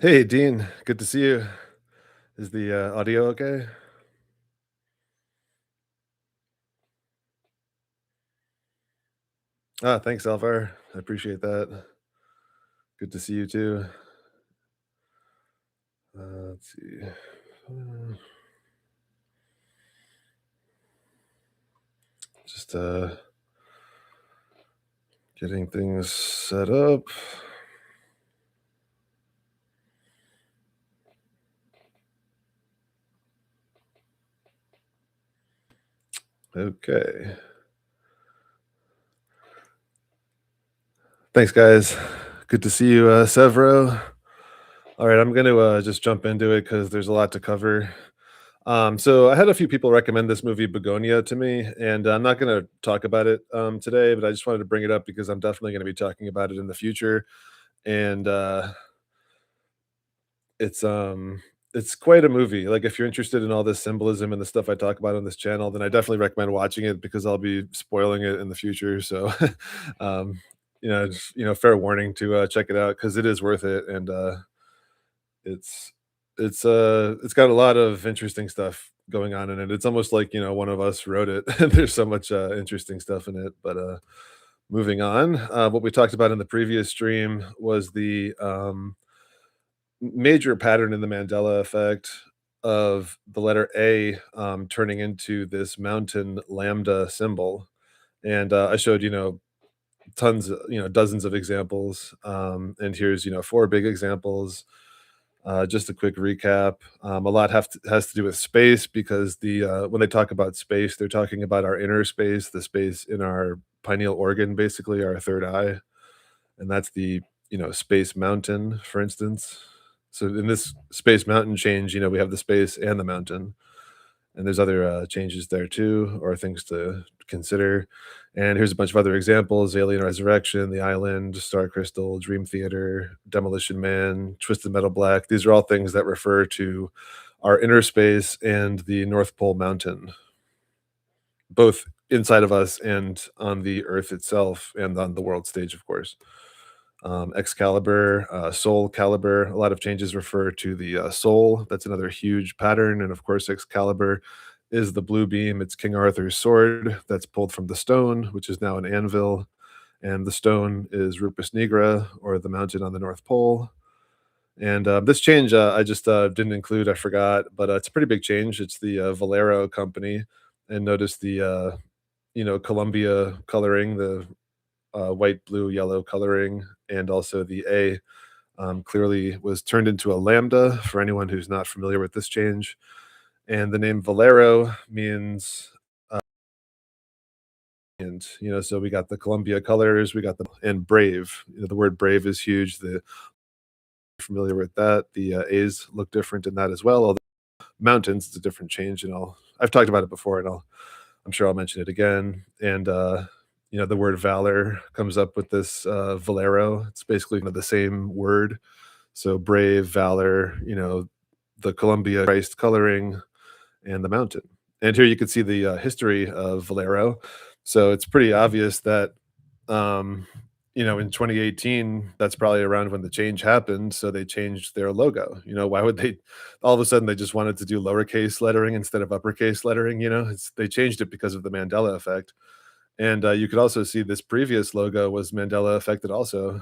Hey, Dean. Good to see you. Is the audio okay? Ah, thanks, Alvar. I appreciate that. Good to see you too. Let's see. Uh, just getting things set up. Okay. Thanks, guys. Good to see you, Severo. All right, I'm going to just jump into it because there's a lot to cover. So I had a few people recommend this movie Begonia to me, and I'm not going to talk about it today, but I just wanted to bring it up because I'm definitely going to be talking about it in the future. And It's, it's quite a movie, like, if you're interested in all this symbolism and the stuff I talk about on this channel, then I definitely recommend watching it because I'll be spoiling it in the future, so, um, fair warning to, check it out because it is worth it, and, it's it's got a lot of interesting stuff going on in it. It's almost like, one of us wrote it. There's so much, interesting stuff in it, but, moving on, what we talked about in the previous stream was the, major pattern in the Mandela effect of the letter A turning into this mountain lambda symbol. And I showed, tons, dozens of examples. And here's, four big examples. Just a quick recap. A lot has to do with space because when they talk about space, they're talking about our inner space, the space in our pineal organ, basically our third eye, and that's the Space Mountain, for instance. So in this Space Mountain change, we have the space and the mountain, and there's other changes there too, or things to consider. And here's a bunch of other examples: Alien Resurrection, The Island, Star Crystal, Dream Theater, Demolition Man, Twisted Metal Black. These are all things that refer to our inner space and the North Pole Mountain, both inside of us and on the Earth itself, and on the world stage, of course. Excalibur, Soul Calibur. A lot of changes refer to the soul. That's another huge pattern. And of course, Excalibur is the blue beam. It's King Arthur's sword that's pulled from the stone, which is now an anvil. And the stone is Rupus Nigra, or the mountain on the North Pole. And this change I just didn't include, I forgot, but it's a pretty big change. It's the Valero company. And notice the, Columbia coloring, the white, blue, yellow coloring, and also the A clearly was turned into a lambda for anyone who's not familiar with this change. And the name Valero means, and so we got the Columbia colors, we got the and brave. The word brave is huge. The familiar with that. The A's look different in that as well. Although mountains, it's a different change, and I've talked about it before, and I'm sure I'll mention it again. And the word valor comes up with this Valero. It's basically the same word. So brave, valor, the Columbia Christ coloring, and the mountain. And here you can see the history of Valero. So it's pretty obvious that, um, in 2018, that's probably around when the change happened. So they changed their logo. Why would they? All of a sudden, they just wanted to do lowercase lettering instead of uppercase lettering. They changed it because of the Mandela effect. And you could also see this previous logo was Mandela affected also.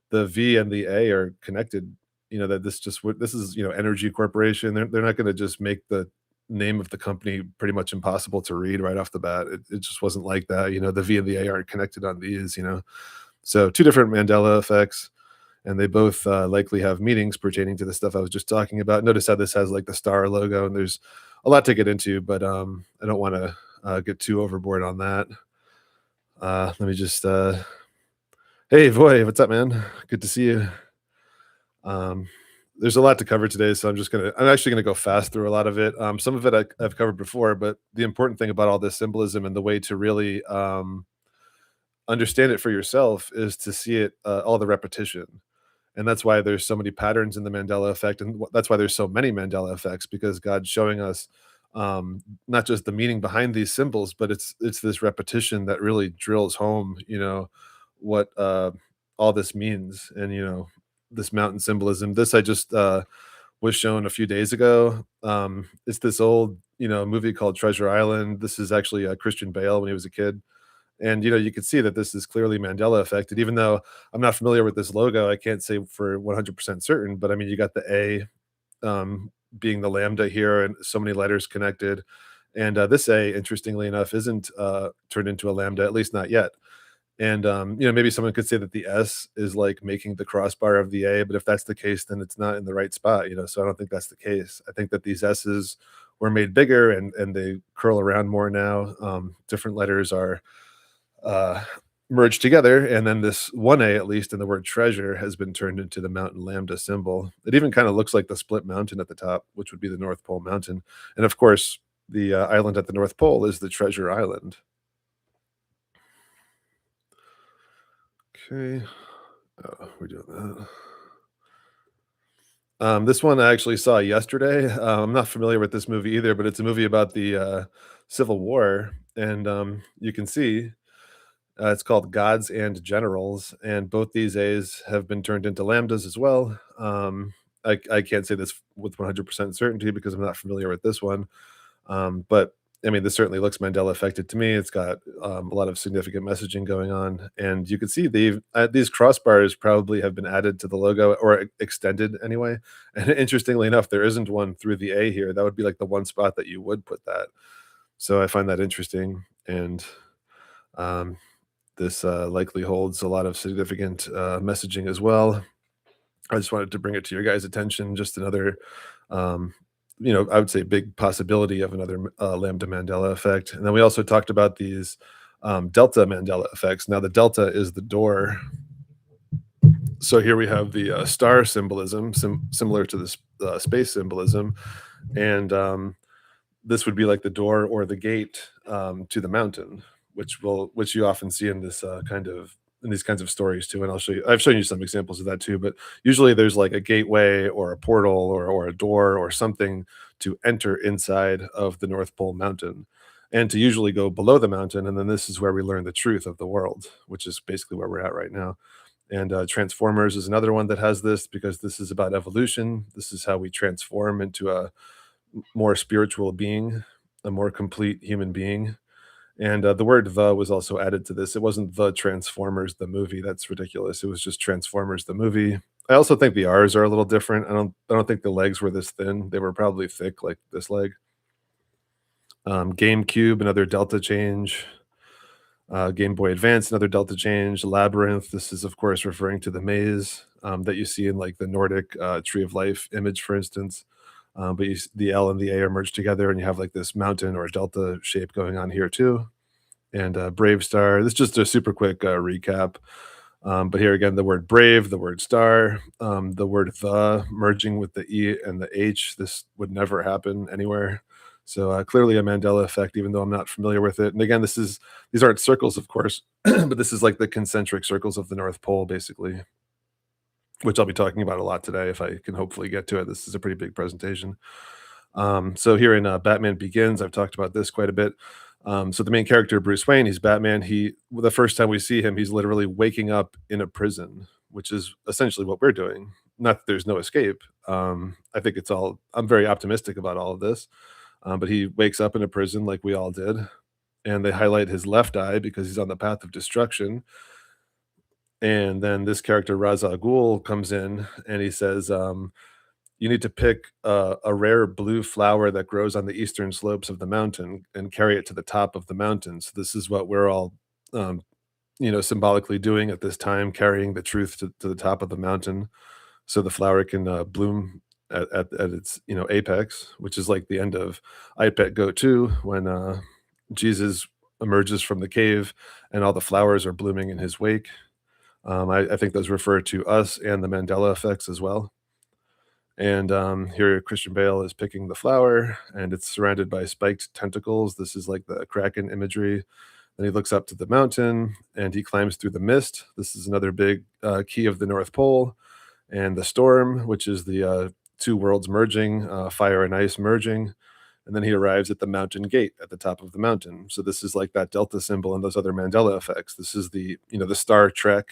The V and the A are connected. That this is Energy Corporation. They're not going to just make the name of the company pretty much impossible to read right off the bat. It just wasn't like that. The V and the A aren't connected on these. So two different Mandela effects, and they both likely have meanings pertaining to the stuff I was just talking about. Notice how this has like the star logo, and there's a lot to get into, but I don't want to get too overboard on that. Let me just hey Voy, what's up, man? Good to see you. Um, there's a lot to cover today, so I'm actually gonna go fast through a lot of it. Some of it I've covered before, but the important thing about all this symbolism and the way to really understand it for yourself is to see it, all the repetition. And that's why there's so many patterns in the Mandela effect, and that's why there's so many Mandela effects, because God's showing us not just the meaning behind these symbols, but it's this repetition that really drills home, what all this means. And this mountain symbolism. This I just was shown a few days ago. It's this old, movie called Treasure Island. This is actually Christian Bale when he was a kid, and you can see that this is clearly Mandela affected. Even though I'm not familiar with this logo, I can't say for 100% certain. But I mean, you got the being the lambda here, and so many letters connected. And this A, interestingly enough, isn't turned into a lambda, at least not yet. And maybe someone could say that the S is like making the crossbar of the A, but if that's the case, then it's not in the right spot. So I don't think that's the case. I think that these S's were made bigger and they curl around more now. Different letters are uh, merged together, and then this one A, at least in the word treasure, has been turned into the mountain lambda symbol. It even kind of looks like the split mountain at the top, which would be the North Pole Mountain. And of course, the island at the North Pole is the Treasure Island. Okay. Oh, we're doing that. This one I actually saw yesterday. I'm not familiar with this movie either, but it's a movie about the Civil War, and you can see it's called Gods and Generals, and both these A's have been turned into lambdas as well. I can't say this with 100% certainty because I'm not familiar with this one, but I mean, this certainly looks Mandela affected to me. It's got a lot of significant messaging going on, and you can see these crossbars probably have been added to the logo or extended anyway. And interestingly enough, there isn't one through the A here. That would be like the one spot that you would put that. So I find that interesting, and um, this likely holds a lot of significant messaging as well. I just wanted to bring it to your guys' attention. Just another, um, I would say big possibility of another lambda Mandela effect. And then we also talked about these delta Mandela effects. Now the delta is the door. So here we have the star symbolism, similar to this space symbolism, and this would be like the door or the gate to the mountain, which you often see in this in these kinds of stories too. And I've shown you some examples of that too. But usually there's like a gateway or a portal or a door or something to enter inside of the North Pole Mountain, and to usually go below the mountain. And then this is where we learn the truth of the world, which is basically where we're at right now. And Transformers is another one that has this because this is about evolution. This is how we transform into a more spiritual being, a more complete human being. And the word "the" was also added to this. It wasn't "the Transformers, the movie." That's ridiculous. It was just Transformers, the movie. I also think the R's are a little different. I don't think the legs were this thin. They were probably thick, like this leg. GameCube, another delta change. Game Boy Advance, another delta change. Labyrinth. This is, of course, referring to the maze that you see in like the Nordic Tree of Life image, for instance. But the L and the A are merged together, and you have like this mountain or delta shape going on here too. And Brave Star. This is just a super quick recap. But here again, the word brave, the word star, the word the merging with the E and the H. This would never happen anywhere. So clearly a Mandela effect, even though I'm not familiar with it. And again, these aren't circles, of course, but this is like the concentric circles of the North Pole, basically, which I'll be talking about a lot today if I can hopefully get to it. This is a pretty big presentation. So here in Batman Begins, I've talked about this quite a bit. So the main character, Bruce Wayne, he's Batman. The first time we see him, he's literally waking up in a prison, which is essentially what we're doing. Not that there's no escape. I think I'm very optimistic about all of this. But he wakes up in a prison like we all did. And they highlight his left eye because he's on the path of destruction. And then this character, Ra's al Ghul, comes in and he says, you need to pick a rare blue flower that grows on the eastern slopes of the mountain and carry it to the top of the mountain. So this is what we're all, symbolically doing at this time, carrying the truth to the top of the mountain, so the flower can bloom at its apex, which is like the end of IPET Go 2 when Jesus emerges from the cave and all the flowers are blooming in his wake. I think those refer to us and the Mandela effects as well. And here Christian Bale is picking the flower, and it's surrounded by spiked tentacles. This is like the Kraken imagery. Then he looks up to the mountain, and he climbs through the mist. This is another big key of the North Pole. And the storm, which is the two worlds merging, fire and ice merging. And then he arrives at the mountain gate at the top of the mountain. So this is like that delta symbol and those other Mandela effects. This is the Star Trek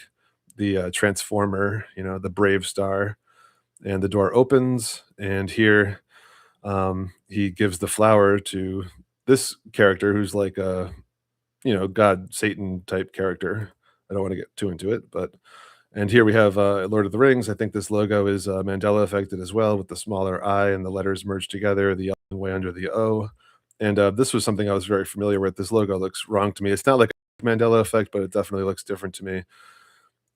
the transformer, the brave star, and the door opens, and here he gives the flower to this character who's like a God Satan type character. I don't want to get too into it, but and here we have Lord of the Rings. I think this logo is Mandela affected as well, with the smaller I and the letters merged together, the L way under the O. And this was something I was very familiar with. This logo looks wrong to me. It's not like a Mandela effect, but it definitely looks different to me.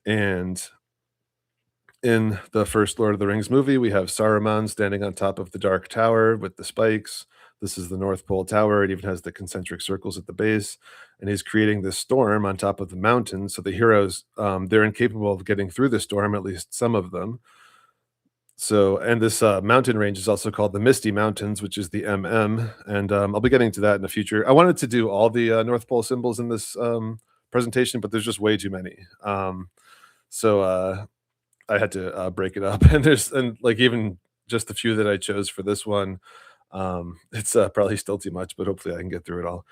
And in the first Lord of the Rings movie, we have Saruman standing on top of the Dark Tower with the spikes. This is the North Pole Tower. It even has the concentric circles at the base, and he's creating this storm on top of the mountain. So the heroes, they're incapable of getting through the storm, at least some of them. So, and this mountain range is also called the Misty Mountains, which is the MM, and I'll be getting to that in the future. I wanted to do all the North Pole symbols in this presentation, but there's just way too many. So I had to break it up, and like even just the few that I chose for this one, it's probably still too much, but hopefully I can get through it all.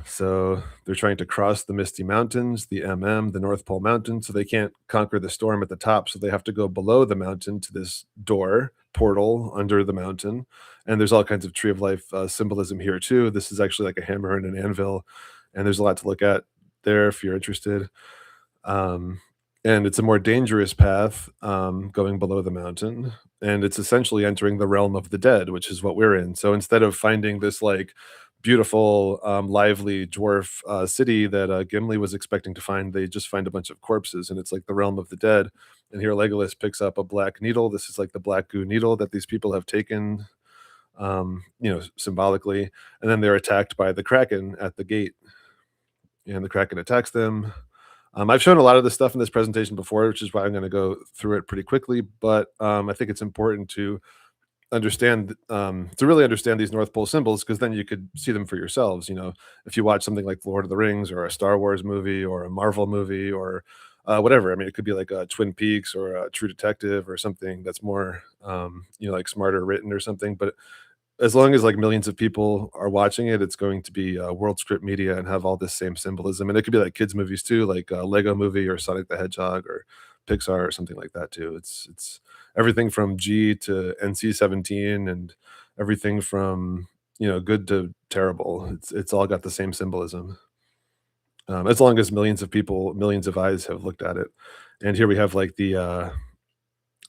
So they're trying to cross the Misty Mountains, the MM, the North Pole Mountain, so they can't conquer the storm at the top, so they have to go below the mountain to this door portal under the mountain. And there's all kinds of Tree of Life symbolism here too. This is actually like a hammer and an anvil, and there's a lot to look at there if you're interested. Um, and it's a more dangerous path going below the mountain, and it's essentially entering the realm of the dead, which is what we're in. So instead of finding this like beautiful, lively dwarf city that Gimli was expecting to find, they just find a bunch of corpses, and it's like the realm of the dead. And here Legolas picks up a black needle. This is like the black goo needle that these people have taken, symbolically, and then they're attacked by the Kraken at the gate, and the Kraken attacks them. I've shown a lot of this stuff in this presentation before, which is why I'm going to go through it pretty quickly. But I think it's important to understand, to really understand these North Pole symbols, because then you could see them for yourselves. If you watch something like Lord of the Rings or a Star Wars movie or a Marvel movie or whatever. I mean, it could be like a Twin Peaks or a True Detective or something that's more, like smarter written or something. But as long as like millions of people are watching it, it's going to be world script media and have all this same symbolism. And it could be like kids movies too, like a Lego movie or Sonic the Hedgehog or Pixar or something like that too. It's everything from G to NC-17 and everything from good to terrible. It's all got the same symbolism. As long as millions of people, millions of eyes have looked at it. And here we have like the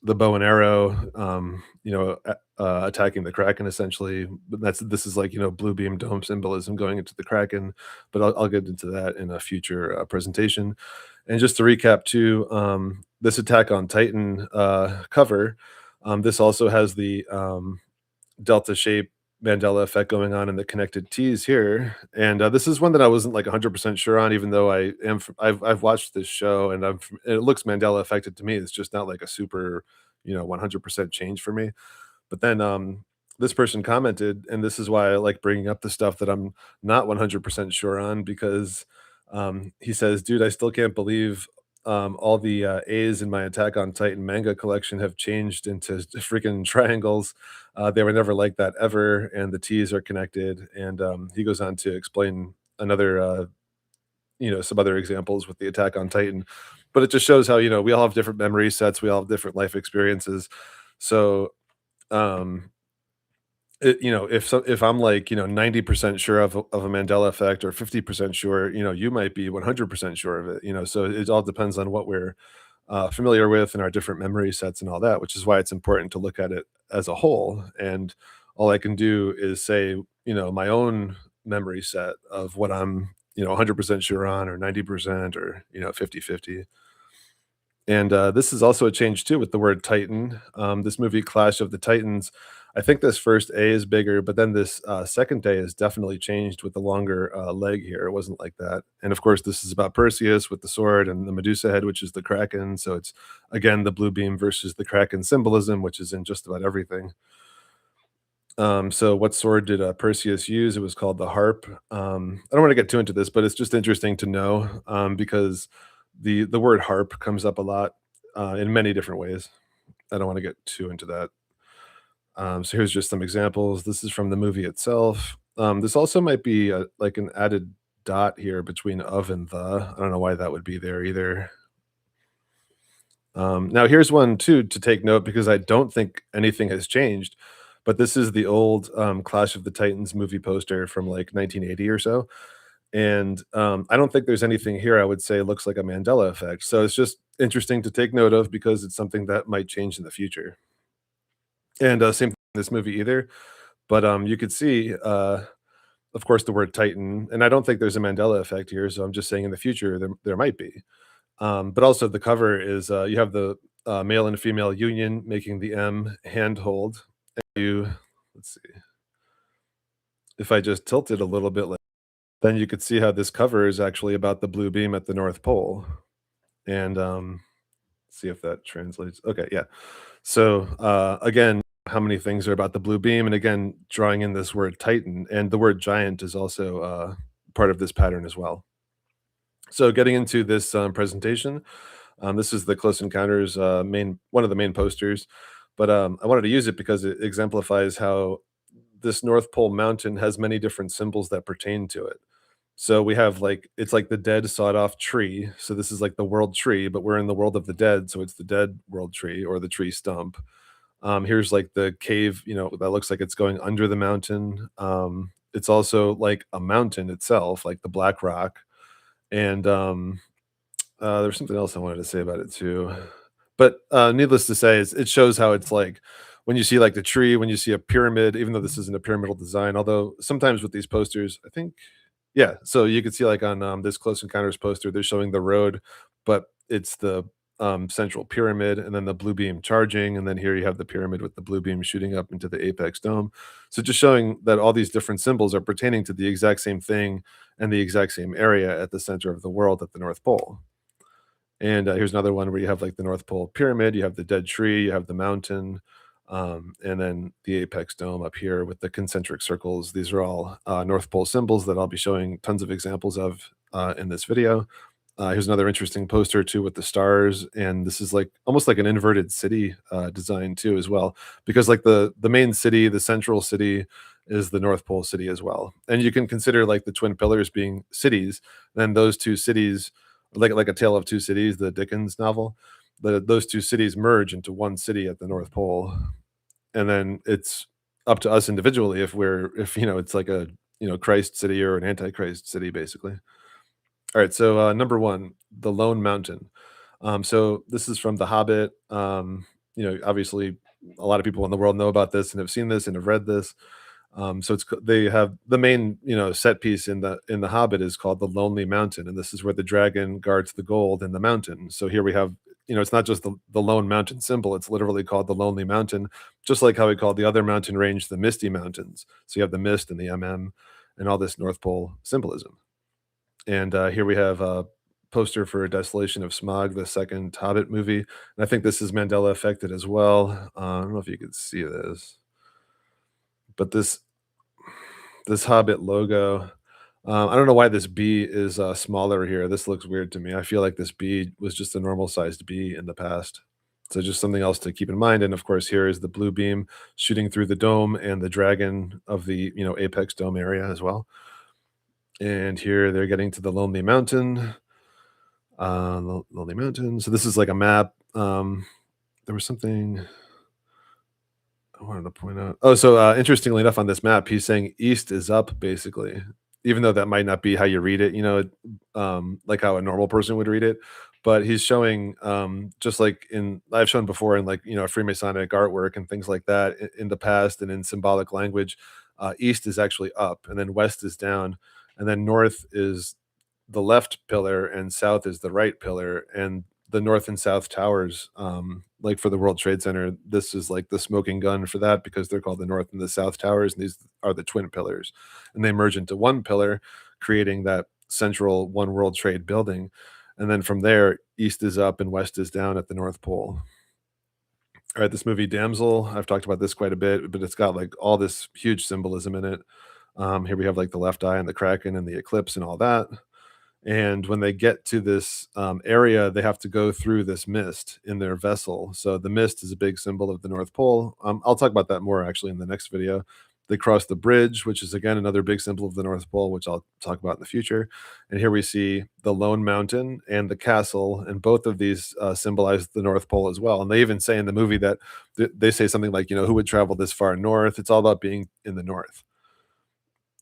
bow and arrow, attacking the Kraken essentially. But this is like blue beam dome symbolism going into the Kraken, but I'll get into that in a future presentation. And just to recap too, this Attack on Titan cover, this also has the delta shape Mandela effect going on in the connected T's here. And this is one that I wasn't like 100% sure on, even though I've watched this show and it looks Mandela affected to me. It's just not like a super 100% change for me. But then this person commented, and this is why I like bringing up the stuff that I'm not 100% sure on, because he says, "Dude, I still can't believe all the A's in my Attack on Titan manga collection have changed into freaking triangles. They were never like that ever, and the T's are connected." And he goes on to explain another, some other examples with the Attack on Titan. But it just shows how we all have different memory sets, we all have different life experiences. So um, if I'm like 90% sure of a Mandela effect or 50% sure, you might be 100% sure of it. So it all depends on what we're familiar with and our different memory sets and all that, which is why it's important to look at it as a whole. And all I can do is say, my own memory set of what I'm 100% sure on, or 90%, or 50/50. And this is also a change too with the word Titan. This movie Clash of the Titans, I think this first A is bigger, but then this second A is definitely changed with the longer leg here. It wasn't like that. And of course, this is about Perseus with the sword and the Medusa head, which is the Kraken. So it's again the blue beam versus the Kraken symbolism, which is in just about everything. So what sword did Perseus use? It was called the harp. I don't want to get too into this, but it's just interesting to know, because the word harp comes up a lot in many different ways. I don't want to get too into that. So here's just some examples. This is from the movie itself. This also might be like an added dot here between of and the. I don't know why that would be there either. Now here's one too to take note because I don't think anything has changed, but this is the old Clash of the Titans movie poster from like 1980 or so. And I don't think there's anything here I would say looks like a Mandela effect. So it's just interesting to take note of because it's something that might change in the future. And same thing in this movie either. But you could see, of course, the word Titan, and I don't think there's a Mandela effect here. So I'm just saying in the future there might be. But also the cover is you have the male and female union making the M handhold. You let's see if I just tilt it a little bit, then you could see how this cover is actually about the blue beam at the North Pole. And see if that translates. Okay, yeah. So again, how many things are about the blue beam, and again, drawing in this word Titan, and the word giant is also part of this pattern as well. So getting into this presentation, this is the Close Encounters main one of the main posters, but I wanted to use it because it exemplifies how this North Pole mountain has many different symbols that pertain to it. So we have like it's like the dead sawed off tree. So this is like the world tree, but we're in the world of the dead, so it's the dead world tree or the tree stump. Here's like the cave, that looks like it's going under the mountain. It's also like a mountain itself, like the Black Rock, and there's something else I wanted to say about it too. But needless to say, it shows how it's like when you see like the tree, when you see a pyramid, even though this isn't a pyramidal design, although sometimes with these posters, I think, yeah. So you can see like on this Close Encounters poster, they're showing the road, but it's the central pyramid and then the blue beam charging. And then here you have the pyramid with the blue beam shooting up into the apex dome. So just showing that all these different symbols are pertaining to the exact same thing and the exact same area at the center of the world at the North Pole. And here's another one where you have like the North Pole pyramid, you have the dead tree, you have the mountain, and then the apex dome up here with the concentric circles. These are all North Pole symbols that I'll be showing tons of examples of in this video. Here's another interesting poster too with the stars, and this is like almost like an inverted city design too as well, because like the main city, the central city, is the North Pole city as well, and you can consider like the twin pillars being cities. Then those two cities like A Tale of Two Cities, the Dickens novel. Those two cities merge into one city at the North Pole, and then it's up to us individually if it's like a Christ city or an Antichrist city, basically. All right, so number one, the Lone Mountain. So this is from The Hobbit. Obviously, a lot of people in the world know about this and have seen this and have read this. So they have the main set piece in the Hobbit is called the Lonely Mountain, and this is where the dragon guards the gold in the mountain. So here we have it's not just the Lone Mountain symbol; it's literally called the Lonely Mountain, just like how we called the other mountain range the Misty Mountains. So you have the mist and the and all this North Pole symbolism. And here we have a poster for Desolation of Smog, the second Hobbit movie, and I think this is Mandela affected as well. I don't know if you can see this, but this Hobbit logo. I don't know why this B is smaller here. This looks weird to me. I feel like this B was just a normal sized B in the past. So just something else to keep in mind. And of course, here is the blue beam shooting through the dome and the dragon of the apex dome area as well. And here they're getting to the Lonely Mountain. Lonely Mountain. So this is like a map. There was something I wanted to point out. Oh, so interestingly enough, on this map, he's saying east is up, basically, even though that might not be how you read it, like how a normal person would read it. But he's showing, just like I've shown before in like, Freemasonic artwork and things like that in the past and in symbolic language, east is actually up and then west is down. And then north is the left pillar and south is the right pillar. And the north and south towers, like for the World Trade Center, this is like the smoking gun for that because they're called the north and the south towers, and these are the twin pillars, and they merge into one pillar, creating that central One World Trade building. And then from there, east is up and west is down at the North Pole. All right, this movie Damsel, I've talked about this quite a bit, but it's got like all this huge symbolism in it. Here we have like the left eye and the kraken and the eclipse and all that. And when they get to this area, they have to go through this mist in their vessel. So the mist is a big symbol of the North Pole. I'll talk about that more actually in the next video. They cross the bridge, which is again another big symbol of the North Pole, which I'll talk about in the future. And here we see the Lone Mountain and the castle, and both of these symbolize the North Pole as well. And they even say in the movie that they say something like, who would travel this far north? It's all about being in the north.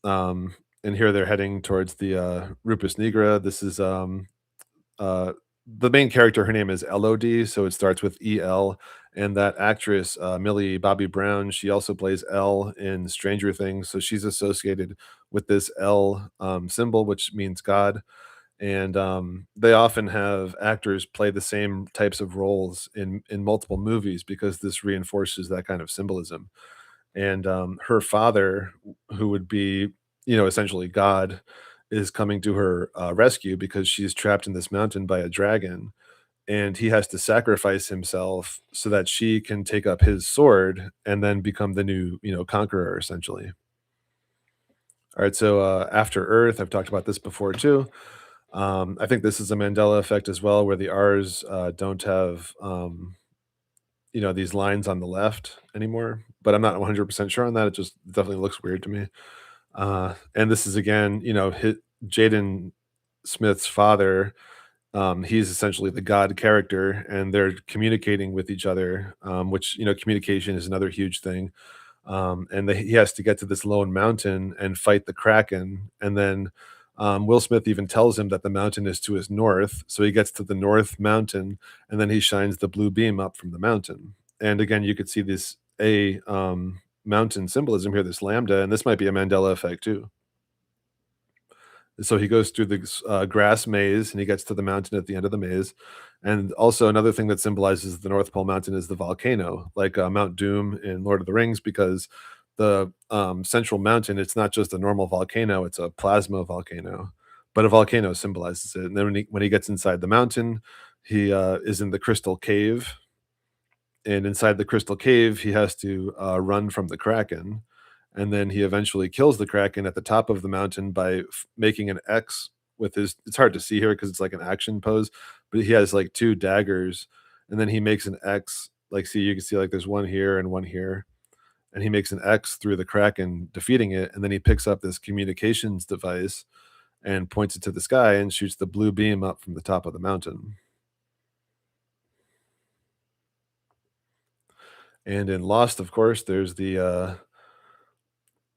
And here they're heading towards the Rupus Nigra. This is uh, the main character. Her name is Elodie, so it starts with EL. And that actress, Millie Bobby Brown, she also plays L in Stranger Things, so she's associated with this L symbol, which means God. And they often have actors play the same types of roles in multiple movies because this reinforces that kind of symbolism. And her father, who would be, essentially God, is coming to her rescue because she's trapped in this mountain by a dragon, and he has to sacrifice himself so that she can take up his sword and then become the new, conqueror, essentially. All right, so After Earth, I've talked about this before too. I think this is a Mandela effect as well, where the R's don't have these lines on the left anymore, but I'm not 100% sure on that. It just definitely looks weird to me. And this is again, Jaden Smith's father. He's essentially the God character, and they're communicating with each other, which, communication is another huge thing. And he has to get to this lone mountain and fight the Kraken. And then Will Smith even tells him that the mountain is to his north. So he gets to the North Mountain, and then he shines the blue beam up from the mountain. And again, you could see this mountain symbolism here, this lambda, and this might be a Mandela effect too. So he goes through the grass maze, and he gets to the mountain at the end of the maze. And also another thing that symbolizes the North Pole Mountain is the volcano, like Mount Doom in Lord of the Rings, because the central mountain, it's not just a normal volcano; it's a plasma volcano. But a volcano symbolizes it. And then when he gets inside the mountain, he is in the crystal cave, and inside the crystal cave, he has to run from the Kraken, and then he eventually kills the Kraken at the top of the mountain by making an X with his. It's hard to see here because it's like an action pose, but he has like two daggers, and then he makes an X. Like, see, you can see like there's one here and one here, and he makes an X through the Kraken, defeating it, and then he picks up this communications device and points it to the sky and shoots the blue beam up from the top of the mountain. And in Lost, of course, there's the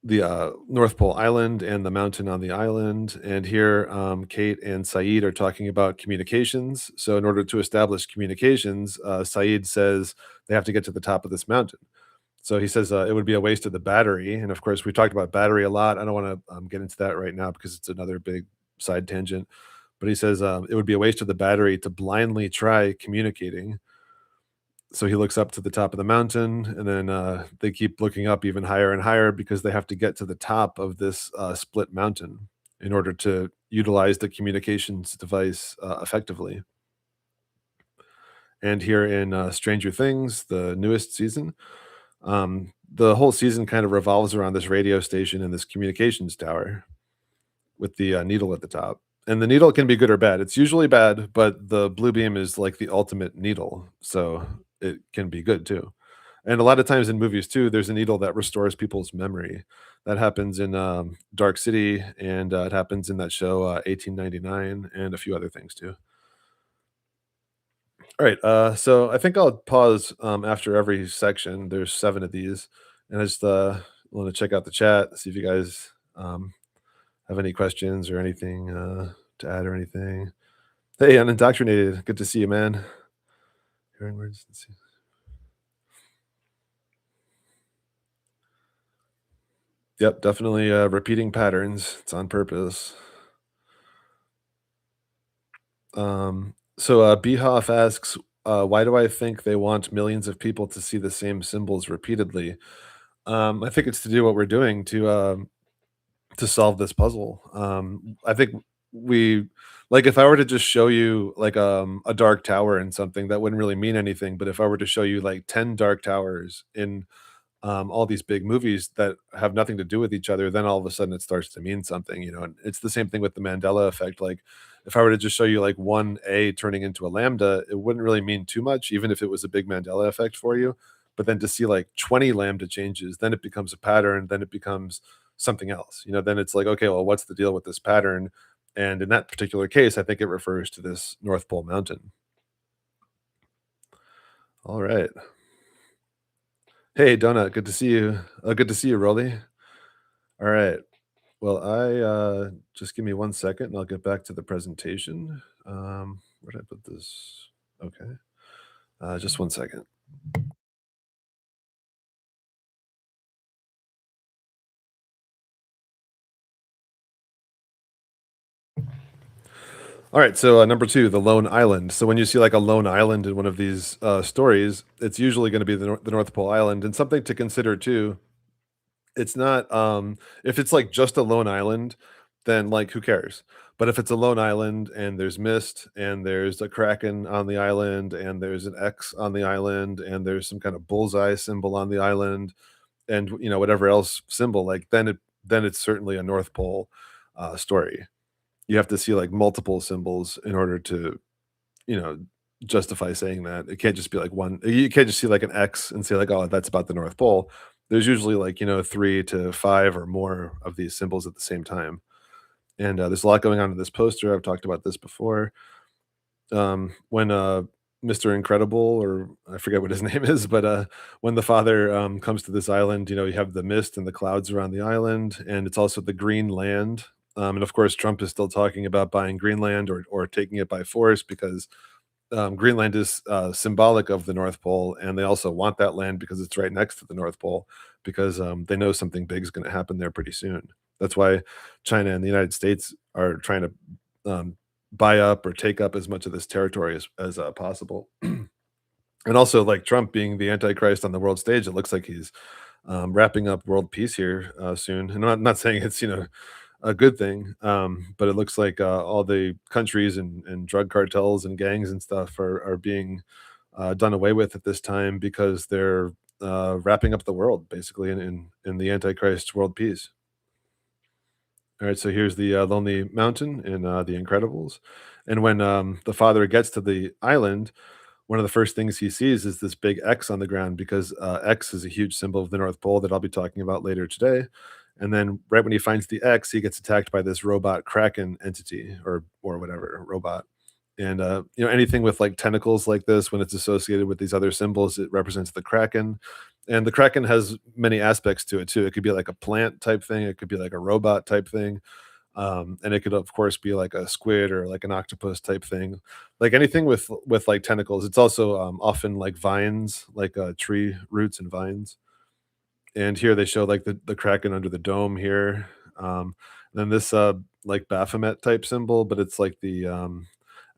North Pole Island and the mountain on the island. And here, Kate and Saeed are talking about communications. So, in order to establish communications, Saeed says they have to get to the top of this mountain. So he says it would be a waste of the battery. And of course, we talked about battery a lot. I don't want to get into that right now because it's another big side tangent. But he says it would be a waste of the battery to blindly try communicating. So he looks up to the top of the mountain, and then they keep looking up even higher and higher because they have to get to the top of this split mountain in order to utilize the communications device effectively. And here in Stranger Things, the newest season, the whole season kind of revolves around this radio station and this communications tower with the needle at the top. And the needle can be good or bad. It's usually bad, but the blue beam is like the ultimate needle, so it can be good too. And a lot of times in movies too, there's a needle that restores people's memory. That happens in Dark City, and it happens in that show 1899, and a few other things too. All right, so I think I'll pause after every section. There's 7 of these, and I just want to check out the chat, see if you guys have any questions or anything to add or anything. Hey, unindoctrinated. Good to see you, man. Hearing words. Let's see. Yep, definitely repeating patterns. It's on purpose. So Behoff asks, why do I think they want millions of people to see the same symbols repeatedly? I think it's to do what we're doing to solve this puzzle. I think we like if I were to just show you like a dark tower and something that wouldn't really mean anything, but if I were to show you like 10 dark towers in all these big movies that have nothing to do with each other, then all of a sudden it starts to mean something, And it's the same thing with the Mandela effect. Like if I were to just show you like one A turning into a lambda, it wouldn't really mean too much, even if it was a big Mandela effect for you. But then to see like 20 lambda changes, then it becomes a pattern, then it becomes something else. Then it's like, okay, well, what's the deal with this pattern? And in that particular case, I think it refers to this North Pole mountain. All right. Hey, Donut, good to see you. Good to see you, Rolly. All right. Well, just give me 1 second and I'll get back to the presentation. Where did I put this? Okay. Just 1 second. All right. So number two, the lone island. So when you see like a lone island in one of these stories, it's usually going to be the North Pole Island. And something to consider too, it's not if it's like just a lone island, then like who cares? But if it's a lone island and there's mist and there's a kraken on the island and there's an X on the island and there's some kind of bullseye symbol on the island and whatever else symbol, like then it's certainly a North Pole story. You have to see like multiple symbols in order to you know justify saying that. It can't just be like one. You can't just see like an X and say like, oh, that's about the North Pole. There's usually like 3 to 5 or more of these symbols at the same time. And there's a lot going on in this poster. I've talked about this before. When Mr. Incredible, or I forget what his name is, but when the father comes to this island, you have the mist and the clouds around the island, and it's also the green land. And of course, Trump is still talking about buying Greenland or taking it by force because Greenland is symbolic of the North Pole, and they also want that land because it's right next to the North Pole because they know something big is going to happen there pretty soon. That's why China and the United States are trying to buy up or take up as much of this territory as possible. And also, like Trump being the Antichrist on the world stage, it looks like he's wrapping up world peace here soon. And I'm not saying it's a good thing. But it looks like all the countries and drug cartels and gangs and stuff are being done away with at this time because they're wrapping up the world basically in the Antichrist world peace. All right, so here's the Lonely Mountain in The Incredibles, and when the father gets to the island, one of the first things he sees is this big X on the ground because X is a huge symbol of the North Pole that I'll be talking about later today. And then right when he finds the X, he gets attacked by this robot Kraken entity or whatever robot. And anything with like tentacles like this, when it's associated with these other symbols, it represents the Kraken. And the Kraken has many aspects to it too. It could be like a plant type thing, it could be like a robot type thing, and it could of course be like a squid or like an octopus type thing, like anything with like tentacles. It's also often like vines, like tree roots and vines. And here they show like the kraken under the dome here. Then this like Baphomet type symbol, but it's like the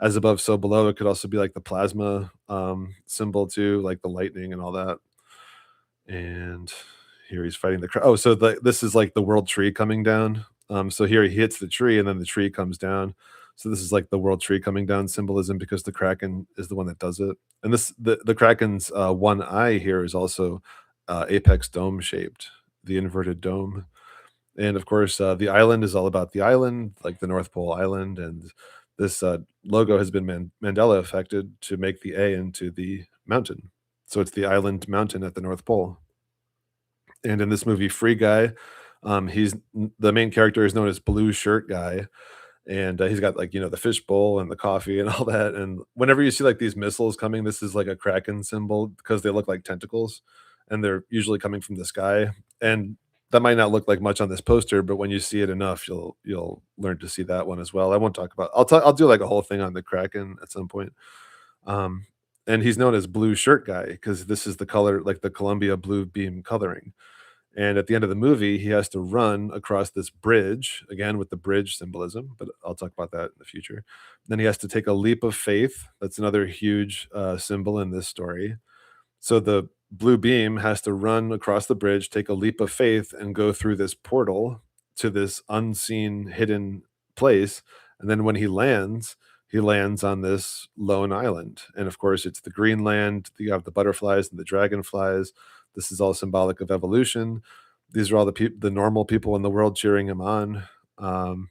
as above so below. It could also be like the plasma symbol too, like the lightning and all that. And here he's fighting oh, so this is like the world tree coming down. So here he hits the tree and then the tree comes down. So this is like the world tree coming down symbolism because the kraken is the one that does it. And the kraken's one eye here is also apex dome shaped, the inverted dome. And of course, the island is all about the island, like the North Pole Island. And this logo has been Mandela affected to make the A into the mountain. So it's the island mountain at the North Pole. And in this movie, Free Guy, the main character is known as Blue Shirt Guy, and he's got like the fishbowl and the coffee and all that. And whenever you see like these missiles coming, this is like a kraken symbol because they look like tentacles, and they're usually coming from the sky. And that might not look like much on this poster, but when you see it enough, you'll learn to see that one as well. I won't talk about. I'll do like a whole thing on the kraken at some point. Um, and he's known as Blue Shirt Guy because this is the color, like the Columbia blue beam coloring. And at the end of the movie, he has to run across this bridge, again with the bridge symbolism, but I'll talk about that in the future. Then he has to take a leap of faith. That's another huge symbol in this story. So the blue beam has to run across the bridge, take a leap of faith, and go through this portal to this unseen, hidden place. And then when he lands on this lone island. And of course, it's the Greenland. You have the butterflies and the dragonflies. This is all symbolic of evolution. These are all the normal people in the world cheering him on. Um,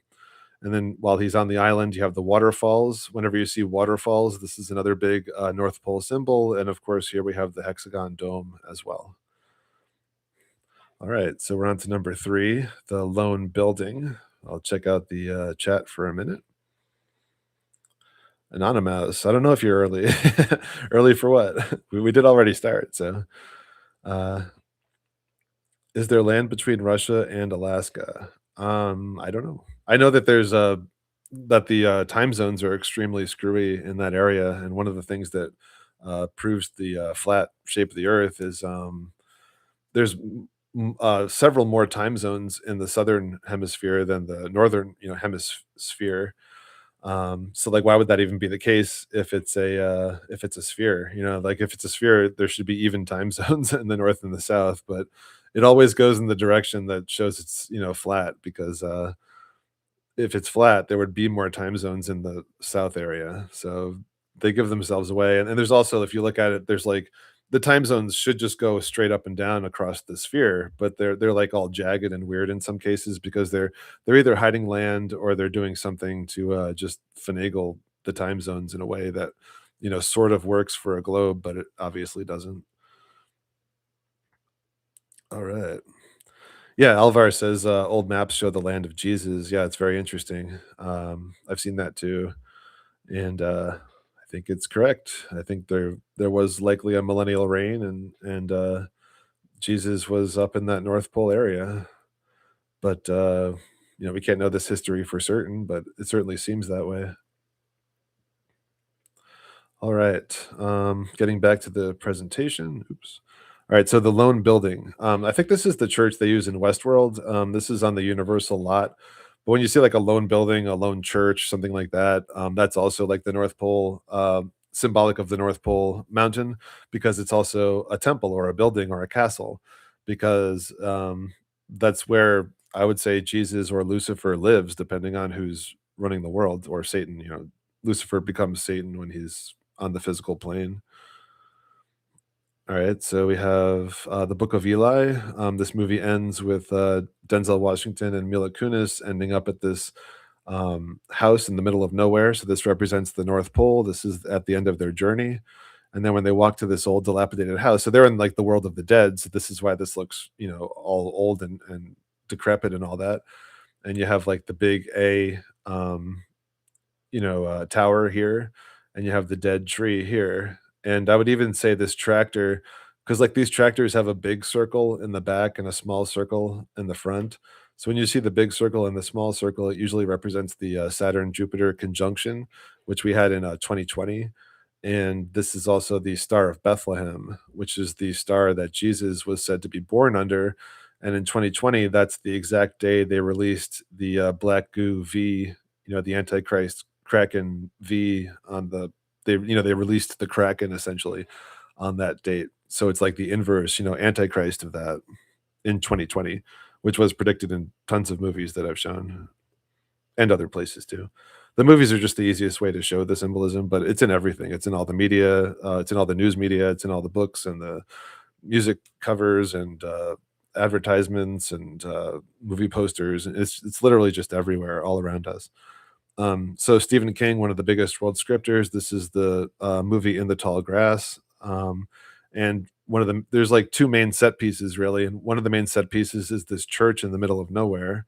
And then while he's on the island, you have the waterfalls. Whenever you see waterfalls, this is another big North Pole symbol. And of course, here we have the hexagon dome as well. All right, so we're on to number three, the lone building. I'll check out the chat for a minute. Anonymous. I don't know if you're early. Early for what? We did already start. So, uh, is there land between Russia and Alaska? I don't know. I know that there's a that the time zones are extremely screwy in that area, and one of the things that proves the flat shape of the Earth is there's several more time zones in the southern hemisphere than the northern, hemisphere. So like, why would that even be the case if it's a sphere? Like if it's a sphere, there should be even time zones in the north and the south, but it always goes in the direction that shows it's flat because if it's flat, there would be more time zones in the south area. So they give themselves away. And there's also, if you look at it, there's like the time zones should just go straight up and down across the sphere, but they're like all jagged and weird in some cases because they're either hiding land or they're doing something to just finagle the time zones in a way that sort of works for a globe, but it obviously doesn't. All right. Yeah, Alvar says old maps show the land of Jesus. Yeah, it's very interesting. I've seen that too. And I think it's correct. I think there was likely a millennial reign, and Jesus was up in that North Pole area. But we can't know this history for certain, but it certainly seems that way. All right. Getting back to the presentation. Oops. All right. So the lone building. I think this is the church they use in Westworld. This is on the Universal lot. But when you see like a lone building, a lone church, something like that, that's also like the North Pole, symbolic of the North Pole mountain, because it's also a temple or a building or a castle, because that's where I would say Jesus or Lucifer lives, depending on who's running the world, or Satan. Lucifer becomes Satan when he's on the physical plane. All right, so we have the Book of Eli. This movie ends with Denzel Washington and Mila Kunis ending up at this house in the middle of nowhere. So this represents the North Pole. This is at the end of their journey, and then when they walk to this old dilapidated house, so they're in like the world of the dead. So this is why this looks, all old and decrepit and all that. And you have like the big A, tower here, and you have the dead tree here. And I would even say this tractor, because like these tractors have a big circle in the back and a small circle in the front. So when you see the big circle and the small circle, it usually represents the Saturn Jupiter conjunction, which we had in 2020. And this is also the Star of Bethlehem, which is the star that Jesus was said to be born under. And in 2020, that's the exact day they released the Black Goo V, the Antichrist Kraken V on they released the Kraken essentially on that date. So it's like the inverse, Antichrist of that in 2020, which was predicted in tons of movies that I've shown and other places too. The movies are just the easiest way to show the symbolism, but it's in everything. It's in all the media, it's in all the news media, it's in all the books and the music covers and advertisements and movie posters. It's literally just everywhere, all around us. So Stephen King, one of the biggest world scripters, this is the movie In the Tall Grass. And one of them, there's like two main set pieces really, and one of the main set pieces is this church in the middle of nowhere.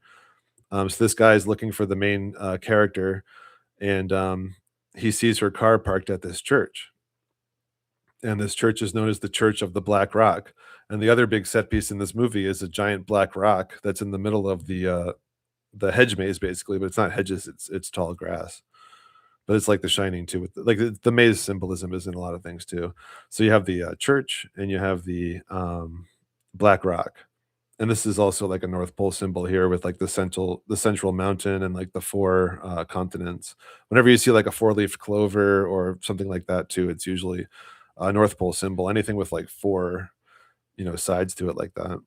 So this guy is looking for the main character, and he sees her car parked at this church, and this church is known as the Church of the Black Rock. And the other big set piece in this movie is a giant black rock that's in the middle of the hedge maze basically, but it's not hedges, it's tall grass. But it's like The Shining too, with the maze symbolism is in a lot of things too. So you have the church and you have the black rock. And this is also like a North Pole symbol here with like the central mountain and like the four continents. Whenever you see like a four-leaf clover or something like that too, it's usually a North Pole symbol. Anything with like four, sides to it like that.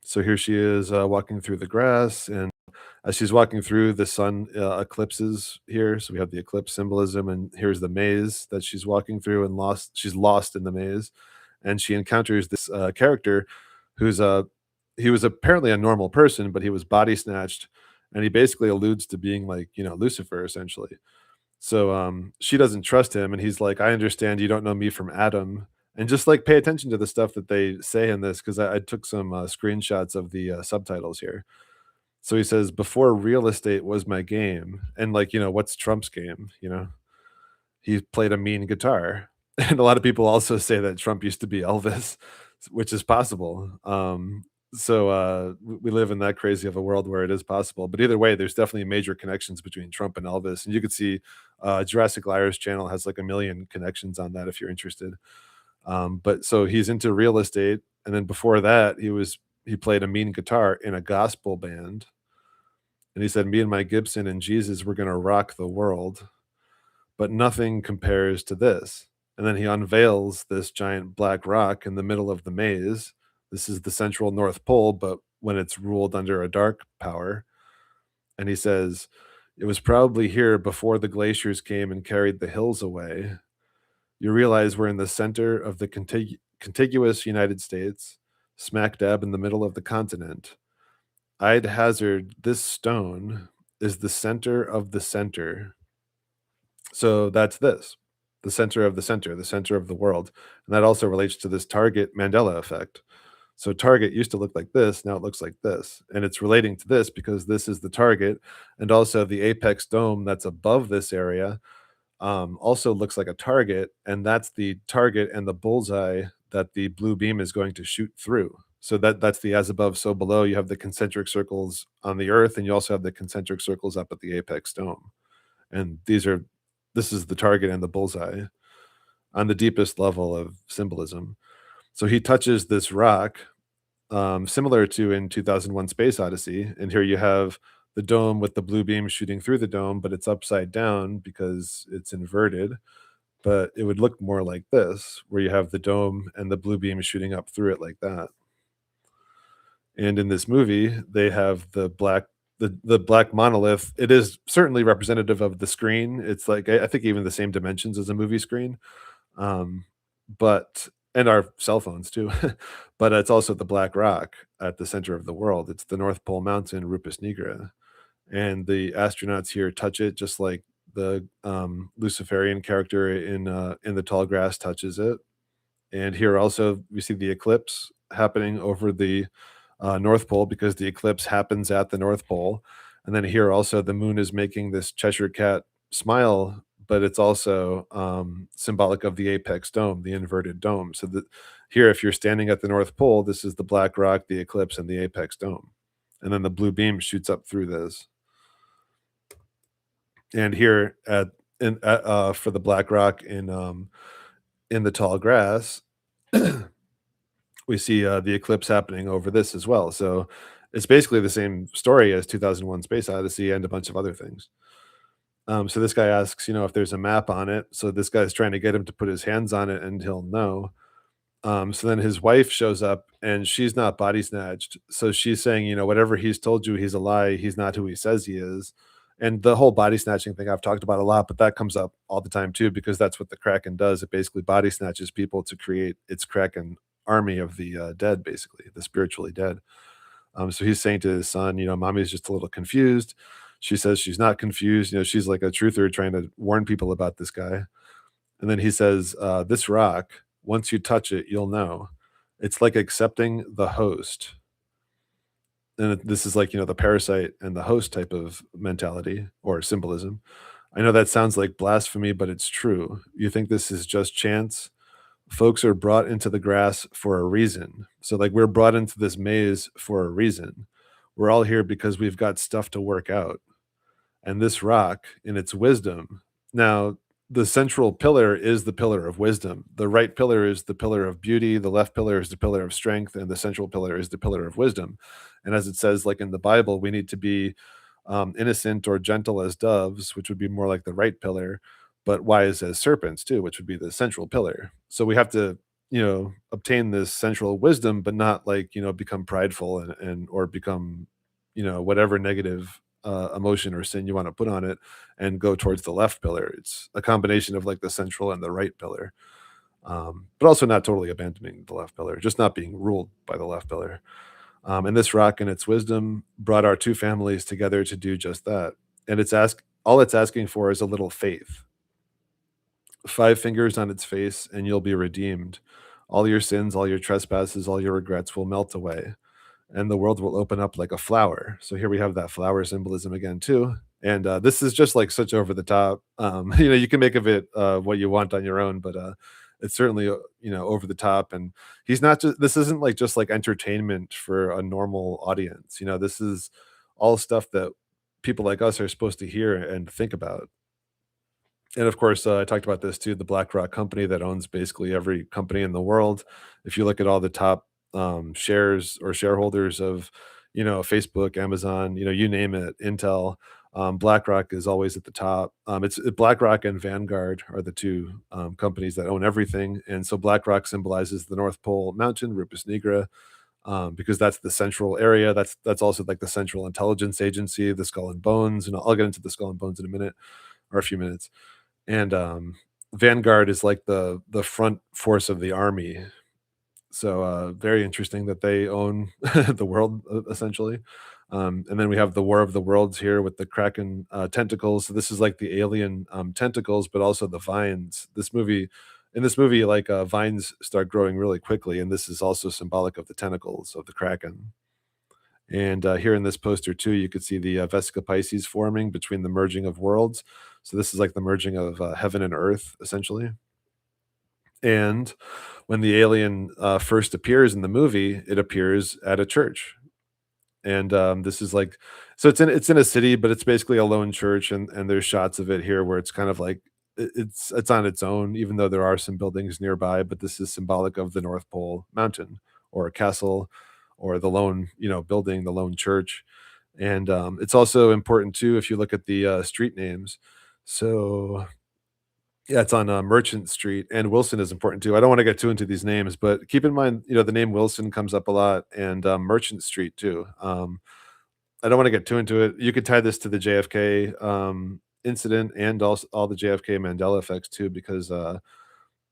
So here she is walking through the grass, and as she's walking through, the sun eclipses here. So we have the eclipse symbolism, and here's the maze that she's walking through, and she's lost in the maze, and she encounters this character who's he was apparently a normal person, but he was body snatched, and he basically alludes to being like, Lucifer essentially. So she doesn't trust him, and he's like, "I understand you don't know me from Adam." And just like pay attention to the stuff that they say in this because I took some screenshots of the subtitles here. So he says, "Before real estate was my game," and like, what's Trump's game? He played a mean guitar. And a lot of people also say that Trump used to be Elvis, which is possible. We live in that crazy of a world where it is possible. But either way, there's definitely major connections between Trump and Elvis. And you could see Jurassic Liars channel has like a million connections on that if you're interested. But so he's into real estate. And then before that, he played a mean guitar in a gospel band. And he said, "Me and my Gibson and Jesus, we're gonna rock the world, but nothing compares to this." And then he unveils this giant black rock in the middle of the maze. This is the central North Pole, but when it's ruled under a dark power. And he says, "It was probably here before the glaciers came and carried the hills away. You realize we're in the center of the contiguous United States, smack dab in the middle of the continent. I'd hazard this stone is the center of the center." So that's this, the center of the center of the world. And that also relates to this Target Mandela effect. So Target used to look like this, now it looks like this. And it's relating to this because this is the target. And also the apex dome that's above this area also looks like a target. And that's the target and the bullseye that the blue beam is going to shoot through. So that's the as above, so below. You have the concentric circles on the earth, and you also have the concentric circles up at the apex dome. And this is the target and the bullseye on the deepest level of symbolism. So he touches this rock, similar to in 2001 Space Odyssey, and here you have the dome with the blue beam shooting through the dome, but it's upside down because it's inverted. But it would look more like this, where you have the dome and the blue beam shooting up through it like that. And in this movie, they have the black monolith. It is certainly representative of the screen. It's like I think even the same dimensions as a movie screen. Um, but and our cell phones too. But it's also the black rock at the center of the world. It's the North Pole Mountain, Rupus Nigra. And the astronauts here touch it just like the Luciferian character in the tall grass touches it. And here also we see the eclipse happening over the North Pole because the eclipse happens at the North Pole. And then here also the moon is making this Cheshire cat smile, but it's also symbolic of the apex dome, the inverted dome. So that here, if you're standing at the North Pole, this is the black rock, the eclipse, and the apex dome. And then the blue beam shoots up through this. And here for the black rock in the tall grass, we see the eclipse happening over this as well. So it's basically the same story as 2001 Space Odyssey and a bunch of other things. So this guy asks, if there's a map on it. So this guy's trying to get him to put his hands on it and he'll know. So then his wife shows up and she's not body snatched. So she's saying, whatever he's told you, he's a lie. He's not who he says he is. And the whole body snatching thing I've talked about a lot, but that comes up all the time too, because that's what the Kraken does. It basically body snatches people to create its Kraken army of the dead, basically, the spiritually dead. So he's saying to his son, mommy's just a little confused. She says she's not confused. She's like a truther trying to warn people about this guy. And then he says, this rock, once you touch it, you'll know. It's like accepting the host. And this is like, the parasite and the host type of mentality or symbolism. I know that sounds like blasphemy, but it's true. You think this is just chance? Folks are brought into the grass for a reason. So, like, we're brought into this maze for a reason. We're all here because we've got stuff to work out. And this rock, in its wisdom, now, the central pillar is the pillar of wisdom. The right pillar is the pillar of beauty. The left pillar is the pillar of strength. And the central pillar is the pillar of wisdom. And as it says, like in the Bible, we need to be innocent or gentle as doves, which would be more like the right pillar, but wise as serpents too, which would be the central pillar. So we have to, obtain this central wisdom, but not like, become prideful and or become, whatever negative emotion or sin you want to put on it and go towards the left pillar. It's a combination of like the central and the right pillar, but also not totally abandoning the left pillar, just not being ruled by the left pillar. And this rock, in its wisdom, brought our two families together to do just that. And all it's asking for is a little faith. 5 fingers on its face, and you'll be redeemed. All your sins, all your trespasses, all your regrets will melt away, and the world will open up like a flower. So here we have that flower symbolism again too. And this is just like such over the top. You can make of it what you want on your own, but it's certainly over the top. And he's not just this isn't like just like entertainment for a normal audience. This is all stuff that people like us are supposed to hear and think about. And of course, I talked about this too, the BlackRock company that owns basically every company in the world. If you look at all the top shares or shareholders of, Facebook, Amazon, you name it, Intel, BlackRock is always at the top. BlackRock and Vanguard are the two companies that own everything. And so BlackRock symbolizes the North Pole Mountain, Rupus Nigra, because that's the central area. That's also like the Central Intelligence Agency, the Skull and Bones, and I'll get into the Skull and Bones in a minute or a few minutes. And Vanguard is like the front force of the army. So very interesting that they own the world essentially. And then we have the War of the Worlds here with the Kraken tentacles. So this is like the alien tentacles, but also the vines. In this movie, like vines start growing really quickly, and this is also symbolic of the tentacles of the Kraken. And here in this poster too, you could see the Vesica Pisces forming between the merging of worlds. So this is like the merging of heaven and earth, essentially. And when the alien first appears in the movie, it appears at a church. And this is like, so it's in a city, but it's basically a lone church, and there's shots of it here where it's kind of like it's on its own, even though there are some buildings nearby. But this is symbolic of the North Pole Mountain or a castle, or the lone building, the lone church. And it's also important too if you look at the street names. So yeah, it's on Merchant Street, and Wilson is important too. I don't want to get too into these names, but keep in mind, the name Wilson comes up a lot, and Merchant Street too. I don't want to get too into it. You could tie this to the JFK incident, and also all the JFK Mandela effects too, because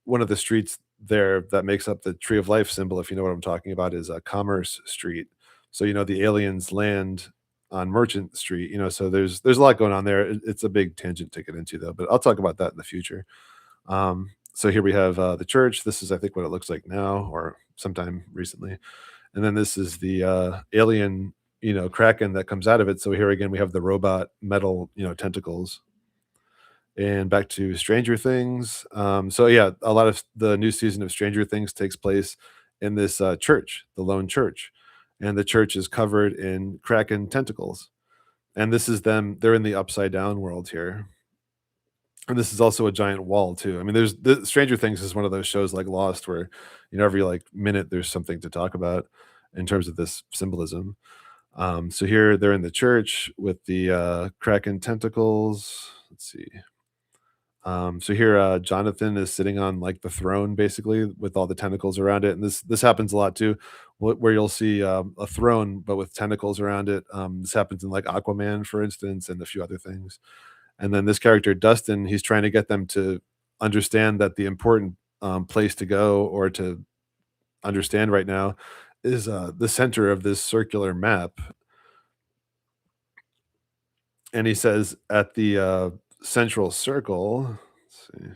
one of the streets there that makes up the Tree of Life symbol, if you know what I'm talking about, is Commerce Street. So the aliens land on Merchant Street. So there's a lot going on there. It's a big tangent to get into though, but I'll talk about that in the future. So here we have the church. This is, I think, what it looks like now or sometime recently. And then this is the alien, Kraken that comes out of it. So here again, we have the robot metal, tentacles. And back to Stranger Things. So yeah, a lot of the new season of Stranger Things takes place in this church, the lone church. And the church is covered in Kraken tentacles. And this is them, they're in the upside down world here. And this is also a giant wall too. I mean, there's the Stranger Things is one of those shows like Lost where, every like minute there's something to talk about in terms of this symbolism. So here they're in the church with the Kraken tentacles. Let's see. So here Jonathan is sitting on like the throne basically with all the tentacles around it. And this happens a lot too, where you'll see a throne but with tentacles around it. This happens in like Aquaman, for instance, and a few other things. And then this character, Dustin, he's trying to get them to understand that the important place to go or to understand right now is the center of this circular map. And he says at the central circle, let's see,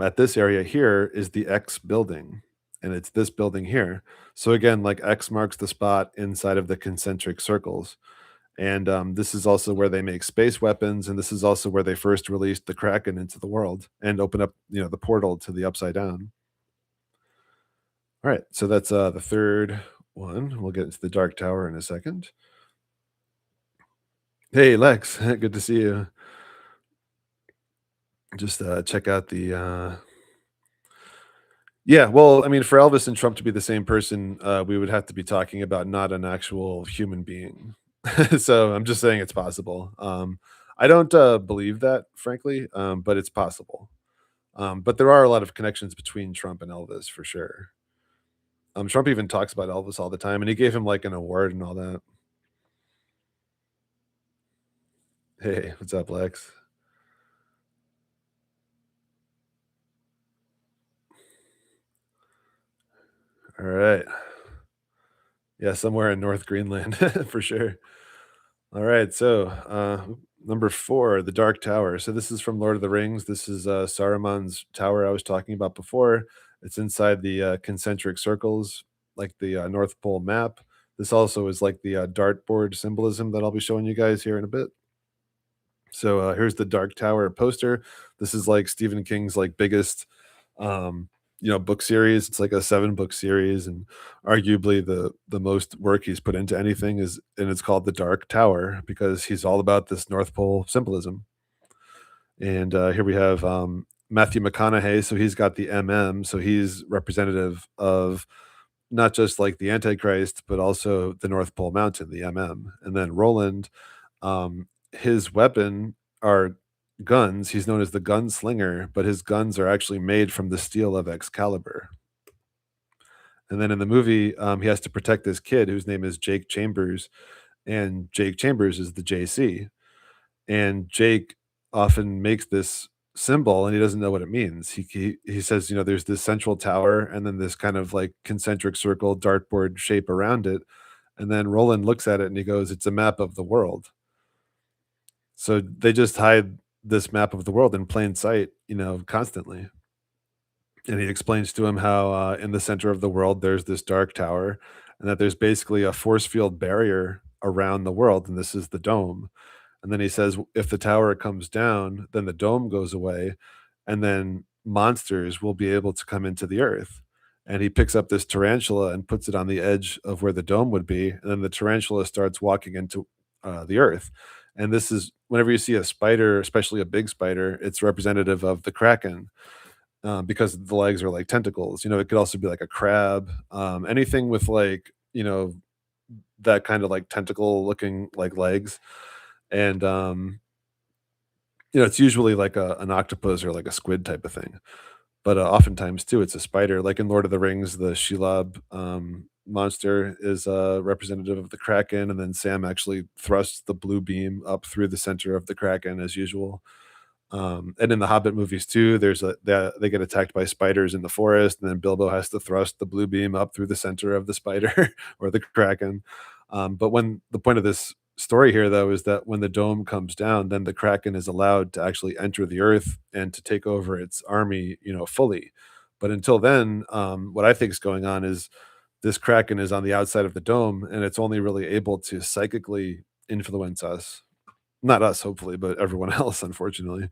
at this area here is the X building. And it's this building here. So again, like X marks the spot inside of the concentric circles. And this is also where they make space weapons, and this is also where they first released the Kraken into the world and open up, the portal to the Upside Down. All right, so that's the third one. We'll get into the Dark Tower in a second. Hey, Lex, good to see you. Just check out the. Yeah, well, I mean, for Elvis and Trump to be the same person, we would have to be talking about not an actual human being. So I'm just saying it's possible. I don't believe that, frankly, but it's possible. But there are a lot of connections between Trump and Elvis for sure. Trump even talks about Elvis all the time, and he gave him like an award and all that. Hey, what's up, Lex? All right. Yeah, somewhere in North Greenland for sure. All right, so number 4, the Dark Tower. So this is from Lord of the Rings. This is Saruman's tower I was talking about before. It's inside the concentric circles, like the North Pole map. This also is like the dartboard symbolism that I'll be showing you guys here in a bit. So here's the Dark Tower poster. This is like Stephen King's like biggest um book series. It's like a 7 book series, and arguably the most work he's put into anything is, and it's called the Dark Tower because he's all about this North Pole symbolism. And here we have Matthew McConaughey. So he's got the MM, so he's representative of not just like the Antichrist, but also the North Pole Mountain, the MM. And then Roland, his weapon are guns. He's known as the gunslinger, but his guns are actually made from the steel of Excalibur. And then in the movie, he has to protect this kid whose name is Jake Chambers, and Jake Chambers is the JC. And Jake often makes this symbol, and he doesn't know what it means. He says, there's this central tower, and then this kind of like concentric circle dartboard shape around it. And then Roland looks at it and he goes, "It's a map of the world." So they just hide this map of the world in plain sight, constantly. And he explains to him how in the center of the world there's this dark tower, and that there's basically a force field barrier around the world, and this is the dome. And then he says, if the tower comes down, then the dome goes away, and then monsters will be able to come into the earth. And he picks up this tarantula and puts it on the edge of where the dome would be, and then the tarantula starts walking into the earth. And this is whenever you see a spider, especially a big spider, it's representative of the kraken, because the legs are like tentacles. It could also be like a crab, anything with like that kind of like tentacle looking like legs. And it's usually like an octopus or like a squid type of thing. But oftentimes too, it's a spider. Like in Lord of the Rings, the Shelob monster is representative of the Kraken, and then Sam actually thrusts the blue beam up through the center of the Kraken as usual. And in the Hobbit movies too, they get attacked by spiders in the forest, and then Bilbo has to thrust the blue beam up through the center of the spider or the Kraken. But when the point of this story here, though, is that when the dome comes down, then the Kraken is allowed to actually enter the Earth and to take over its army, fully. But until then, what I think is going on is this Kraken is on the outside of the dome, and it's only really able to psychically influence us. Not us, hopefully, but everyone else, unfortunately.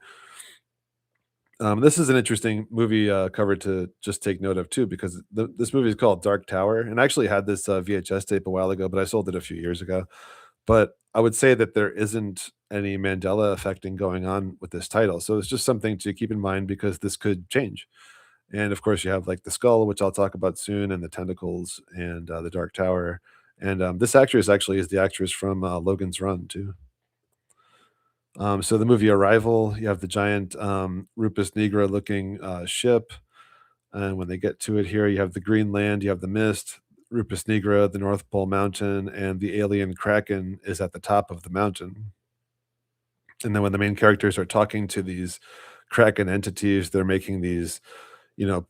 This is an interesting movie cover to just take note of too, because this movie is called Dark Tower, and I actually had this VHS tape a while ago, but I sold it a few years ago. But I would say that there isn't any Mandela affecting going on with this title, so it's just something to keep in mind because this could change. And of course, you have like the skull, which I'll talk about soon, and the tentacles, and the Dark Tower. And this actress actually is the actress from Logan's Run too. So the movie Arrival, you have the giant Rupus Nigra looking ship. And when they get to it here, you have the green land, you have the mist, Rupus Nigra, the North Pole Mountain, and the alien Kraken is at the top of the mountain. And then when the main characters are talking to these Kraken entities, they're making these,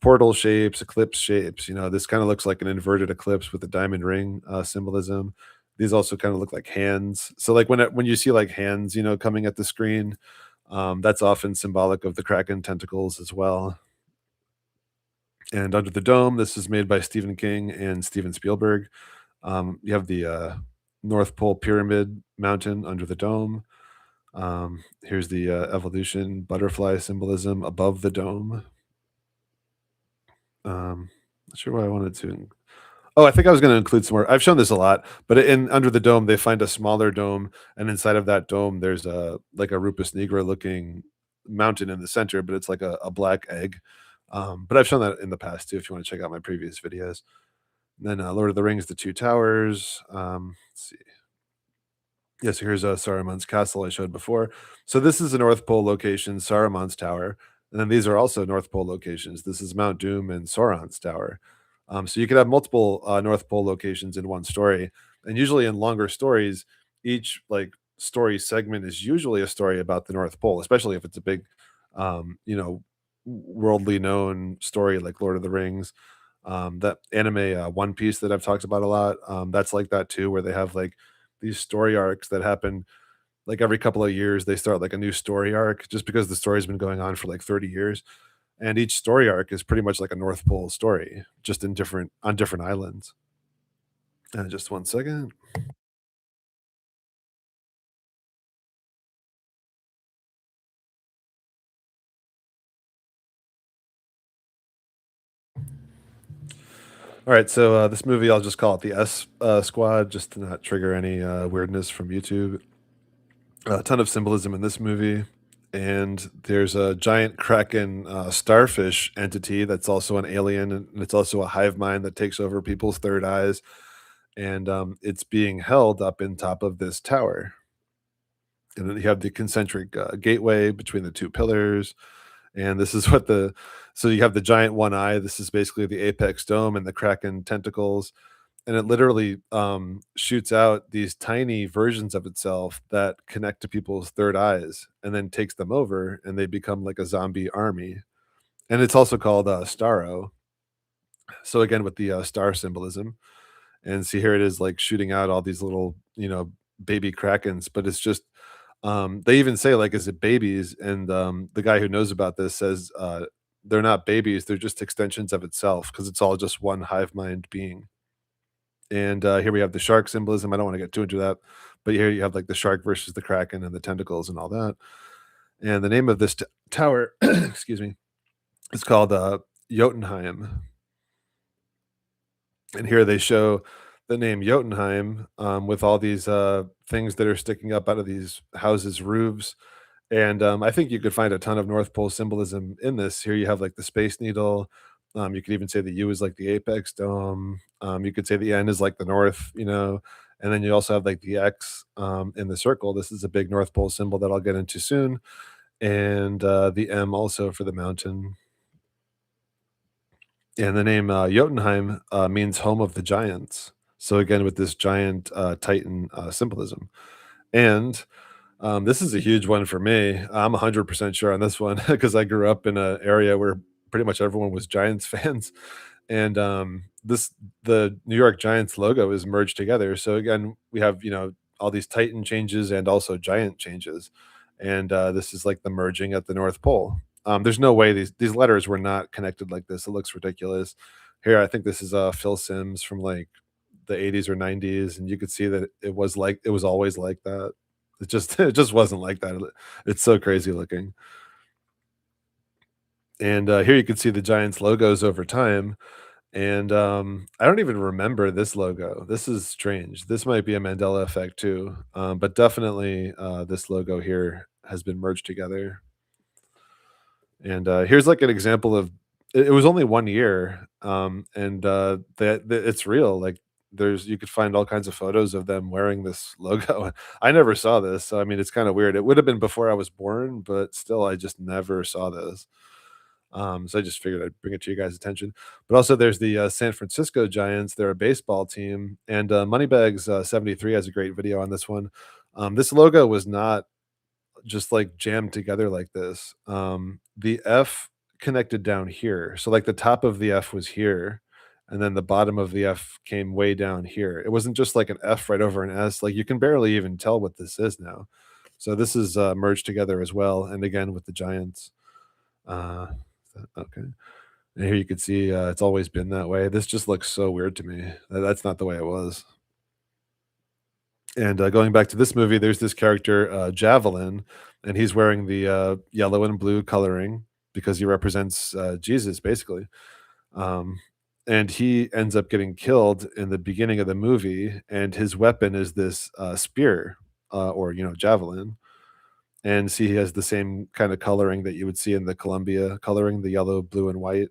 portal shapes, eclipse shapes. This kind of looks like an inverted eclipse with a diamond ring symbolism. These also kind of look like hands. So like when you see like hands, coming at the screen, that's often symbolic of the Kraken tentacles as well. And Under the Dome, this is made by Stephen King and Steven Spielberg. You have the North Pole Pyramid Mountain under the dome. Here's the evolution butterfly symbolism above the dome. Not sure why I wanted to. Oh, I think I was going to include some more. I've shown this a lot, but in Under the Dome, they find a smaller dome, and inside of that dome, there's a like a Rupus Nigra looking mountain in the center, but it's like a black egg. But I've shown that in the past too. If you want to check out my previous videos. And then Lord of the Rings, The Two Towers. Let's see. Yeah, so here's Saruman's castle I showed before. So this is a North Pole location, Saruman's tower, and then these are also North Pole locations. This is Mount Doom and Sauron's tower. So you could have multiple North Pole locations in one story, and usually in longer stories, each like story segment is usually a story about the North Pole, especially if it's a big, worldly known story like Lord of the Rings. That anime One Piece that I've talked about a lot, that's like that too, where they have like these story arcs that happen like every couple of years. They start like a new story arc just because the story's been going on for like 30 years. And each story arc is pretty much like a North Pole story, just in different on different islands. Just one second. All right, so this movie, I'll just call it the S Squad, just to not trigger any weirdness from YouTube. A ton of symbolism in this movie, and there's a giant kraken starfish entity that's also an alien, and it's also a hive mind that takes over people's third eyes, and it's being held up in top of this tower. And then you have the concentric gateway between the two pillars, and this is what the so you have the giant one eye. This is basically the apex dome and the kraken tentacles, and it literally shoots out these tiny versions of itself that connect to people's third eyes, and then takes them over, and they become like a zombie army. And it's also called Starro. So again, with the star symbolism, and see here it is like shooting out all these little, baby krakens, but it's just they even say like, is it babies? And the guy who knows about this says they're not babies, they're just extensions of itself because it's all just one hive mind being. And here we have the shark symbolism. I don't want to get too into that, but here you have like the shark versus the kraken and the tentacles and all that. And the name of this tower, excuse me, is called Jotunheim. And here they show the name Jotunheim with all these things that are sticking up out of these houses' roofs. And I think you could find a ton of North Pole symbolism in this. Here you have like the Space Needle. You could even say the U is like the apex dome. You could say the N is like the North, and then you also have like the X in the circle. This is a big North Pole symbol that I'll get into soon. And the M also for the mountain. And the name Jotunheim means home of the giants. So again, with this giant Titan symbolism. And this is a huge one for me. I'm 100% sure on this one because I grew up in an area where pretty much everyone was Giants fans, and the New York Giants logo is merged together. So again, we have all these Titan changes and also Giant changes, and this is like the merging at the North Pole. There's no way these letters were not connected like this. It looks ridiculous. Here, I think this is Phil Simms from like the 80s or 90s, and you could see that it was always like that. It just it just wasn't like that. It's so crazy looking. And here you can see the Giants logos over time. And I don't even remember this logo. This is strange. This might be a Mandela effect too. But definitely this logo here has been merged together. And here's like an example of it was only 1 year, and that it's real. Like you could find all kinds of photos of them wearing this logo. I never saw this, so I mean, it's kind of weird. It would have been before I was born, but still, I just never saw this. So I just figured I'd bring it to you guys' attention. But also, there's the San Francisco Giants. They're a baseball team, and Moneybags 73 has a great video on this one. This logo was not just like jammed together like this. The F connected down here. So like the top of the F was here, and then the bottom of the F came way down here. It wasn't just like an F right over an S. Like you can barely even tell what this is now. So this is merged together as well. And again with the Giants. Uh, okay. And here you can see it's always been that way. This just looks so weird to me. That's not the way it was. And going back to this movie, there's this character, Javelin, and he's wearing the yellow and blue coloring because he represents Jesus, basically. Um, and he ends up getting killed in the beginning of the movie, and his weapon is this spear or javelin. And see, he has the same kind of coloring that you would see in the Columbia coloring, the yellow, blue, and white.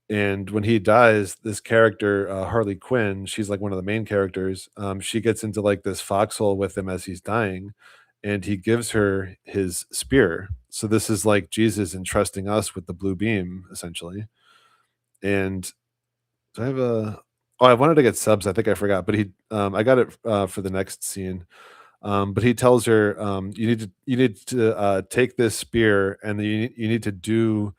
And when he dies, this character, Harley Quinn, she's like one of the main characters. She gets into like this foxhole with him as he's dying, and he gives her his spear. So this is like Jesus entrusting us with the blue beam, essentially. And do I have a? Oh, I wanted to get subs. I think I forgot, but I got it for the next scene. But he tells her, you need to take this spear, and you need to do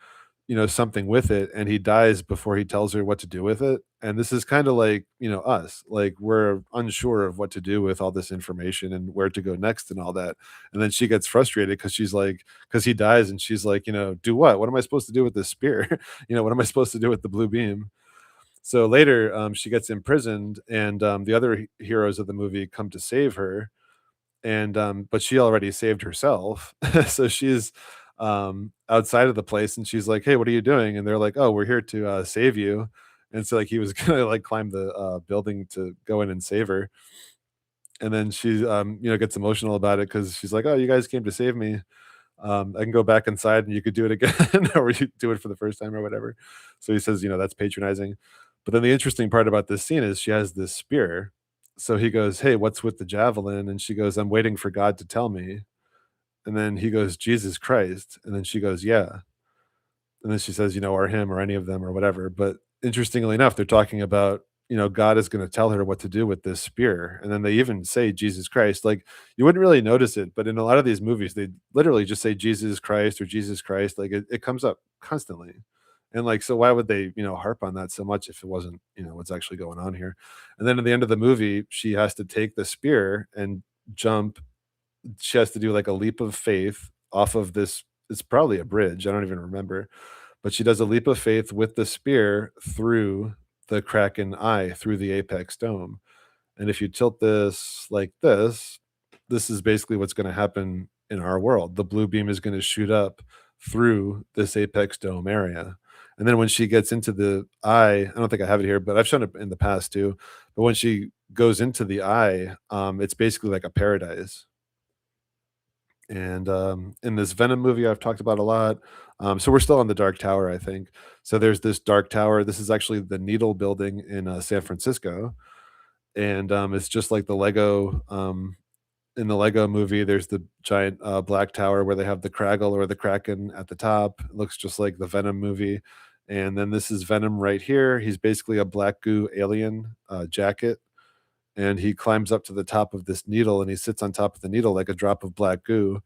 something with it, and he dies before he tells her what to do with it. And this is kind of like, us. Like we're unsure of what to do with all this information and where to go next and all that. And then she gets frustrated because she's like, because he dies, and she's like, do what? What am I supposed to do with this spear? What am I supposed to do with the blue beam? So later, she gets imprisoned, and the other heroes of the movie come to save her, and but she already saved herself. So she's outside of the place, and she's like, "Hey, what are you doing?" And they're like, "Oh, we're here to save you." And so like he was gonna like climb the building to go in and save her, and then she gets emotional about it because she's like, "Oh, you guys came to save me. I can go back inside and you could do it again, or you do it for the first time or whatever." So he says, that's patronizing. But then the interesting part about this scene is she has this spear. So he goes, "Hey, what's with the javelin?" And she goes, "I'm waiting for God to tell me." And then he goes, "Jesus Christ." And then she goes, "Yeah." And then she says, "Or him or any of them or whatever." But interestingly enough, they're talking about, God is going to tell her what to do with this spear. And then they even say Jesus Christ. Like you wouldn't really notice it, but in a lot of these movies, they literally just say Jesus Christ or Jesus Christ. Like it comes up constantly. And like, so why would they, harp on that so much if it wasn't, what's actually going on here? And then at the end of the movie, she has to take the spear and jump. She has to do like a leap of faith off of this. It's probably a bridge. I don't even remember, but she does a leap of faith with the spear through the Kraken eye, through the apex dome. And if you tilt this like this is basically what's going to happen in our world. The blue beam is going to shoot up through this apex dome area. And then when she gets into the eye, I don't think I have it here, but I've shown it in the past too. But when she goes into the eye, it's basically like a paradise. And in this Venom movie I've talked about a lot. So we're still on the Dark Tower, I think. So there's this Dark Tower. This is actually the Needle Building in San Francisco, and it's just like the Lego. In the Lego movie, there's the giant black tower where they have the Kraggle or the Kraken at the top. It looks just like the Venom movie. And then this is Venom right here. He's basically a black goo alien jacket, and he climbs up to the top of this needle, and he sits on top of the needle like a drop of black goo.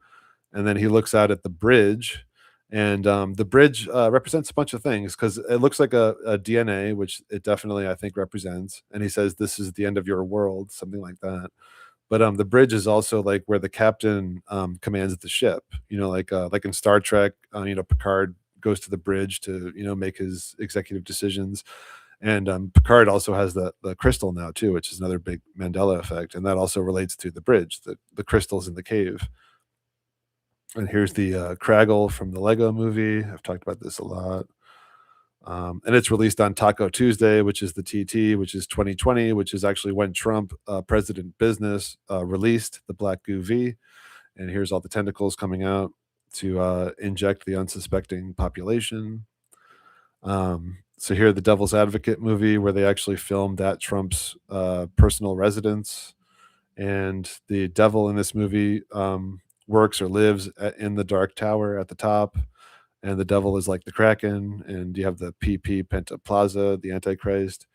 And then he looks out at the bridge, and the bridge represents a bunch of things because it looks like a DNA, which it definitely I think represents. And he says, "This is the end of your world," something like that. But the bridge is also like where the captain commands the ship. Like in Star Trek, Picard goes to the bridge to make his executive decisions. And Picard also has the crystal now too, which is another big Mandela effect, and that also relates to the bridge, the crystals in the cave. And here's the Kraggle from the Lego movie. I've talked about this a lot. And it's released on Taco Tuesday, which is the TT, which is 2020, which is actually when Trump, President Business, released the Black Goo V. And here's all the tentacles coming out to inject the unsuspecting population. So here, the Devil's Advocate movie, where they actually filmed at Trump's personal residence. And the devil in this movie works or lives in the Dark Tower at the top, and the devil is like the Kraken, and you have the PP Pentaplaza, the Antichrist,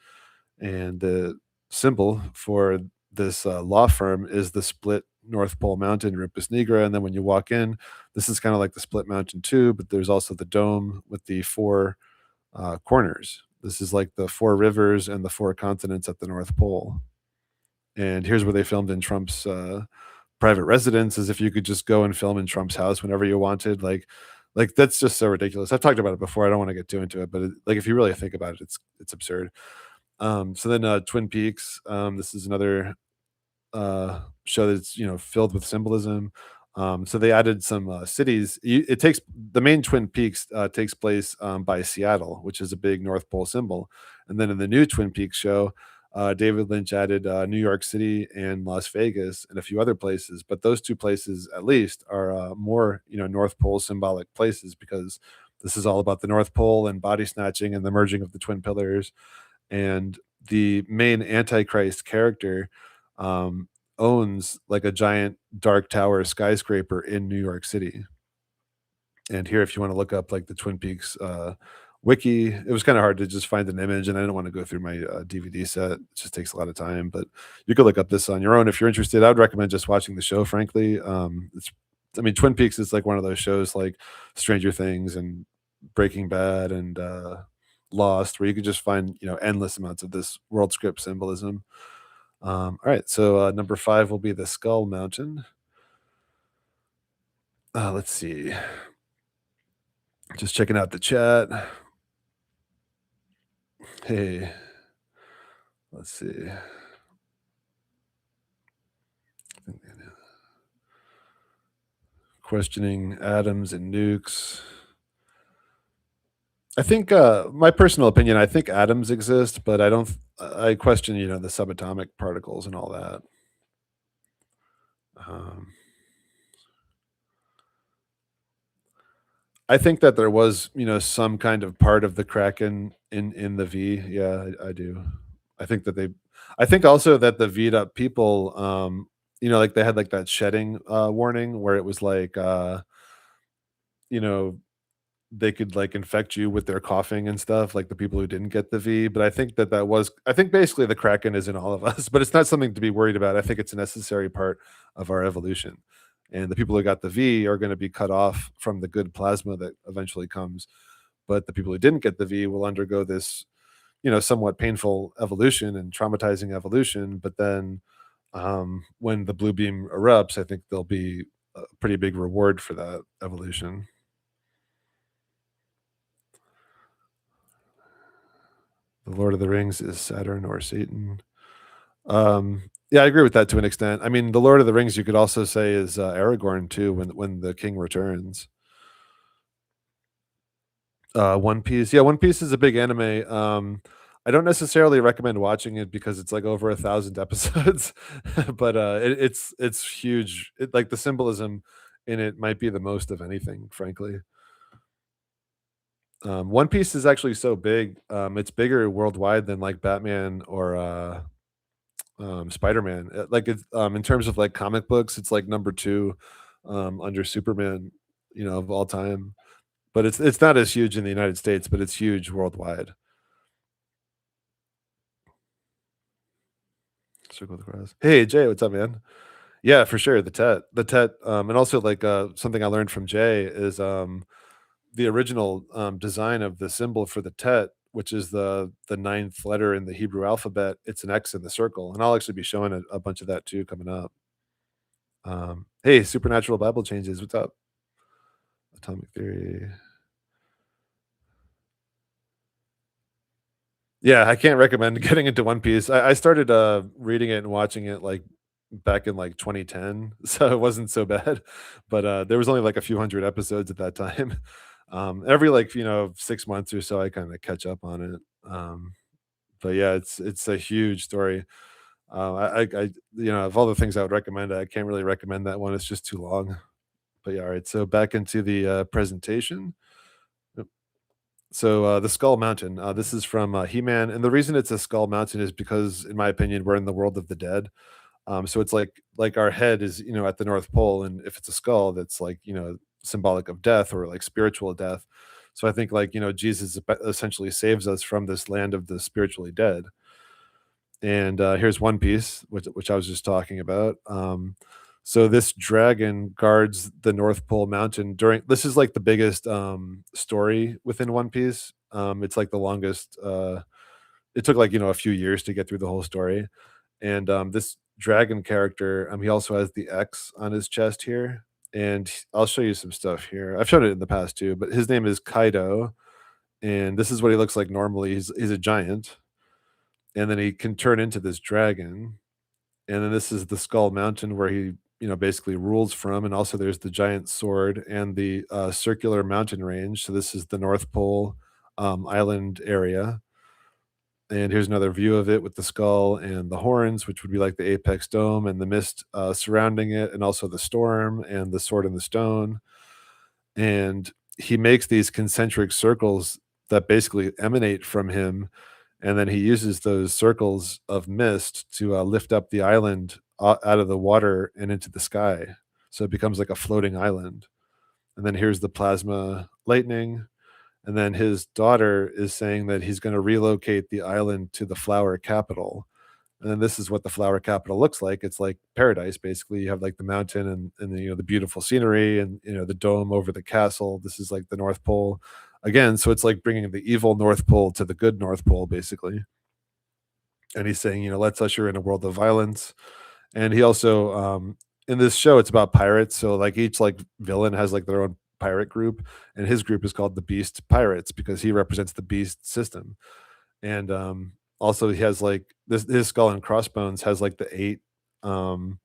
and the symbol for this law firm is the split North Pole Mountain, Rimpus Nigra. And then when you walk in, this is kind of like the split mountain too, but there's also the dome with the four corners. This is like the four rivers and the four continents at the North Pole. And here's where they filmed in Trump's private residence, as if you could just go and film in Trump's house whenever you wanted. Like that's just so ridiculous. I've talked about it before. I don't want to get too into it, but like if you really think about it, it's absurd. So then Twin Peaks. This is another show that's filled with symbolism. So they added some cities. It takes the main Twin Peaks takes place by Seattle, which is a big North Pole symbol. And then in the new Twin Peaks show, David Lynch added New York City and Las Vegas and a few other places. But those two places, at least, are more North Pole symbolic places, because this is all about the North Pole and body snatching and the merging of the twin pillars. And the main Antichrist character owns like a giant dark tower skyscraper in New York City. And here, if you want to look up like the Twin Peaks wiki, it was kind of hard to just find an image, and I didn't want to go through my DVD set. It just takes a lot of time, but you could look up this on your own if you're interested. I would recommend just watching the show, frankly. I mean, Twin Peaks is like one of those shows like Stranger Things and Breaking Bad and Lost, where you could just find endless amounts of this world script symbolism. All right, so number 5 will be the Skull Mountain. Let's see. Just checking out the chat. Hey, let's see. Questioning atoms and nukes. I think, my personal opinion, I think atoms exist, but I don't. I question, the subatomic particles and all that. Um, I think that there was, some kind of part of the Kraken in the V. Yeah, I do. I think that they. I think also that the V'd up people, like they had like that shedding warning where it was like, you know, they could like infect you with their coughing and stuff, like the people who didn't get the V. But I think that was. I think basically the Kraken is in all of us, but it's not something to be worried about. I think it's a necessary part of our evolution. And the people who got the V are going to be cut off from the good plasma that eventually comes. But the people who didn't get the V will undergo this, somewhat painful evolution and traumatizing evolution. But then when the blue beam erupts, I think there'll be a pretty big reward for that evolution. The Lord of the Rings is Saturn or Satan. Yeah, I agree with that to an extent. I mean, the Lord of the Rings, you could also say is Aragorn too, when the king returns. One Piece, yeah, One Piece is a big anime. I don't necessarily recommend watching it because it's like over 1,000 episodes, but it's huge. Like the symbolism in it might be the most of anything, frankly. One Piece is actually so big. It's bigger worldwide than like Batman or Spider-Man. Like it's in terms of like comic books, it's like number two under Superman, of all time. But it's not as huge in the United States, but it's huge worldwide. Circle the cross. Hey Jay, what's up, man? Yeah, for sure. The Tet, and also like something I learned from Jay is the original design of the symbol for the Tet, which is the ninth letter in the Hebrew alphabet. It's an X in the circle, and I'll actually be showing a bunch of that too coming up. Hey, supernatural Bible changes. What's up? Atomic theory. Yeah, I can't recommend getting into One Piece. I started reading it and watching it like back in like 2010, so it wasn't so bad. But there was only like a few hundred episodes at that time. Every like 6 months or so, I kind of catch up on it. But yeah, it's a huge story. Of all the things I would recommend, I can't really recommend that one. It's just too long. But yeah, all right. So back into the presentation. So the Skull Mountain. This is from He-Man, and the reason it's a Skull Mountain is because, in my opinion, we're in the world of the dead. So it's like our head is at the North Pole, and if it's a skull, that's like symbolic of death or like spiritual death. So I think like Jesus essentially saves us from this land of the spiritually dead. And here's One Piece, which I was just talking about. So this dragon guards the North Pole Mountain during. This is like the biggest story within One Piece. It's like the longest. It took like a few years to get through the whole story, and this dragon character, he also has the X on his chest here, and I'll show you some stuff here. I've shown it in the past too, but his name is Kaido, and this is what he looks like normally. He's a giant, and then he can turn into this dragon, and then this is the Skull Mountain where he basically rules from, and also there's the giant sword and the circular mountain range. So this is the North Pole island area, and here's another view of it with the skull and the horns, which would be like the apex dome and the mist surrounding it, and also the storm and the sword and the stone. And he makes these concentric circles that basically emanate from him, and then he uses those circles of mist to lift up the island out of the water and into the sky. So it becomes like a floating island. And then here's the plasma lightning. And then his daughter is saying that he's going to relocate the island to the flower capital. And then this is what the flower capital looks like. It's like paradise, basically. You have like the mountain and the beautiful scenery and the dome over the castle. This is like the North Pole. again. So it's like bringing the evil North Pole to the good North Pole, basically. And he's saying, let's usher in a world of violence. And he also, in this show, it's about pirates. So like each like villain has like their own pirate group, and his group is called the Beast Pirates because he represents the Beast system. And also he has like this his skull and crossbones has like the eight um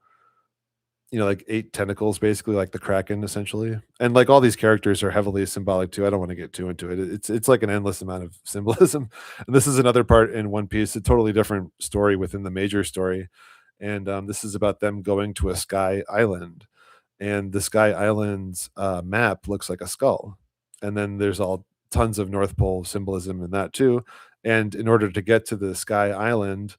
like eight tentacles, basically like the Kraken, essentially. And like all these characters are heavily symbolic too. I don't want to get too into it. It's like an endless amount of symbolism. And this is another part in One Piece, a totally different story within the major story. And this is about them going to a sky island, and the sky island's map looks like a skull. And then there's all tons of North Pole symbolism in that too. And in order to get to the sky island,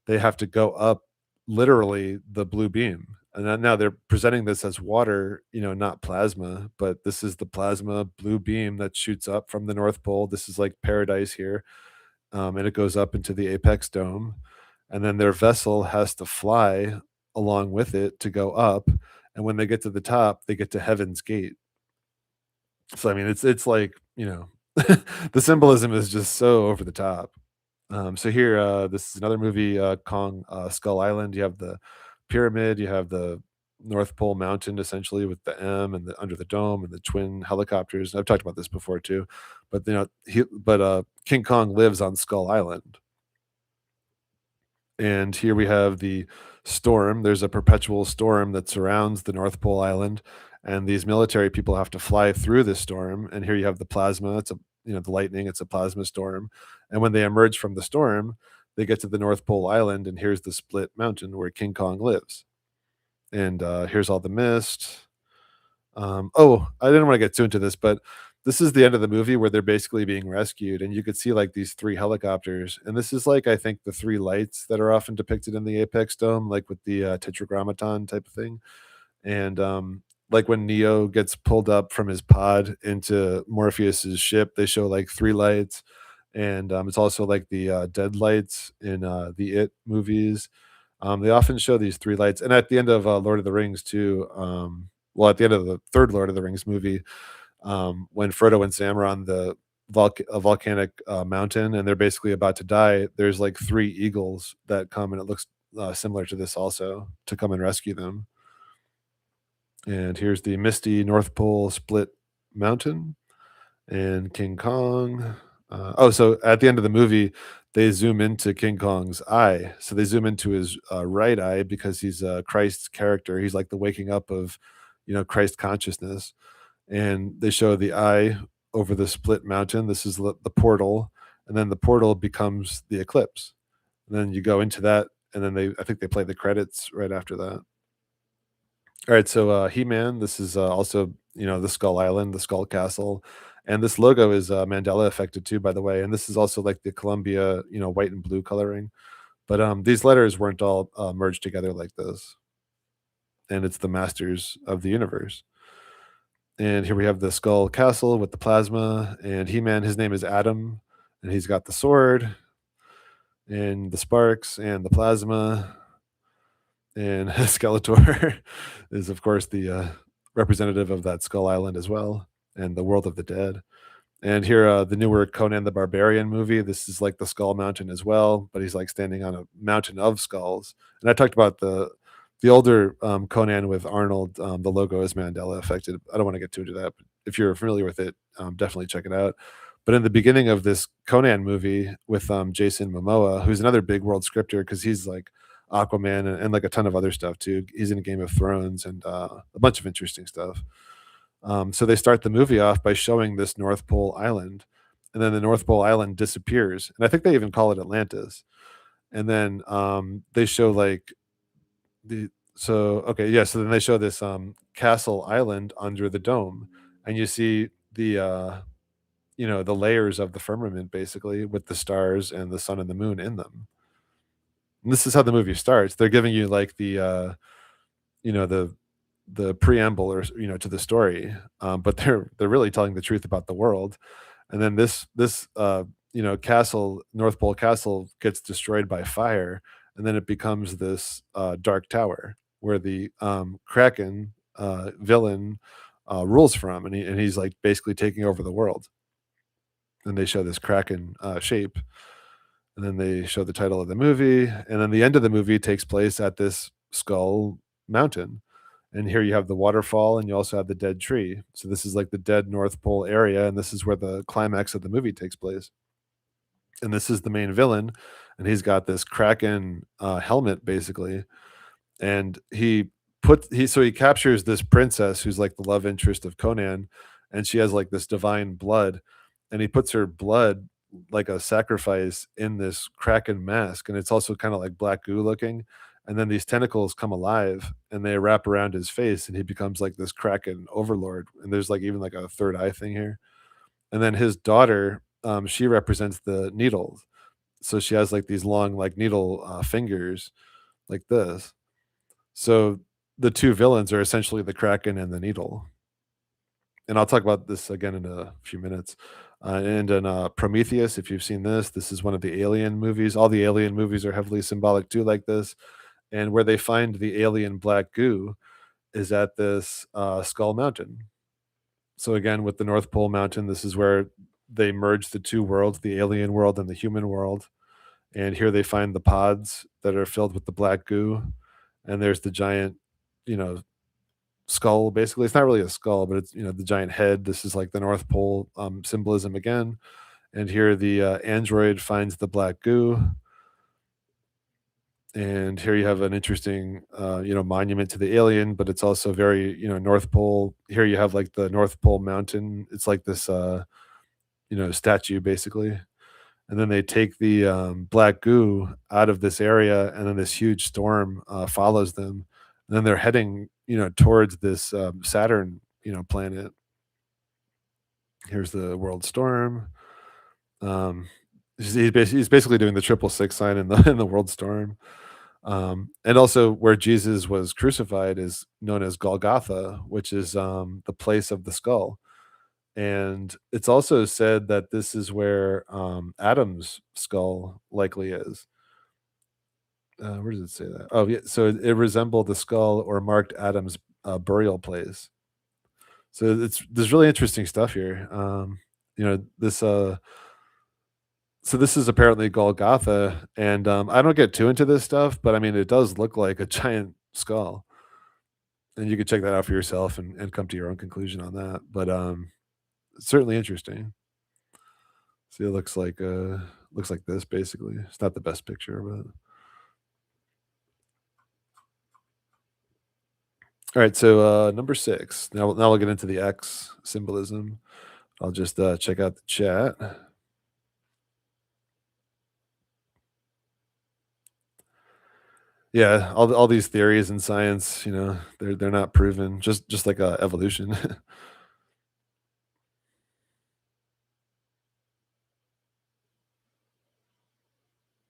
they have to go up literally the blue beam. And then now they're presenting this as water, not plasma, but this is the plasma blue beam that shoots up from the North Pole. This is like paradise here. And it goes up into the apex dome. And then their vessel has to fly along with it to go up. And when they get to the top, they get to Heaven's Gate. So I mean, it's like the symbolism is just so over the top. So here, this is another movie, Kong Skull Island. You have the pyramid, you have the North Pole Mountain, essentially with the M and the under the dome and the twin helicopters. I've talked about this before too, but King Kong lives on Skull Island. And here we have the storm. There's a perpetual storm that surrounds the North Pole Island, and these military people have to fly through this storm. And here you have the plasma. It's the lightning. It's a plasma storm. And when they emerge from the storm, they get to the North Pole Island, and here's the split mountain where King Kong lives. And here's all the mist. Oh, I didn't want to get too into this, but this is the end of the movie where they're basically being rescued, and you could see like these three helicopters. And this is like, I think, the three lights that are often depicted in the Apex Dome, like with the Tetragrammaton type of thing. And like when Neo gets pulled up from his pod into Morpheus's ship, they show like three lights. And it's also like the dead lights in the It movies. They often show these three lights, and at the end of Lord of the Rings too. Well, at the end of the third Lord of the Rings movie, when Frodo and Sam are on the volcanic mountain, and they're basically about to die, there's like three eagles that come, and it looks similar to this also, to come and rescue them. And here's the misty North Pole split mountain and King Kong. So at the end of the movie, they zoom into King Kong's eye. So they zoom into his right eye because he's Christ's character. He's like the waking up of, Christ consciousness. And they show the eye over the split mountain. This is the portal, and then the portal becomes the eclipse. And then you go into that, and then I think they play the credits right after that. All right, so He-Man. This is also the Skull Island, the Skull Castle, and this logo is Mandela affected too, by the way. And this is also like the Columbia, white and blue coloring. But these letters weren't all merged together like this, and it's the Masters of the Universe. And here we have the Skull Castle with the plasma, and He-Man. His name is Adam, and he's got the sword, and the sparks, and the plasma. And Skeletor is, of course, the representative of that Skull Island as well, and the world of the dead. And here, the newer Conan the Barbarian movie. This is like the Skull Mountain as well, but he's like standing on a mountain of skulls. And I talked about the older Conan with Arnold. The logo is Mandela affected. I don't want to get too into that, but if you're familiar with it, definitely check it out. But in the beginning of this Conan movie with Jason Momoa, who's another big world scripter, because he's like Aquaman and like a ton of other stuff too. He's in Game of Thrones and a bunch of interesting stuff. So they start the movie off by showing this North Pole Island, and then the North Pole Island disappears, and I think they even call it Atlantis. And then they show like so then they show this castle island under the dome, and you see the layers of the firmament, basically, with the stars and the sun and the moon in them. And this is how the movie starts. They're giving you like you know the preamble, or to the story, but they're really telling the truth about the world. And then this castle, North Pole Castle, gets destroyed by fire, and then it becomes this dark tower where the Kraken villain rules from, and he's like basically taking over the world. and they show this kraken shape, and then they show the title of the movie, and then the end of the movie takes place at this skull mountain. And here you have the waterfall, and you also have the dead tree. So this is like the dead North Pole area, and this is where the climax of the movie takes place. And this is the main villain, and he's got this kraken helmet basically, and he captures this princess who's like the love interest of Conan, and she has like this divine blood, and he puts her blood like a sacrifice in this kraken mask, and it's also kind of like black goo looking. And then these tentacles come alive and they wrap around his face, and he becomes like this kraken overlord. And there's like even like a third eye thing here. And then his daughter, she represents the needles, so she has like these long like needle fingers like this. So the two villains are essentially the Kraken and the Needle. And I'll talk about this again in a few minutes. And in Prometheus, if you've seen this, this is one of the Alien movies. All the Alien movies are heavily symbolic too, like this. And where they find the alien black goo is at this Skull Mountain. So again, with the North Pole Mountain, this is where they merge the two worlds, the alien world and the human world. And here they find the pods that are filled with the black goo. And there's the giant, you know, skull. Basically, it's not really a skull, but it's the giant head. This is like the North Pole symbolism again. And here the android finds the black goo, and here you have an interesting monument to the alien, but it's also very North Pole. Here you have like the North Pole mountain. It's like this statue basically. And then they take the black goo out of this area, and then this huge storm follows them. And then they're heading, towards this Saturn, planet. Here's the world storm. Um, he's basically doing the 666 sign in the in the world storm. And also, where Jesus was crucified is known as Golgotha, which is the place of the skull. And it's also said that this is where Adam's skull likely is. Where does it say that? Oh, yeah. So it resembled the skull or marked Adam's burial place. So there's really interesting stuff here. This. So this is apparently Golgotha, and I don't get too into this stuff, but I mean, it does look like a giant skull, and you can check that out for yourself and come to your own conclusion on that. But it's certainly interesting. See, it looks like this basically. It's not the best picture, but all right. So number 6. Now we'll get into the X symbolism. I'll just check out the chat. Yeah, all these theories in science, they're not proven. Just like evolution.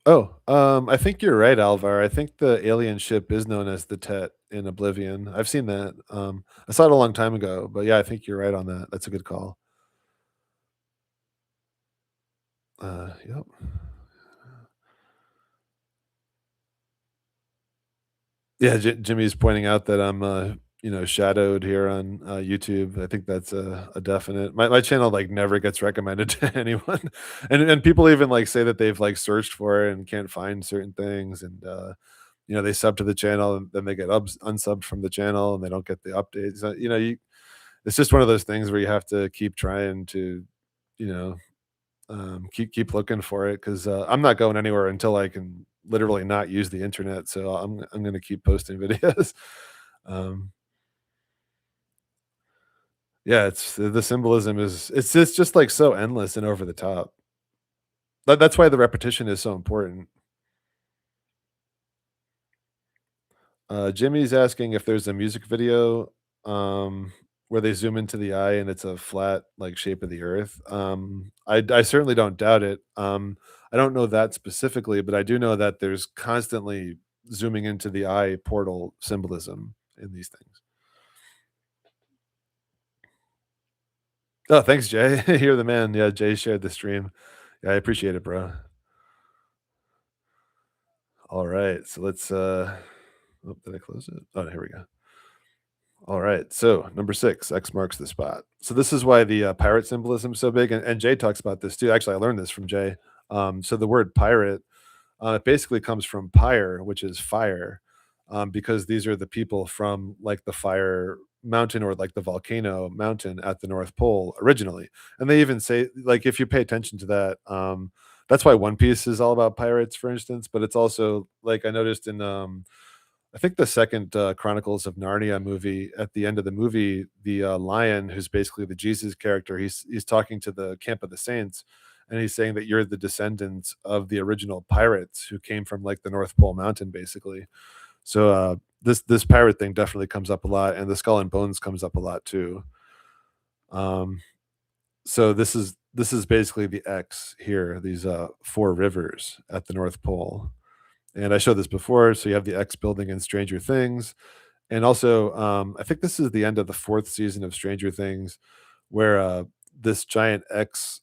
Oh, I think you're right, Alvar. I think the alien ship is known as the Tet in Oblivion. I've seen that. I saw it a long time ago, but yeah, I think you're right on that. That's a good call. Yep. Yeah, Jimmy's pointing out that I'm, shadowed here on YouTube. I think that's a definite. My channel like never gets recommended to anyone, and people even like say that they've like searched for it and can't find certain things, and they sub to the channel and then they get unsubbed from the channel and they don't get the updates. It's just one of those things where you have to keep trying to, you know, keep looking for it because I'm not going anywhere until I can literally not use the internet. So I'm gonna keep posting videos. um, yeah, it's the symbolism is it's just like so endless and over the top. That's why the repetition is so important. Jimmy's asking if there's a music video, where they zoom into the eye and it's a flat, like, shape of the earth. I certainly don't doubt it. I don't know that specifically, but I do know that there's constantly zooming into the eye portal symbolism in these things. Oh, thanks, Jay. You're the man. Yeah, Jay shared the stream. Yeah, I appreciate it, bro. Alright, so let's, oh, did I close it? Oh, here we go. All right. So number six, X marks the spot. So this is why the pirate symbolism is so big, and Jay talks about this too. Actually, I learned this from Jay. So the word pirate, it basically comes from pyre, which is fire, because these are the people from like the fire mountain or like the volcano mountain at the North Pole originally. And they even say, like, if you pay attention to that, that's why One Piece is all about pirates, for instance. But it's also like I noticed in I think the second Chronicles of Narnia movie, at the end of the movie, the lion, who's basically the Jesus character, he's talking to the camp of the saints, and he's saying that you're the descendants of the original pirates who came from like the North Pole Mountain, basically. So this pirate thing definitely comes up a lot, and the skull and bones comes up a lot too. Um, so this is basically the X here, these four rivers at the North Pole. And I showed this before. So you have the X building in Stranger Things. And also, I think this is the end of the fourth season of Stranger Things, where this giant X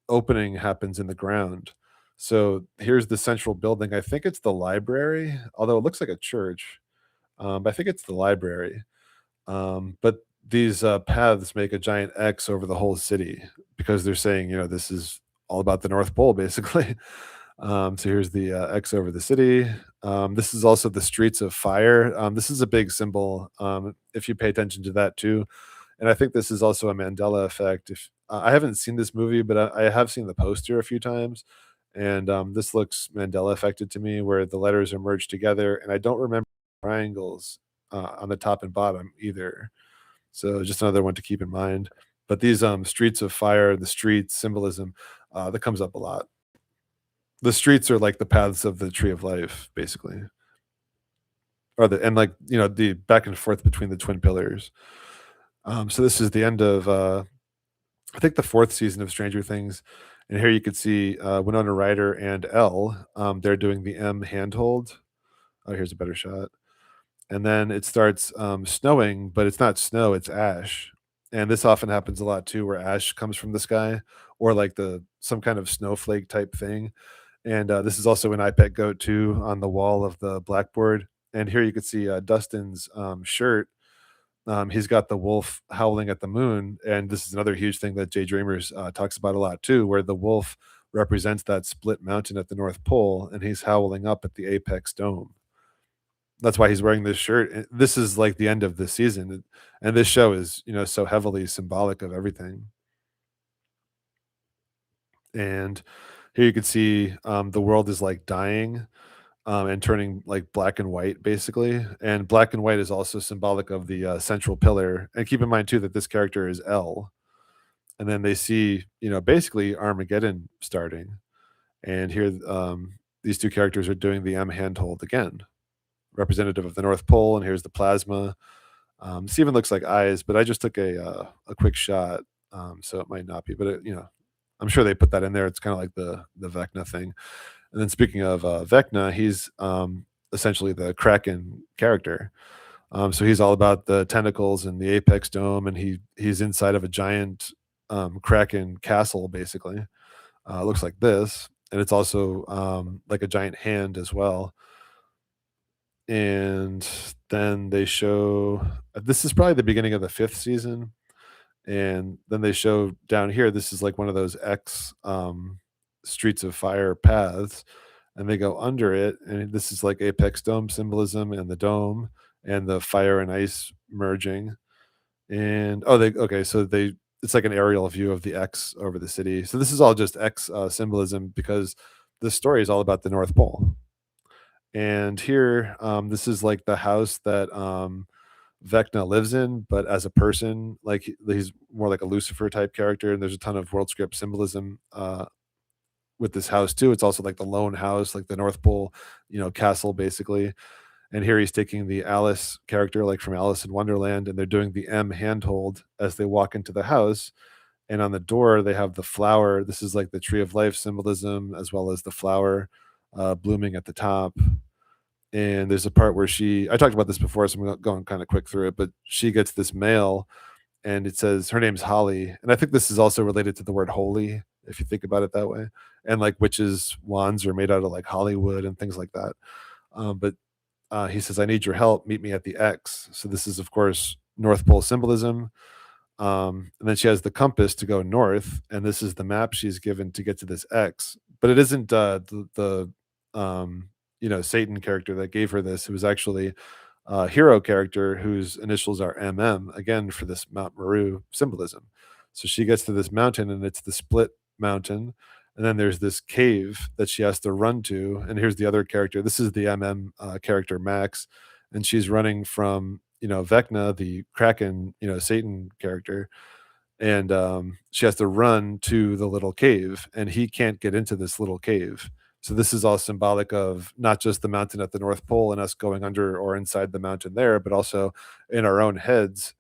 opening happens in the ground. So here's the central building. I think it's the library, although it looks like a church. But I think it's the library. But these paths make a giant X over the whole city because they're saying, this is all about the North Pole, basically. So here's the X over the city. This is also the Streets of Fire. This is a big symbol, if you pay attention to that too. And I think this is also a Mandela effect. If I haven't seen this movie, but I have seen the poster a few times, and this looks Mandela affected to me, where the letters are merged together, and I don't remember triangles on the top and bottom either. So just another one to keep in mind. But these Streets of Fire, the streets symbolism, that comes up a lot. The streets are like the paths of the tree of life, basically. Or the and like, the back and forth between the twin pillars. So this is the end of I think the fourth season of Stranger Things. And here you could see Winona Ryder and Elle. They're doing the M handhold. Oh, here's a better shot. And then it starts snowing, but it's not snow, it's ash. And this often happens a lot too, where ash comes from the sky, or like the some kind of snowflake type thing. And this is also an iPad Goat too on the wall of the blackboard. And here you can see Dustin's shirt. He's got the wolf howling at the moon, and this is another huge thing that Jay Dreamers talks about a lot too, where the wolf represents that split mountain at the North Pole, and he's howling up at the apex dome. That's why he's wearing this shirt. This is like the end of the season, and this show is so heavily symbolic of everything. And here you can see the world is like dying, and turning like black and white, basically. And black and white is also symbolic of the central pillar. And keep in mind too that this character is L. And then they see, basically Armageddon starting. And here, these two characters are doing the M handhold again, representative of the North Pole. And here's the plasma. This even looks like eyes, but I just took a quick shot, so it might not be. But I'm sure they put that in there. It's kind of like the Vecna thing. And then speaking of Vecna, he's essentially the Kraken character. So he's all about the tentacles and the apex dome, and he's inside of a giant Kraken castle, basically. It looks like this, and it's also like a giant hand as well. And then they show this is probably the beginning of the fifth season, and then they show down here this is like one of those X Streets of Fire paths, and they go under it, and this is like apex dome symbolism and the dome and the fire and ice merging. And oh, they okay, so they it's like an aerial view of the X over the city. So this is all just X symbolism because the story is all about the North Pole. And here, this is like the house that Vecna lives in, but as a person, like he's more like a Lucifer type character. And there's a ton of world script symbolism with this house too. It's also like the lone house, like the North Pole, castle basically. And here he's taking the Alice character, like from Alice in Wonderland, and they're doing the M handhold as they walk into the house. And on the door, they have the flower. This is like the tree of life symbolism, as well as the flower blooming at the top. And there's a part where I talked about this before, so I'm going kind of quick through it, but she gets this mail and it says her name's Holly. And I think this is also related to the word holy, if you think about it that way. And like witches' wands are made out of like Hollywood and things like that. But he says, "I need your help. Meet me at the X." So this is, of course, North Pole symbolism. And then she has the compass to go north, and this is the map she's given to get to this X. But it isn't Satan character that gave her this. It was actually a hero character whose initials are MM, again for this Mount Meru symbolism. So she gets to this mountain, and it's the split mountain. And then there's this cave that she has to run to. And here's the other character. This is the MM character, Max. And she's running from, Vecna, the Kraken, Satan character. And she has to run to the little cave, and he can't get into this little cave. So this is all symbolic of not just the mountain at the North Pole and us going under or inside the mountain there, but also in our own heads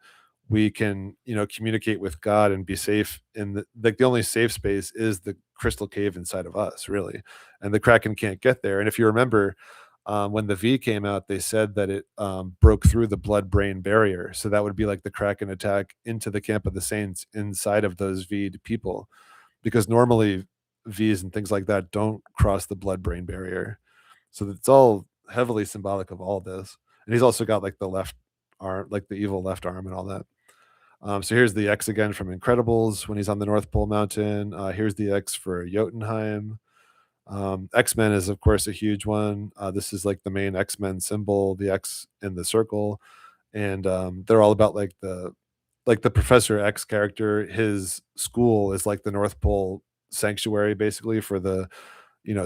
we can, communicate with God and be safe in the only safe space is the crystal cave inside of us, really. And the Kraken can't get there. And if you remember, when the V came out, they said that it broke through the blood brain barrier. So that would be like the Kraken attack into the camp of the Saints inside of those V'd people, because normally V's and things like that don't cross the blood brain barrier. So it's all heavily symbolic of all this. And he's also got like the left arm, like the evil left arm and all that. So here's the X again from Incredibles when he's on the North Pole Mountain. Here's the X for Jotunheim. X-Men is of course a huge one. This is like the main X-Men symbol, the X in the circle, and they're all about like the Professor X character. His school is like the North Pole sanctuary, basically for the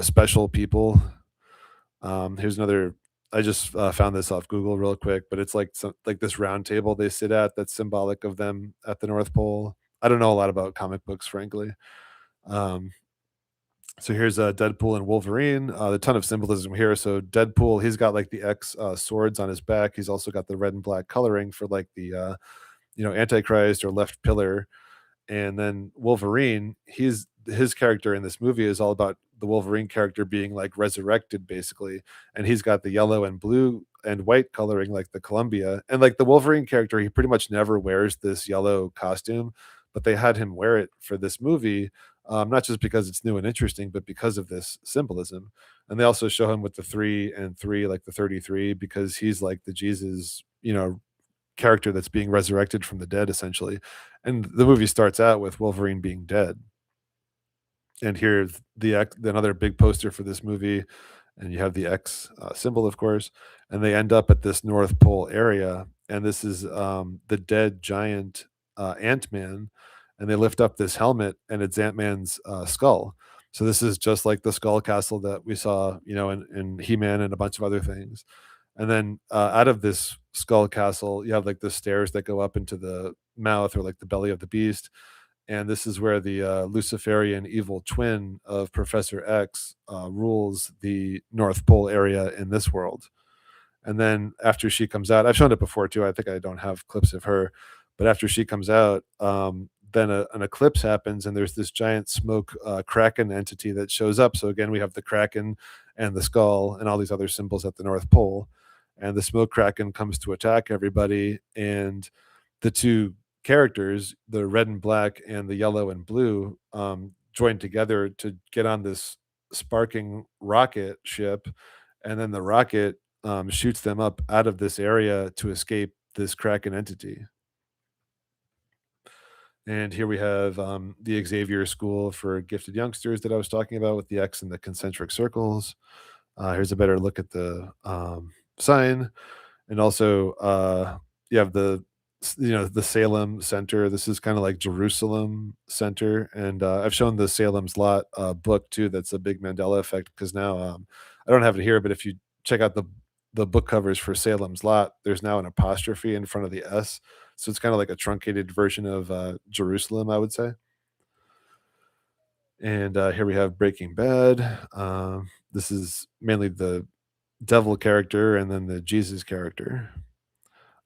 special people. Here's another. I just found this off Google real quick, but it's like like this round table they sit at that's symbolic of them at the North Pole. I don't know a lot about comic books, frankly. Um, so here's Deadpool and Wolverine. A ton of symbolism here. So Deadpool, he's got like the X swords on his back. He's also got the red and black coloring for like the Antichrist or left pillar. And then Wolverine, his character in this movie is all about the Wolverine character being like resurrected, basically. And he's got the yellow and blue and white coloring like the Columbia. And like the Wolverine character, he pretty much never wears this yellow costume, but they had him wear it for this movie, not just because it's new and interesting, but because of this symbolism. And they also show him with the 3 and 3, like the 33, because he's like the Jesus, character that's being resurrected from the dead, essentially. And the movie starts out with Wolverine being dead. And here's another big poster for this movie, and you have the X symbol, of course. And they end up at this North Pole area, and this is the dead giant Ant Man, and they lift up this helmet, and it's Ant Man's skull. So this is just like the skull castle that we saw, in He Man and a bunch of other things. And then out of this skull castle, you have like the stairs that go up into the mouth or like the belly of the beast. And this is where the Luciferian evil twin of Professor X rules the North Pole area in this world. And then after she comes out, I've shown it before too. I think I don't have clips of her, but after she comes out, then an eclipse happens, and there's this giant smoke Kraken entity that shows up. So again, we have the Kraken and the skull and all these other symbols at the North Pole. And the smoke Kraken comes to attack everybody, and the two characters, the red and black and the yellow and blue, join together to get on this sparking rocket ship, and then the rocket shoots them up out of this area to escape this Kraken entity. And here we have the Xavier School for Gifted Youngsters that I was talking about with the X and the concentric circles. Here's a better look at the sign. And also, you have the Salem Center. This is kind of like Jerusalem Center. And I've shown the Salem's Lot book too. That's a big Mandela effect, because now I don't have it here, but if you check out the book covers for Salem's Lot, there's now an apostrophe in front of the S. So it's kind of like a truncated version of Jerusalem, I would say. And here we have Breaking Bad. This is mainly the devil character and then the Jesus character.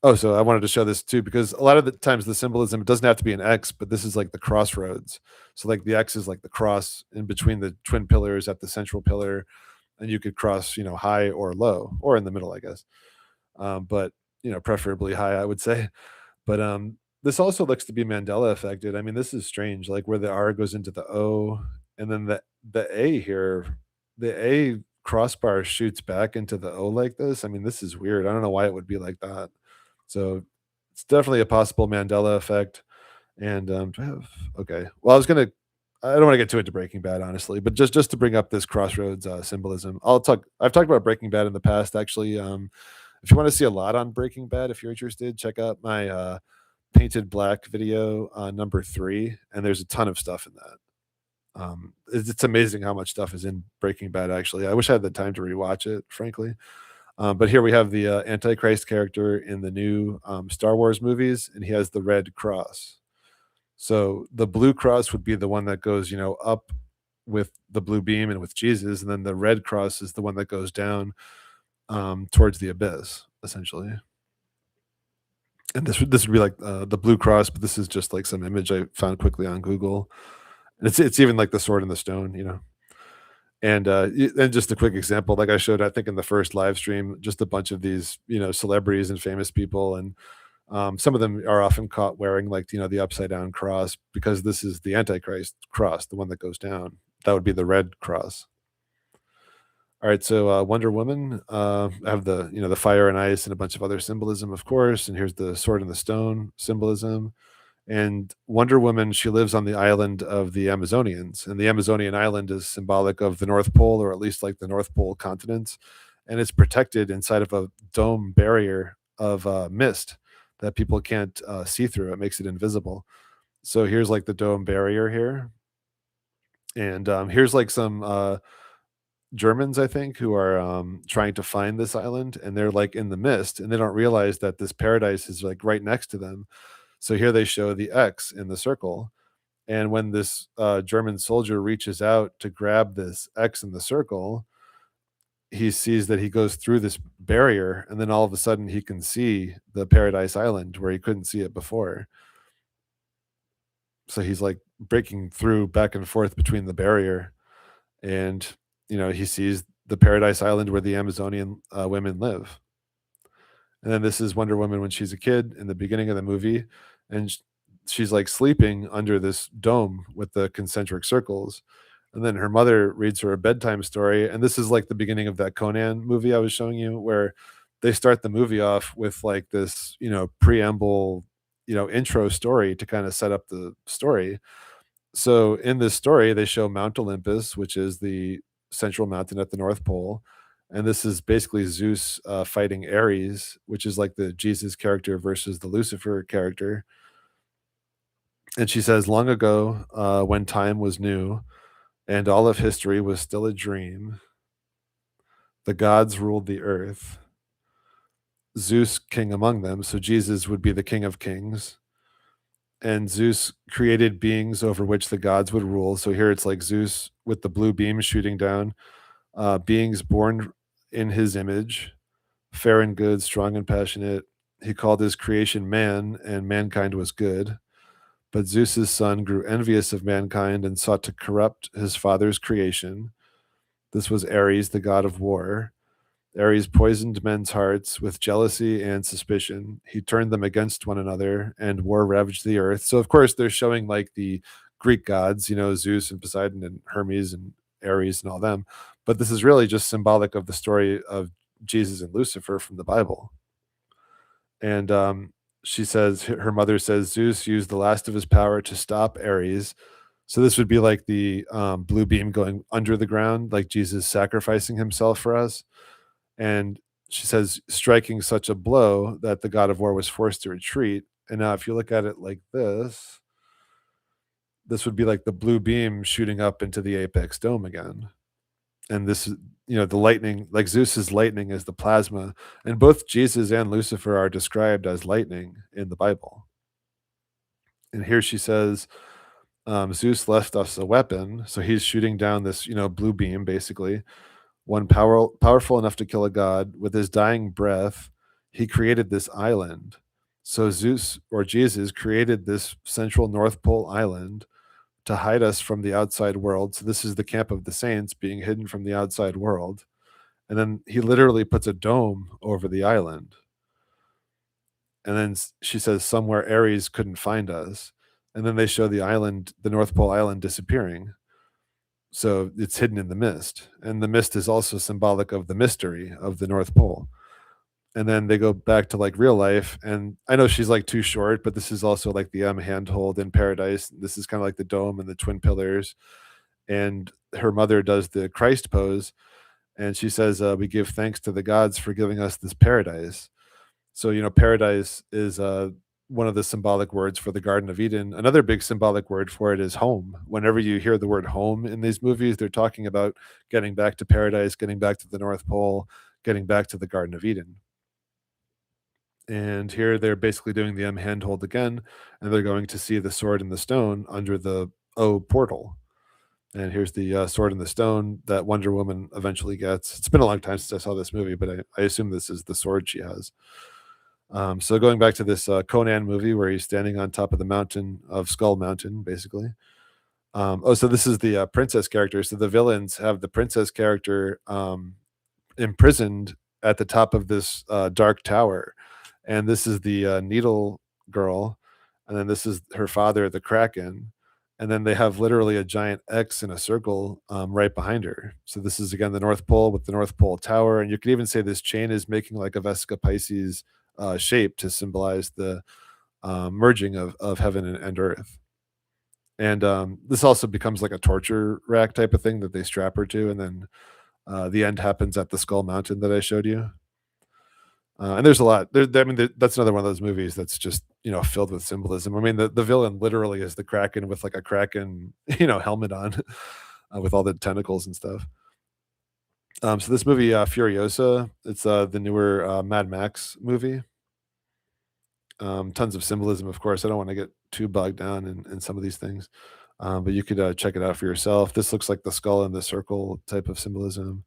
Oh, so I wanted to show this too, because a lot of the times the symbolism, it doesn't have to be an X, but this is like the crossroads. So like the X is like the cross in between the twin pillars at the central pillar, and you could cross, high or low, or in the middle, I guess. But preferably high, I would say. But this also looks to be Mandela affected. I mean, this is strange, like where the R goes into the O, and then the A here, the A crossbar shoots back into the O like this. I mean, this is weird. I don't know why it would be like that. So it's definitely a possible Mandela effect. And do I have okay. Well, I don't want to get too into Breaking Bad, honestly, but just to bring up this crossroads symbolism. I've talked about Breaking Bad in the past, actually. If you want to see a lot on Breaking Bad, if you're interested, check out my Painted Black video number 3, and there's a ton of stuff in that. It's amazing how much stuff is in Breaking Bad. Actually, I wish I had the time to rewatch it, frankly. But here we have the Antichrist character in the new Star Wars movies, and he has the red cross. So the blue cross would be the one that goes, up with the blue beam and with Jesus, and then the red cross is the one that goes down towards the abyss, essentially. And this would be like the blue cross, but this is just like some image I found quickly on Google. And it's even like the sword and the stone. And and just a quick example, like I showed, I think in the first live stream, just a bunch of these celebrities and famous people, and some of them are often caught wearing like the upside down cross because this is the Antichrist cross, the one that goes down. That would be the red cross. All right, so Wonder Woman, I have the fire and ice and a bunch of other symbolism, of course. And here's the sword and the stone symbolism. And Wonder Woman, she lives on the island of the Amazonians, and the Amazonian island is symbolic of the North Pole, or at least like the North Pole continent, and it's protected inside of a dome barrier of mist that people can't see through. It makes it invisible. So here's like the dome barrier here, and here's like some Germans, I think, who are trying to find this island, and they're like in the mist, and they don't realize that this paradise is like right next to them. So here they show the X in the circle. And when this German soldier reaches out to grab this X in the circle, he sees that he goes through this barrier, and then all of a sudden he can see the Paradise Island where he couldn't see it before. So he's like breaking through back and forth between the barrier, and he sees the Paradise Island where the Amazonian women live. And then this is Wonder Woman when she's a kid in the beginning of the movie, and she's like sleeping under this dome with the concentric circles. And then her mother reads her a bedtime story, and this is like the beginning of that Conan movie I was showing you, where they start the movie off with like this, preamble, intro story to kind of set up the story. So in this story, they show Mount Olympus, which is the central mountain at the North Pole. And this is basically Zeus fighting Ares, which is like the Jesus character versus the Lucifer character. And she says, long ago, when time was new and all of history was still a dream, the gods ruled the earth. Zeus king among them. So Jesus would be the king of kings. And Zeus created beings over which the gods would rule. So here it's like Zeus with the blue beam shooting down, beings born in his image, fair and good, strong and passionate. He called his creation man, and mankind was good. But Zeus's son grew envious of mankind and sought to corrupt his father's creation. This was Ares, the god of war. Ares poisoned men's hearts with jealousy and suspicion. He turned them against one another, and war ravaged the earth. So, of course, they're showing like the Greek gods, Zeus and Poseidon and Hermes and Ares and all them. But this is really just symbolic of the story of Jesus and Lucifer from the Bible. And she says, her mother says, Zeus used the last of his power to stop Ares. So this would be like the blue beam going under the ground, like Jesus sacrificing himself for us. And she says, striking such a blow that the god of war was forced to retreat. And now, if you look at it like this would be like the blue beam shooting up into the apex dome again. And this is, the lightning, like Zeus's lightning is the plasma. And both Jesus and Lucifer are described as lightning in the Bible. And here she says, Zeus left us a weapon. So he's shooting down this, blue beam, basically. One powerful enough to kill a god. With his dying breath, he created this island. So Zeus, or Jesus, created this central North Pole island to hide us from the outside world. So this is the camp of the saints being hidden from the outside world. And then he literally puts a dome over the island. And then she says, somewhere Ares couldn't find us. And then they show the island, the North Pole island, disappearing. So it's hidden in the mist, and the mist is also symbolic of the mystery of the North Pole. And then they go back to like real life, and I know she's like too short, but this is also like the handhold in paradise. This is kind of like the dome and the twin pillars, and her mother does the Christ pose, and she says, "We give thanks to the gods for giving us this paradise." So paradise is one of the symbolic words for the Garden of Eden. Another big symbolic word for it is home. Whenever you hear the word home in these movies, they're talking about getting back to paradise, getting back to the North Pole, getting back to the Garden of Eden. And here they're basically doing the handhold again, and they're going to see the sword and the stone under the O portal. And here's the sword and the stone that Wonder Woman eventually gets. It's been a long time since I saw this movie, but I assume this is the sword she has. So going back to this Conan movie where he's standing on top of the mountain of Skull Mountain, basically. Oh, so this is the princess character. So the villains have the princess character imprisoned at the top of this dark tower, and this is the Needle Girl, and then this is her father, the Kraken, and then they have literally a giant X in a circle right behind her. So this is again the North Pole with the North Pole Tower, and you could even say this chain is making like a Vesica Pisces shape to symbolize the merging of heaven and earth. And this also becomes like a torture rack type of thing that they strap her to, and then the end happens at the Skull Mountain that I showed you. And there's a lot. I mean, that's another one of those movies that's just filled with symbolism. I mean, the villain literally is the Kraken with like a Kraken helmet on, with all the tentacles and stuff. So this movie, Furiosa, it's the newer Mad Max movie. Tons of symbolism, of course. I don't want to get too bogged down in some of these things, but you could check it out for yourself. This looks like the skull and the circle type of symbolism.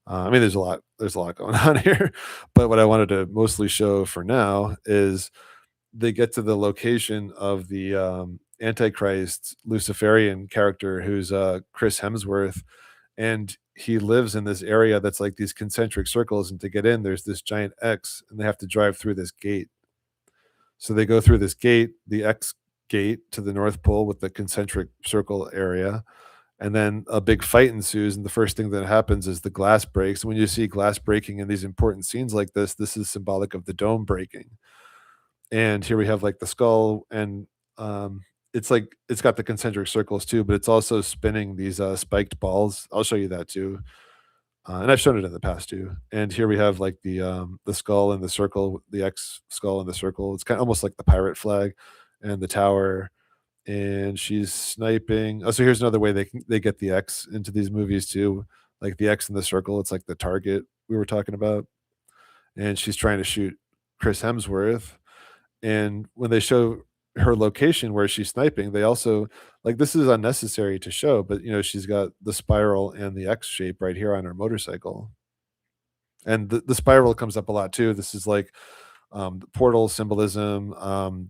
I mean, there's a lot. There's a lot going on here, but what I wanted to mostly show for now is they get to the location of the Antichrist Luciferian character, who's Chris Hemsworth, and he lives in this area that's like these concentric circles. And to get in, there's this giant X, and they have to drive through this gate. So they go through this gate, the X gate to the North Pole with the concentric circle area, and then a big fight ensues. And the first thing that happens is the glass breaks. When you see glass breaking in these important scenes like this is symbolic of the dome breaking. And here we have like the skull, and it's like it's got the concentric circles too, but it's also spinning these spiked balls. I'll show you that too. And I've shown it in the past too. And here we have like the skull and the circle, the X skull and the circle. It's kind of almost like the pirate flag and the tower. And she's sniping. Oh, so here's another way they get the X into these movies too, like the X in the circle. It's like the target we were talking about, and she's trying to shoot Chris Hemsworth. And when they show her location where she's sniping, they also like this is unnecessary to show, but she's got the spiral and the X shape right here on her motorcycle. And the spiral comes up a lot too. This is like the portal symbolism,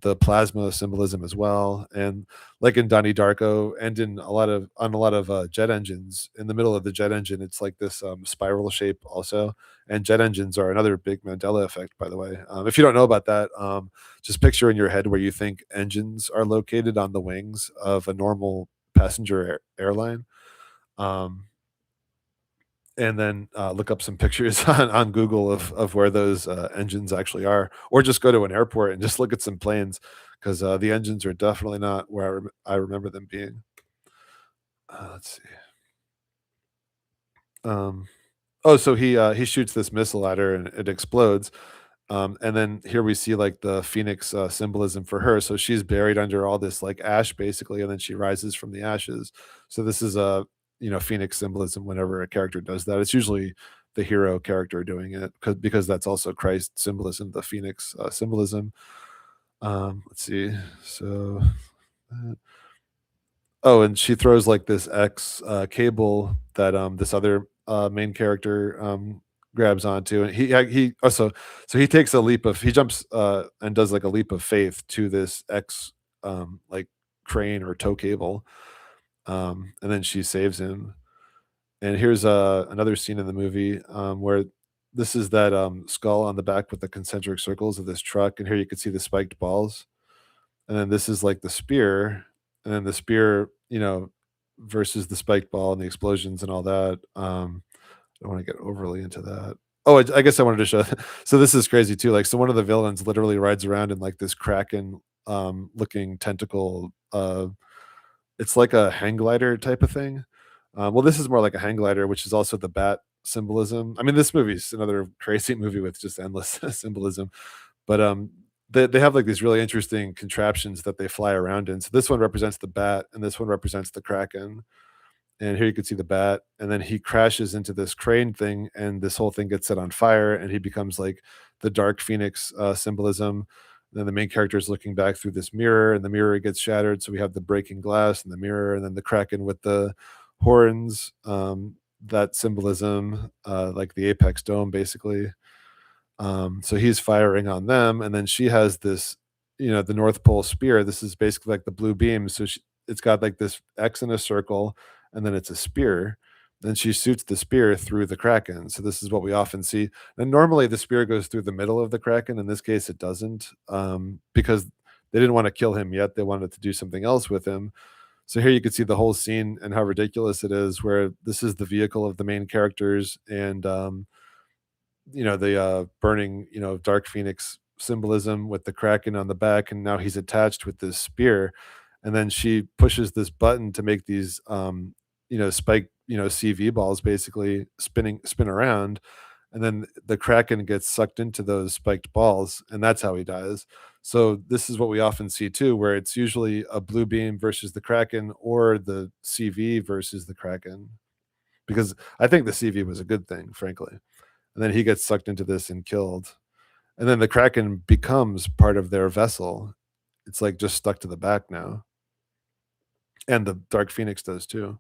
the plasma symbolism as well, and like in Donnie Darko, and in a lot of jet engines. In the middle of the jet engine, it's like this spiral shape also. And jet engines are another big Mandela effect, by the way. If you don't know about that, just picture in your head where you think engines are located on the wings of a normal passenger airline. Um, and then look up some pictures on Google of where those engines actually are, or just go to an airport and just look at some planes, because the engines are definitely not where I remember them being. Let's see. Um, oh, so he shoots this missile at her and it explodes. And then here we see like the phoenix symbolism for her. So she's buried under all this like ash basically, and then she rises from the ashes. So this is a phoenix symbolism. Whenever a character does that, it's usually the hero character doing it, because that's also Christ symbolism, the phoenix symbolism. Let's see. So, oh, and she throws like this X cable that this other main character grabs onto, and he also so he takes a leap of he jumps and does like a leap of faith to this X like crane or tow cable, and then she saves him. And here's another scene in the movie where this is that skull on the back with the concentric circles of this truck, and here you can see the spiked balls, and then this is like the spear, and then the spear versus the spiked ball and the explosions and all that. I don't want to get overly into that. Oh, I guess I wanted to show. So this is crazy too. Like, so one of the villains literally rides around in like this kraken looking tentacle. It's like a hang glider type of thing. Well, this is more like a hang glider, which is also the bat symbolism. I mean, this movie's another crazy movie with just endless symbolism. But they have like these really interesting contraptions that they fly around in. So this one represents the bat, and this one represents the kraken. And here you can see the bat, and then he crashes into this crane thing, and this whole thing gets set on fire, and he becomes like the dark phoenix symbolism. Then the main character is looking back through this mirror, and the mirror gets shattered. So we have the breaking glass and the mirror, and then the kraken with the horns. That symbolism, like the apex dome, basically. So he's firing on them, and then she has this, the North Pole spear. This is basically like the blue beam. So it's got like this X in a circle, and then it's a spear. Then she shoots the spear through the kraken. So this is what we often see. And normally the spear goes through the middle of the kraken. In this case, it doesn't, because they didn't want to kill him yet. They wanted to do something else with him. So here you can see the whole scene and how ridiculous it is. Where this is the vehicle of the main characters, and the burning, dark phoenix symbolism with the kraken on the back, and now he's attached with this spear. And then she pushes this button to make these spike, CV balls basically spin around, and then the kraken gets sucked into those spiked balls, and that's how he dies. So this is what we often see too, where it's usually a blue beam versus the kraken, or the CV versus the kraken, because I think the CV was a good thing, frankly. And then he gets sucked into this and killed. And then the kraken becomes part of their vessel. It's like just stuck to the back now. And the dark phoenix does too.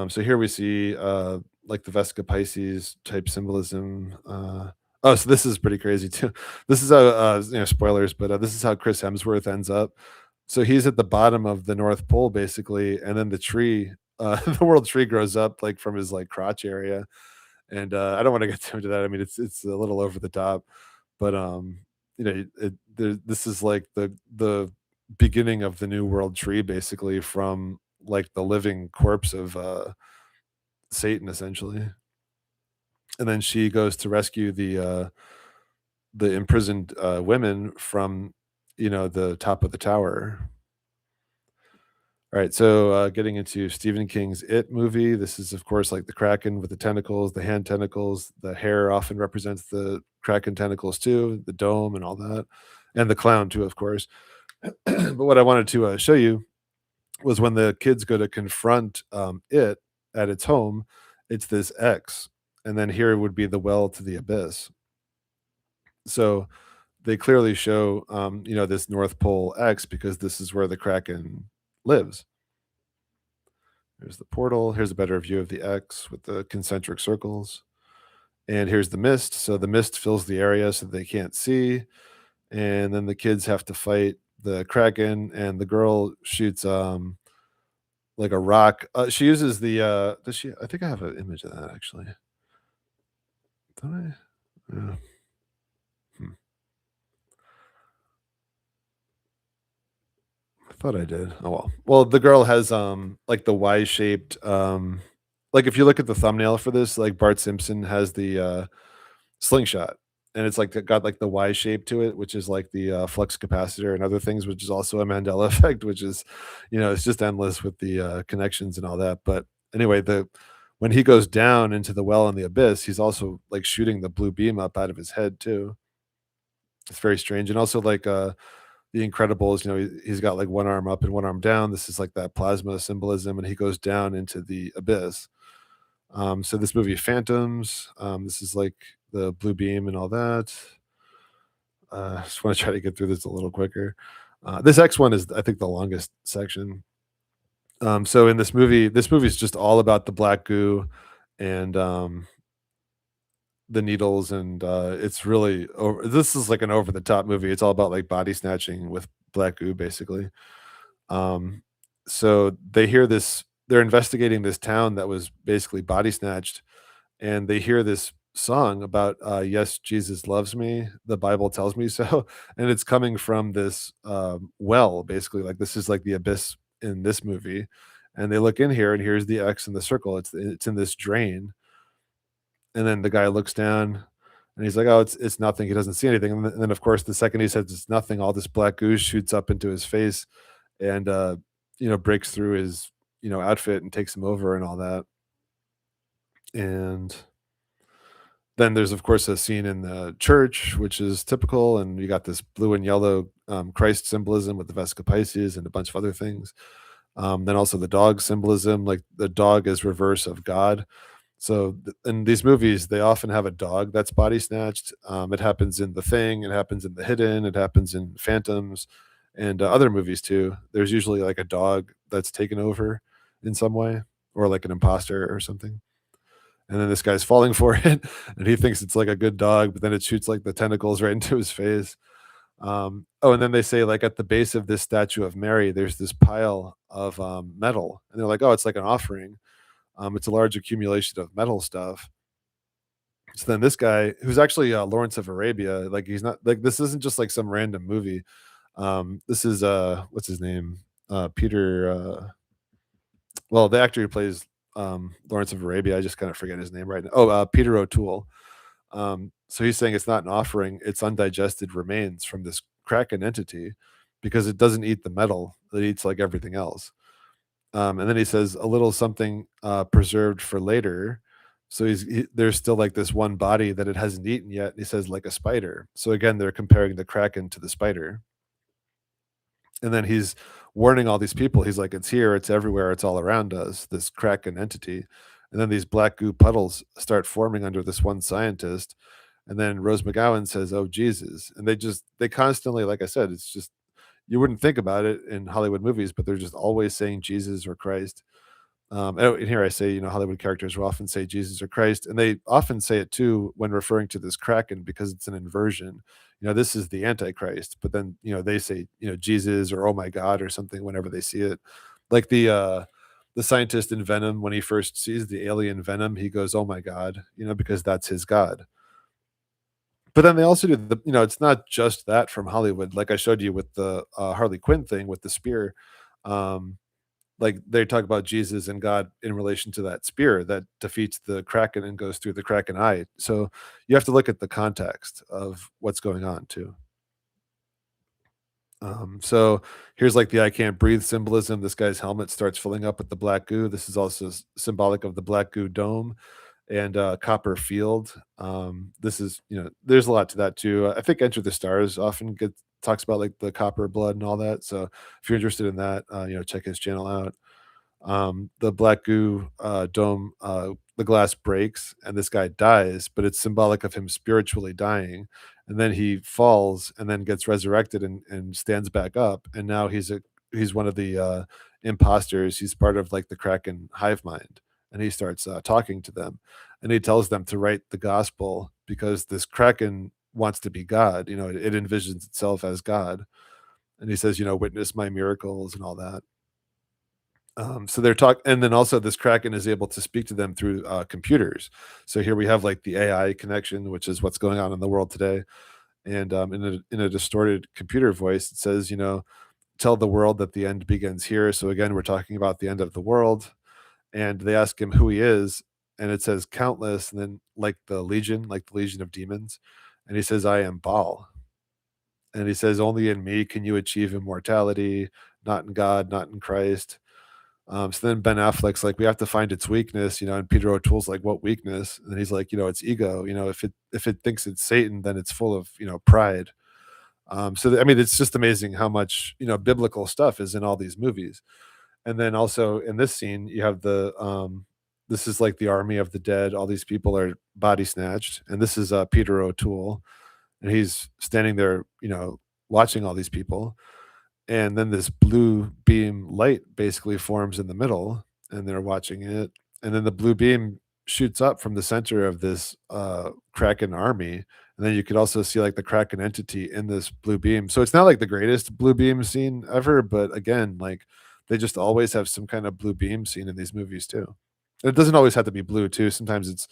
So here we see like the Vesica Pisces type symbolism. Oh, so this is pretty crazy too. This is how spoilers, but this is how Chris Hemsworth ends up. So he's at the bottom of the North Pole basically, and then the tree, the world tree grows up like from his like crotch area. And I don't want to get too into that. I mean, it's a little over the top, but this is like the beginning of the new world tree, basically, from like the living corpse of Satan, essentially. And then she goes to rescue the imprisoned women from the top of the tower. All right, so getting into Stephen King's It movie, this is of course like the Kraken with the tentacles, the hand tentacles, the hair often represents the Kraken tentacles too, the dome and all that, and the clown too, of course. But what I wanted to show you was when the kids go to confront it at its home, it's this X, and then here would be the well to the abyss. So they clearly show this North Pole X because this is where the Kraken lives. There's the portal. Here's a better view of the X with the concentric circles. And here's the mist. So the mist fills the area so they can't see. And then the kids have to fight the Kraken, and the girl shoots like a rock. She uses the does she I think I have an image of that actually. Don't I? Yeah. Hmm. I thought I did. Oh well. Well, the girl has like the Y-shaped like if you look at the thumbnail for this, like Bart Simpson has the slingshot, and it's like got like the Y shape to it, which is like the flux capacitor and other things, which is also a Mandela effect, which is, it's just endless with the connections and all that. But anyway, the when he goes down into the well in the abyss, he's also like shooting the blue beam up out of his head too. It's very strange, and also like the Incredibles, he's got like one arm up and one arm down. This is like that plasma symbolism, and he goes down into the abyss. So this movie Phantoms, this is like the blue beam and all that. Just want to try to get through this a little quicker. This X one is, I think, the longest section. So in this movie is just all about the black goo and the needles, and it's really this is like an over the top movie. It's all about like body snatching with black goo, basically. Um, so they hear this. They're investigating this town that was basically body snatched, and they hear this song about yes, Jesus loves me, the Bible tells me so. And it's coming from this well, basically, like this is like the abyss in this movie. And they look in here, and here's the X in the circle. It's in this drain. And then the guy looks down, and he's like, "Oh, it's nothing." He doesn't see anything. And then of course, the second he says it's nothing, all this black goo shoots up into his face, and breaks through his outfit and takes him over and all that. And then there's of course a scene in the church, which is typical, and you got this blue and yellow Christ symbolism with the Vesca Pisces and a bunch of other things. Then also the dog symbolism, like the dog is reverse of God. So in these movies, they often have a dog that's body snatched. It happens in The Thing, it happens in The Hidden, it happens in Phantoms, and other movies too. There's usually like a dog that's taken over in some way, or like an imposter or something. And then this guy's falling for it, and he thinks it's like a good dog, but then it shoots like the tentacles right into his face. Oh, and then they say like at the base of this statue of Mary, there's this pile of metal, and they're like, "Oh, it's like an offering." It's a large accumulation of metal stuff. So then this guy, who's actually Lawrence of Arabia, like he's not like this isn't just like some random movie. This is what's his name? Peter. Well, the actor who plays Lawrence of Arabia, I just kind of forget his name right now. Oh, Peter O'Toole. So he's saying it's not an offering; it's undigested remains from this Kraken entity, because it doesn't eat the metal; it eats like everything else. And then he says a little something preserved for later. So there's still like this one body that it hasn't eaten yet. And he says like a spider. So again, they're comparing the Kraken to the spider. And then he's warning all these people. He's like, it's here, it's everywhere, it's all around us, this Kraken entity. And then these black goo puddles start forming under this one scientist. And then Rose McGowan says, "Oh, Jesus." And they constantly, like I said, it's just, you wouldn't think about it in Hollywood movies, but they're just always saying Jesus or Christ. And here I say, Hollywood characters will often say Jesus or Christ, and they often say it too when referring to this Kraken, because it's an inversion. This is the Antichrist, but then they say Jesus or oh my God or something whenever they see it. Like the scientist in Venom, when he first sees the alien Venom, he goes, "Oh my God," because that's his God. But then they also do it's not just that from Hollywood. Like I showed you with the Harley Quinn thing with the spear. Um, like they talk about Jesus and God in relation to that spear that defeats the Kraken and goes through the Kraken eye. So you have to look at the context of what's going on too. So here's like the "I can't breathe" symbolism. This guy's helmet starts filling up with the black goo. This is also symbolic of the black goo dome and Copper Field. This is, there's a lot to that too. I think Enter the Stars often talks about like the copper blood and all that. So if you're interested in that, check his channel out. The black goo dome, the glass breaks and this guy dies, but it's symbolic of him spiritually dying. And then he falls and then gets resurrected and stands back up. And now he's one of the imposters. He's part of like the Kraken hive mind, and he starts talking to them, and he tells them to write the gospel because this Kraken wants to be God. It envisions itself as God, and he says, "Witness my miracles" and all that. So they're talking, and then also this Kraken is able to speak to them through computers. So here we have like the AI connection, which is what's going on in the world today. And in a distorted computer voice, it says, "Tell the world that the end begins here." So again, we're talking about the end of the world. And they ask him who he is, and it says countless, and then like the legion of demons. And he says, "I am Baal." And he says, "Only in me can you achieve immortality, not in God, not in Christ." So then Ben Affleck's like, "We have to find its weakness," and Peter O'Toole's like, "What weakness?" And he's like, "It's ego. If it thinks it's Satan, then it's full of pride." I mean, it's just amazing how much biblical stuff is in all these movies. And then also in this scene, you have this is like the army of the dead. All these people are body snatched, and this is Peter O'Toole, and he's standing there, watching all these people. And then this blue beam light basically forms in the middle, and they're watching it. And then the blue beam shoots up from the center of this Kraken army. And then you could also see like the Kraken entity in this blue beam. So it's not like the greatest blue beam scene ever, but again, like they just always have some kind of blue beam scene in these movies too. And it doesn't always have to be blue too. Sometimes it's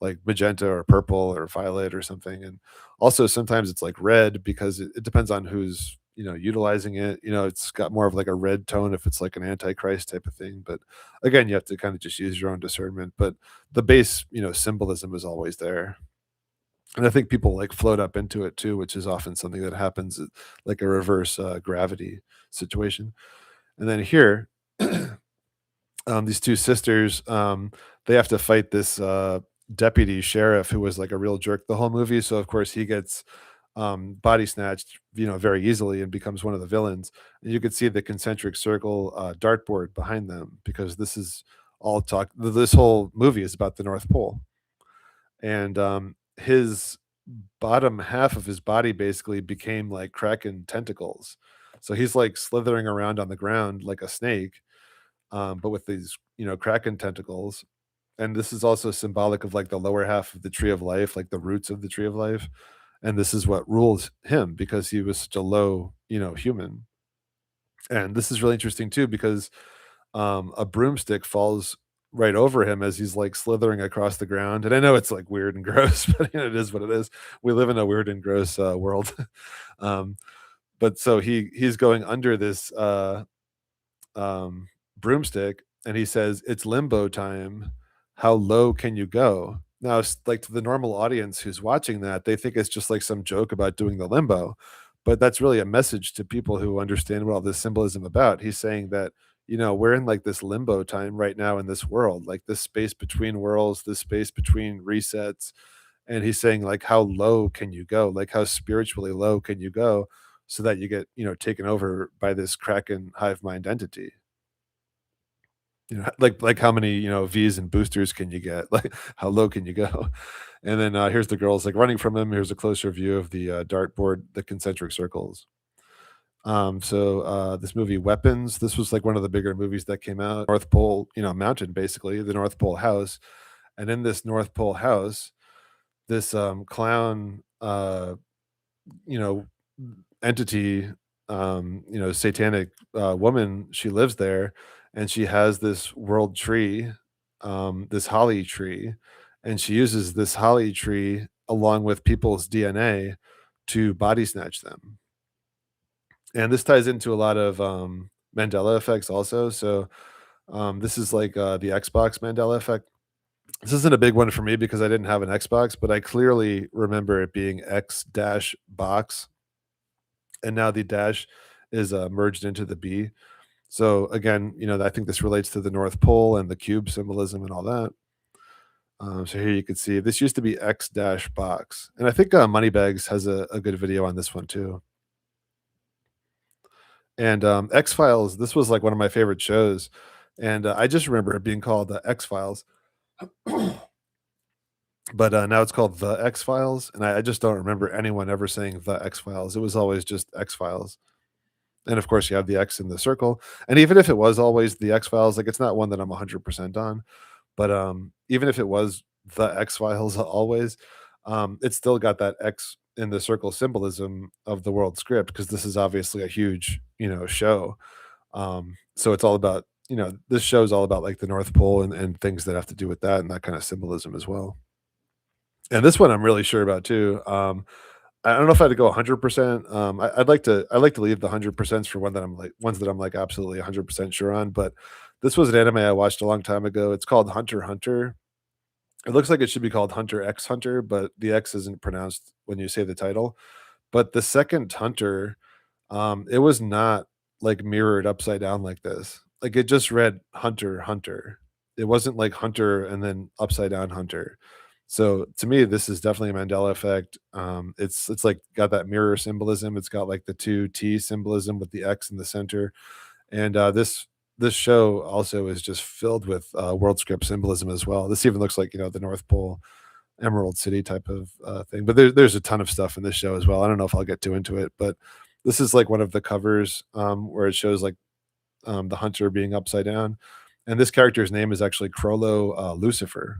like magenta or purple or violet or something. And also sometimes it's like red because it depends on who's utilizing it. It's got more of like a red tone if it's like an antichrist type of thing. But again, you have to kind of just use your own discernment. But the base, symbolism is always there. And I think people like float up into it too, which is often something that happens like a reverse gravity situation. And then here, these two sisters, they have to fight this deputy sheriff who was like a real jerk the whole movie. So of course he gets body snatched, very easily and becomes one of the villains. And you could see the concentric circle dartboard behind them because this is all talk. This whole movie is about the North Pole, and his bottom half of his body basically became like kraken tentacles. So he's like slithering around on the ground like a snake, but with these, kraken tentacles. And this is also symbolic of like the lower half of the tree of life, like the roots of the tree of life. And this is what rules him because he was such a low, human. And this is really interesting too because a broomstick falls right over him as he's like slithering across the ground. And I know it's like weird and gross, but it is what it is. We live in a weird and gross world. um, but so he's going under this broomstick, and he says, "It's limbo time. How low can you go?" Now, like to the normal audience who's watching that, they think it's just like some joke about doing the limbo, but that's really a message to people who understand what all this symbolism about. He's saying that we're in like this limbo time right now in this world, like this space between worlds, this space between resets, and he's saying like, how low can you go? Like how spiritually low can you go, so that you get taken over by this kraken hive mind entity. Like how many, V's and boosters can you get? Like, how low can you go? And then, here's the girls, like, running from him. Here's a closer view of the, dartboard, the concentric circles. This movie Weapons, this was, like, one of the bigger movies that came out. North Pole, mountain, basically, the North Pole house, and in this North Pole house, this, clown, you know, entity, satanic woman, she lives there, and she has this world tree, this holly tree, and she uses this holly tree along with people's DNA to body snatch them. And this ties into a lot of Mandela effects also. So this is like the Xbox Mandela effect. This isn't a big one for me because I didn't have an Xbox, but I clearly remember it being X dash box, and now the dash is merged into the B. So again, I think this relates to the North Pole and the cube symbolism and all that. So here you can see this used to be X dash box, and I think Moneybags has a good video on this one too. And X Files, this was like one of my favorite shows, and I just remember it being called X Files, but now it's called The X Files, and I just don't remember anyone ever saying The X Files. It was always just X Files. And of course, you have the X in the circle. And even if it was always the X Files, like it's not one that I'm 100% on, but even if it was the X Files always, it's still got that X in the circle symbolism of the world script because this is obviously a huge, show. So it's all about, this show is all about like the North Pole and things that have to do with that and that kind of symbolism as well. And this one I'm really sure about too. I don't know if I had to go 100%. I'd like to leave the 100% for ones that I'm like absolutely 100% sure on. But this was an anime I watched a long time ago. It's called Hunter x Hunter. It looks like it should be called Hunter X Hunter, but the X isn't pronounced when you say the title. But the second Hunter, it was not like mirrored upside down like this. Like it just read Hunter Hunter. It wasn't like Hunter and then upside down Hunter. So to me, this is definitely a Mandela effect. It's like got that mirror symbolism. It's got like the two T symbolism with the X in the center, and this show also is just filled with world script symbolism as well. This even looks like the North Pole, Emerald City type of thing. But there's a ton of stuff in this show as well. I don't know if I'll get too into it, but this is like one of the covers where it shows like the hunter being upside down, and this character's name is actually Crollo Lucifer,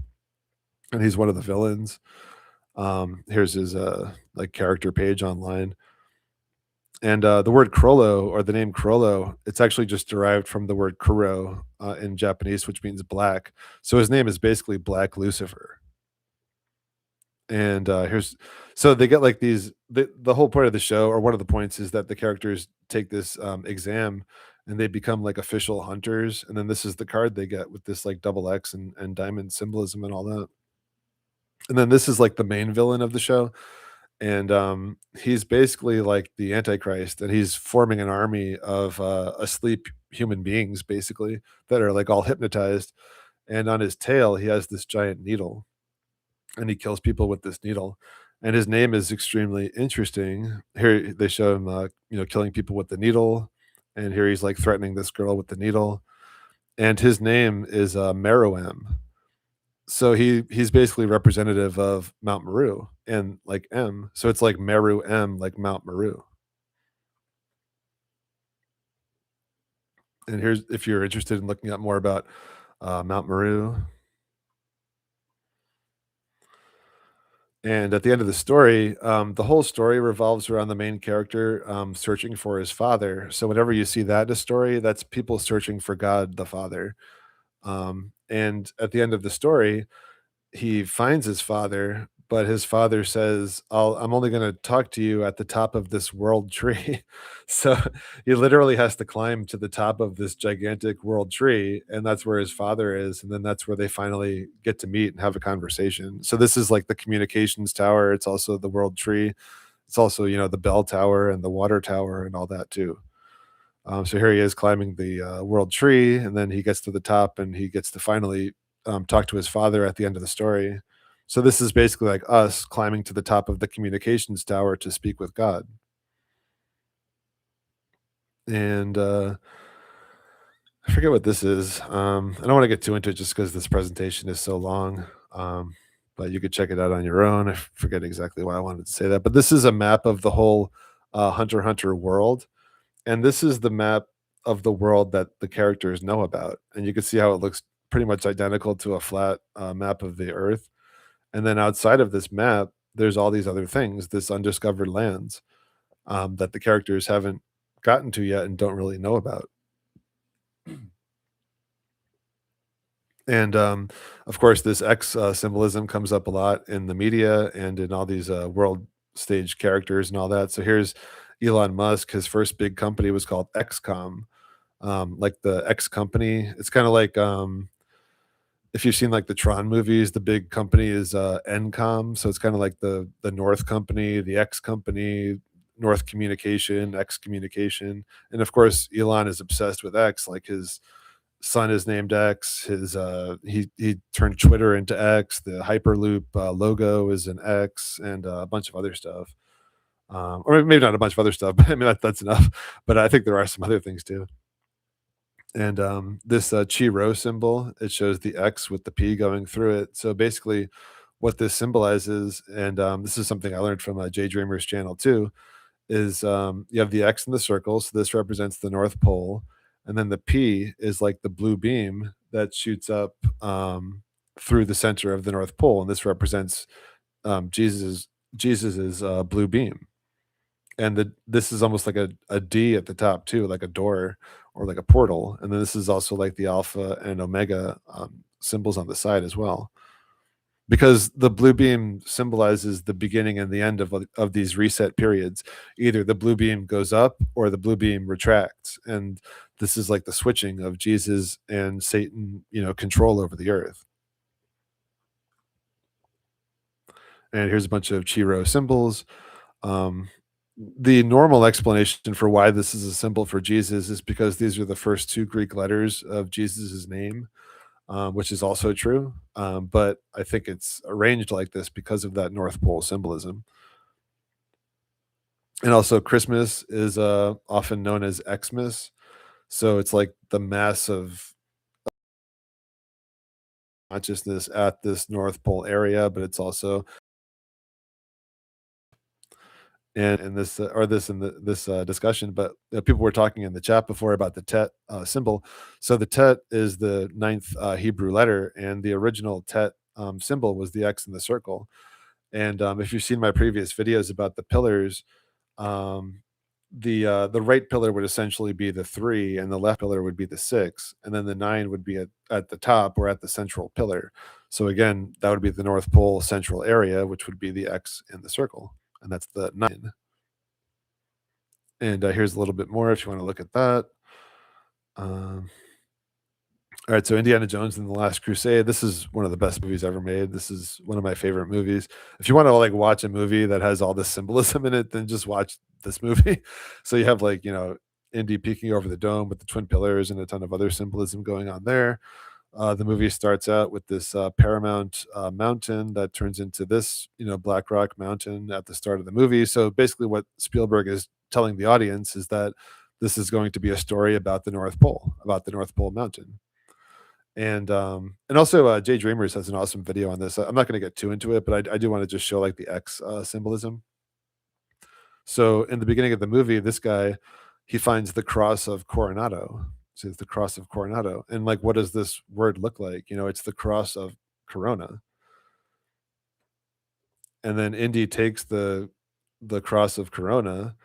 and he's one of the villains. Here's his like character page online. And the word Crollo or the name Crollo, it's actually just derived from the word Kuro in Japanese, which means black. So his name is basically Black Lucifer. And here's so they get like the whole point of the show, or one of the points, is that the characters take this exam and they become like official hunters. And then this is the card they get with this like double X and diamond symbolism and all that. And then this is like the main villain of the show. And he's basically like the Antichrist, and he's forming an army of asleep human beings, basically, that are like all hypnotized. And on his tail, he has this giant needle, and he kills people with this needle. And his name is extremely interesting. Here they show him, killing people with the needle, and here he's like threatening this girl with the needle. And his name is Meruem. So he's basically representative of Mount Meru and like M. So it's like Meru M, like Mount Meru. And here's, if you're interested in looking up more about Mount Meru. And at the end of the story, the whole story revolves around the main character searching for his father. So whenever you see that in a story, that's people searching for God the Father. And at the end of the story, he finds his father, but his father says, I'm only going to talk to you at the top of this world tree. So he literally has to climb to the top of this gigantic world tree, and that's where his father is. And then that's where they finally get to meet and have a conversation. So this is like the communications tower. It's also the world tree. It's also, the bell tower and the water tower and all that too. So here he is climbing the world tree, and then he gets to the top, and he gets to finally talk to his father at the end of the story. So this is basically like us climbing to the top of the communications tower to speak with God. And I forget what this is. I don't want to get too into it just because this presentation is so long. But you could check it out on your own. I forget exactly why I wanted to say that. But this is a map of the whole Hunter x Hunter world, and this is the map of the world that the characters know about. And you can see how it looks pretty much identical to a flat map of the Earth. And then outside of this map, there's all these other things, this undiscovered lands that the characters haven't gotten to yet and don't really know about. And of course, this X symbolism comes up a lot in the media and in all these world stage characters and all that. So here's Elon Musk. His first big company was called XCOM, like the X company. It's kind of like if you've seen like the Tron movies, the big company is NCOM. So it's kind of like the North company, the X company, North Communication, X Communication. And of course, Elon is obsessed with X. Like his son is named X. His he turned Twitter into X. The Hyperloop logo is an X, and a bunch of other stuff. Or maybe not a bunch of other stuff, but I mean that's enough. But I think there are some other things too. And this Chi Rho symbol, it shows the X with the P going through it. So basically, what this symbolizes, and this is something I learned from Jay Dreamer's channel too, is you have the X in the circle. So this represents the North Pole, and then the P is like the blue beam that shoots up through the center of the North Pole, and this represents Jesus's blue beam. And this is almost like a D at the top too, like a door or like a portal. And then this is also like the alpha and omega symbols on the side as well, because the blue beam symbolizes the beginning and the end of these reset periods. Either the blue beam goes up or the blue beam retracts, and this is like the switching of Jesus and Satan, control over the earth. And here's a bunch of Chi Rho symbols. Um, the normal explanation for why this is a symbol for Jesus is because these are the first two Greek letters of Jesus's name, which is also true. But I think it's arranged like this because of that North Pole symbolism. And also, Christmas is often known as Xmas. So it's like the mass of consciousness at this North Pole area, but it's also and in this or this in this discussion, but people were talking in the chat before about the Tet symbol. So the Tet is the ninth Hebrew letter, and the original Tet symbol was the X in the circle. And if you've seen my previous videos about the pillars, um, the right pillar would essentially be the 3, and the left pillar would be the 6, and then the 9 would be at the top or at the central pillar. So again, that would be the North Pole central area, which would be the X in the circle, and that's the 9. And here's a little bit more if you want to look at that. Um, all right, so Indiana Jones and the Last Crusade. This is one of the best movies ever made. This is one of my favorite movies. If you want to like watch a movie that has all this symbolism in it, then just watch this movie. So you have like Indy peeking over the dome with the twin pillars and a ton of other symbolism going on there. The movie starts out with this Paramount mountain that turns into this, Black Rock Mountain at the start of the movie. So basically, what Spielberg is telling the audience is that this is going to be a story about the North Pole, about the North Pole Mountain. And also Jay Dreamers has an awesome video on this. I'm not going to get too into it, but I do want to just show like the X symbolism. So in the beginning of the movie, this guy he finds the cross of Coronado. So it's the cross of Coronado, and like, what does this word look like? It's the cross of Corona. And then Indy takes the cross of Corona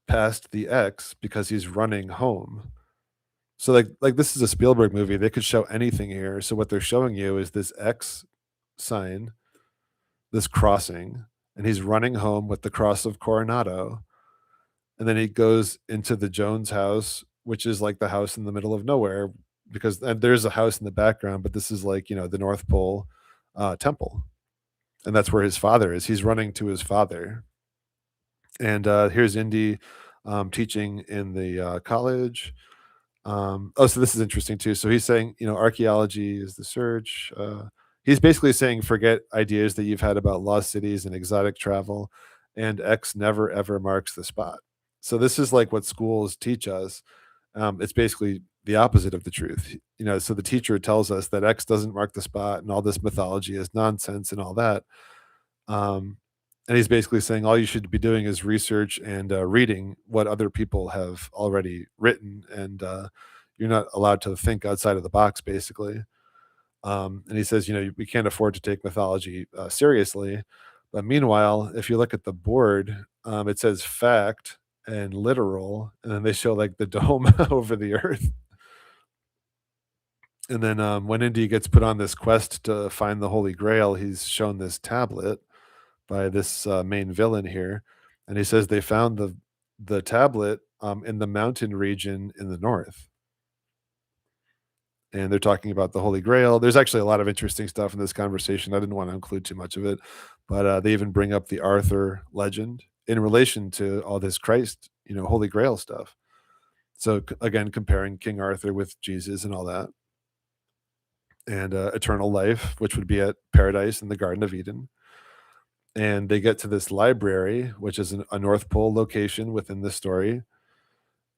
past the X because he's running home. So like this is a Spielberg movie. They could show anything here. So what they're showing you is this X sign, this crossing, and he's running home with the cross of Coronado. And then he goes into the Jones house, which is like the house in the middle of nowhere, because and there's a house in the background, but this is like, the North Pole temple. And that's where his father is. He's running to his father. And here's Indy teaching in the college. Oh, so this is interesting too. So he's saying, archaeology is the search. He's basically saying, forget ideas that you've had about lost cities and exotic travel, and X never ever marks the spot. So this is like what schools teach us. It's basically the opposite of the truth. So the teacher tells us that X doesn't mark the spot, and all this mythology is nonsense and all that. Um, and he's basically saying all you should be doing is research and reading what other people have already written, and you're not allowed to think outside of the box, basically. And he says, we can't afford to take mythology seriously. But meanwhile, if you look at the board, it says fact and literal, and then they show like the dome over the earth. And then when Indy gets put on this quest to find the Holy Grail, he's shown this tablet by this main villain here, and he says they found the tablet in the mountain region in the north, and they're talking about the Holy Grail. There's actually a lot of interesting stuff in this conversation. I didn't want to include too much of it, but they even bring up the Arthur legend in relation to all this Christ, Holy Grail stuff. So again, comparing King Arthur with Jesus and all that, and eternal life, which would be at paradise in the Garden of Eden. And they get to this library, which is a North Pole location within the story.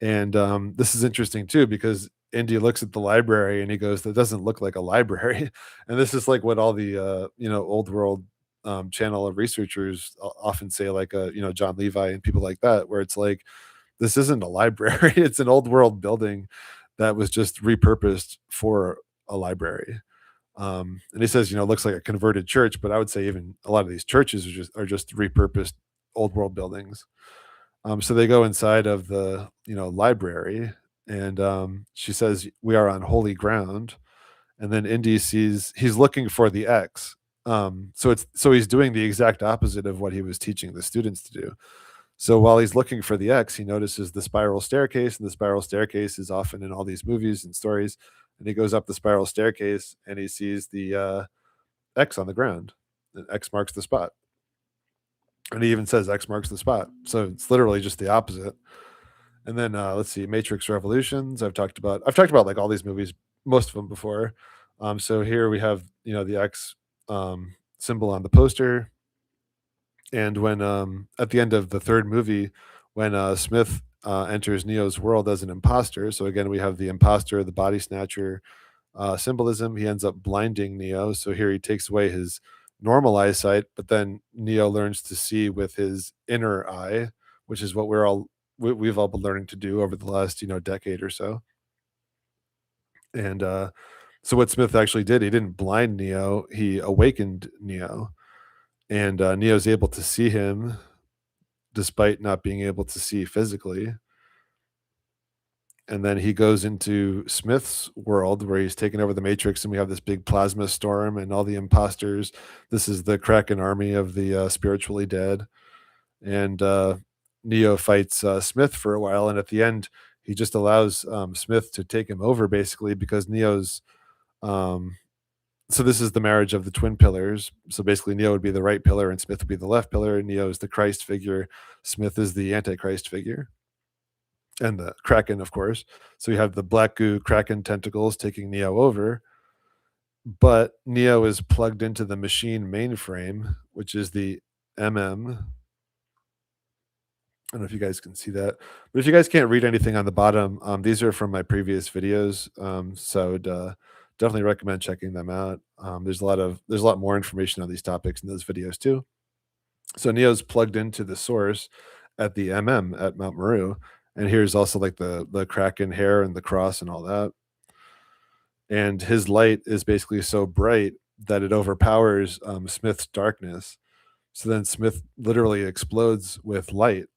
And this is interesting too, because Indy looks at the library and he goes, "That doesn't look like a library." And this is like what all the old world channel of researchers often say, like John Levi and people like that, where it's like, this isn't a library; it's an old world building that was just repurposed for a library. And he says, it looks like a converted church, but I would say even a lot of these churches are just repurposed old world buildings. So they go inside of the library, and she says, "We are on holy ground." And then Indy sees he's looking for the X. So he's doing the exact opposite of what he was teaching the students to do. So while he's looking for the X, he notices the spiral staircase, and the spiral staircase is often in all these movies and stories. And he goes up the spiral staircase and he sees the X on the ground. And X marks the spot. And he even says X marks the spot. So it's literally just the opposite. And then let's see, Matrix Revolutions. I've talked about like all these movies, most of them before. So here we have the X symbol on the poster. And when at the end of the third movie, when Smith enters Neo's world as an imposter, so again we have the imposter, the body snatcher symbolism. He ends up blinding Neo. So here he takes away his normal eyesight, but then Neo learns to see with his inner eye, which is what we've all been learning to do over the last decade or so. And so what Smith actually did, he didn't blind Neo, he awakened Neo, and Neo's able to see him despite not being able to see physically. and then he goes into Smith's world where he's taken over the Matrix, and we have this big plasma storm and all the imposters. This is the Kraken army of the spiritually dead, and Neo fights Smith for a while, and at the end, he just allows Smith to take him over basically because Neo's. Um, so this is the marriage of the twin pillars. So basically, Neo would be the right pillar, and Smith would be the left pillar. And Neo is the Christ figure. Smith is the Antichrist figure, and the Kraken, of course. So you have the black goo Kraken tentacles taking Neo over, but Neo is plugged into the machine mainframe, which is the MM. I don't know if you guys can see that, but if you guys can't read anything on the bottom, these are from my previous videos. So I would definitely recommend checking them out. There's a lot more information on these topics in those videos too. So Neo's plugged into the source at the MM at Mount Meru, and here's also like the Kraken hair and the cross and all that. And his light is basically so bright that it overpowers Smith's darkness. So then Smith literally explodes with light,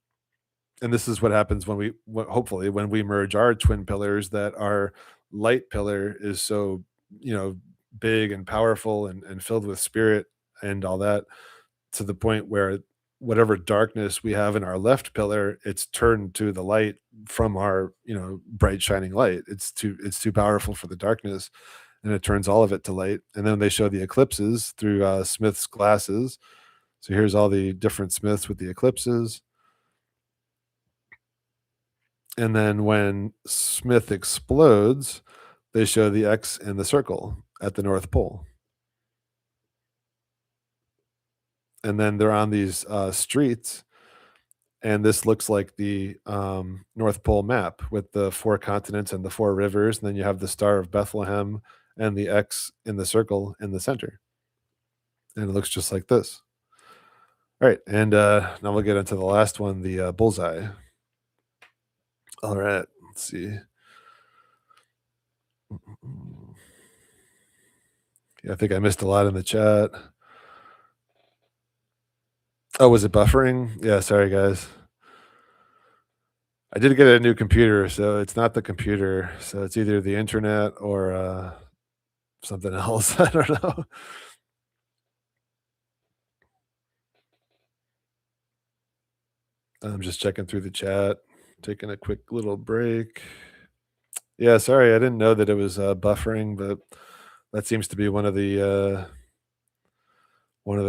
and this is what happens when hopefully when we merge our twin pillars, that our light pillar is so, you know, big and powerful and filled with spirit and all that, to the point where whatever darkness we have in our left pillar, it's turned to the light from our, you know, bright shining light. It's too powerful for the darkness, and it turns all of it to light. And then they show the eclipses through Smith's glasses. So here's all the different Smiths with the eclipses. And then when Smith explodes, they show the X in the circle at the North Pole. And then they're on these streets, and this looks like the North Pole map with the four continents and the four rivers. And then you have the Star of Bethlehem and the X in the circle in the center. And it looks just like this. All right. And now we'll get into the last one, the bullseye. All right. Let's see. Yeah, I think I missed a lot in the chat. Oh, was it buffering? Yeah, sorry guys. I did get a new computer, so it's not the computer. So it's either the internet or something else. I don't know. I'm just checking through the chat, taking a quick little break. Yeah, sorry, I didn't know that it was buffering, but that seems to be one of the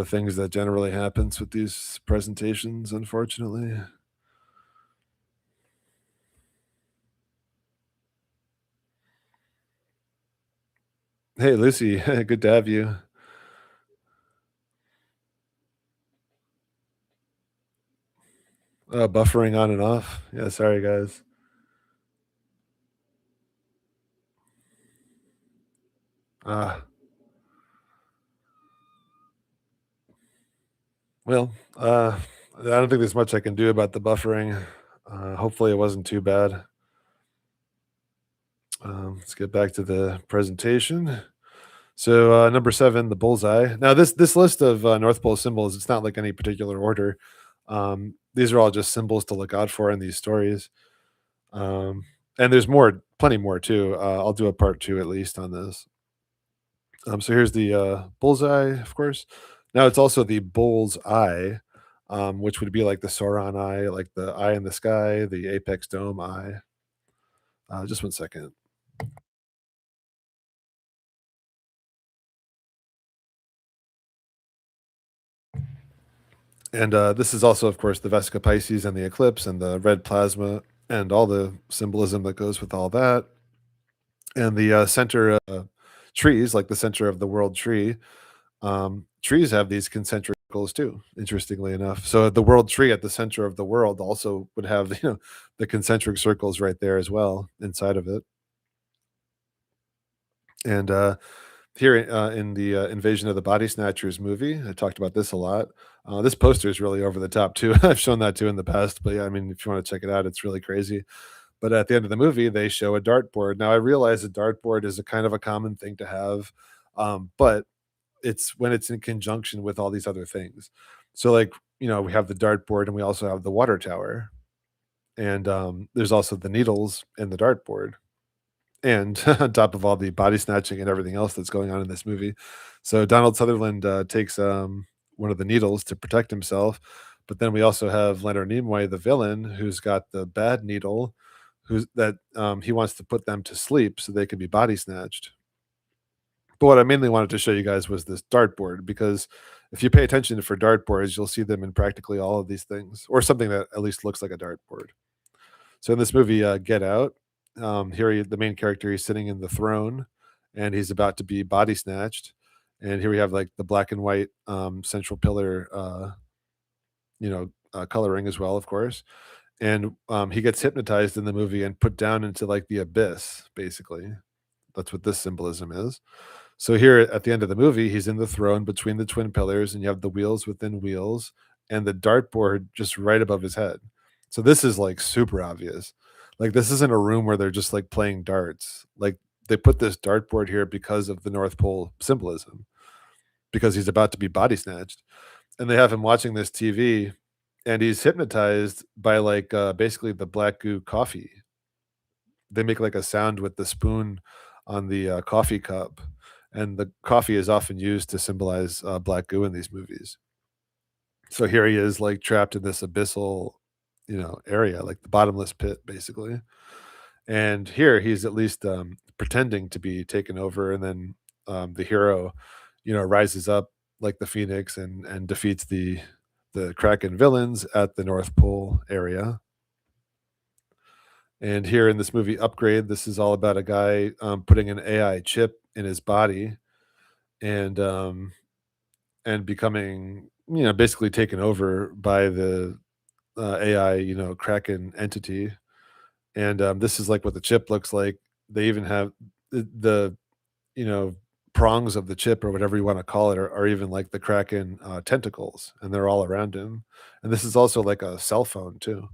things that generally happens with these presentations, unfortunately. Hey, Lucy, good to have you. Buffering on and off. Yeah, sorry, guys. Ah, well, I don't think there's much I can do about the buffering. Hopefully, it wasn't too bad. Let's get back to the presentation. So, number 7, the bullseye. Now, this list of North Pole symbols, it's not like any particular order. These are all just symbols to look out for in these stories. Um, and there's more, plenty more too. I'll do a part 2 at least on this. So here's the bullseye, of course. Now it's also the bull's eye, which would be like the Sauron eye, like the eye in the sky, the apex dome eye. Just one second. And this is also, of course, the Vesica Pisces and the eclipse and the red plasma and all the symbolism that goes with all that. And the center trees, like the center of the world tree, trees have these concentric circles too, interestingly enough. So the world tree at the center of the world also would have, you know, the concentric circles right there as well inside of it. And here in the Invasion of the Body Snatchers movie, I talked about this a lot. This poster is really over the top too. I've shown that too in the past, but yeah, I mean, if you want to check it out, it's really crazy. But at the end of the movie, they show a dartboard. Now, I realize a dartboard is a kind of a common thing to have, but it's when it's in conjunction with all these other things. So, like, you know, we have the dartboard and we also have the water tower. And there's also the needles and the dartboard, and on top of all the body snatching and everything else that's going on in this movie. So Donald Sutherland takes one of the needles to protect himself, but then we also have Leonard Nimoy, the villain, who's got the bad needle, who's that he wants to put them to sleep so they can be body snatched. But what I mainly wanted to show you guys was this dartboard, because if you pay attention for dartboards, you'll see them in practically all of these things, or something that at least looks like a dartboard. So in this movie, Get Out, the main character, he's sitting in the throne, and he's about to be body snatched. And here we have like the black and white central pillar, coloring as well, of course. And he gets hypnotized in the movie and put down into like the abyss, basically. That's what this symbolism is. So here at the end of the movie, he's in the throne between the twin pillars, and you have the wheels within wheels and the dartboard just right above his head. So this is like super obvious. Like this isn't a room where they're just like playing darts. Like they put this dartboard here because of the North Pole symbolism, because he's about to be body snatched. And they have him watching this TV, and he's hypnotized by like basically the black goo coffee. They make like a sound with the spoon on the coffee cup, and the coffee is often used to symbolize black goo in these movies. So here he is, like trapped in this abyssal, area, like the bottomless pit, basically. And here he's at least pretending to be taken over, and then the hero, rises up like the phoenix and defeats the Kraken villains at the North Pole area. And here in this movie Upgrade, this is all about a guy putting an AI chip in his body, and becoming, basically taken over by the AI, Kraken entity. And this is like what the chip looks like. They even have the you know prongs of the chip, or whatever you want to call it, are even like the Kraken tentacles, and they're all around him. And this is also like a cell phone too.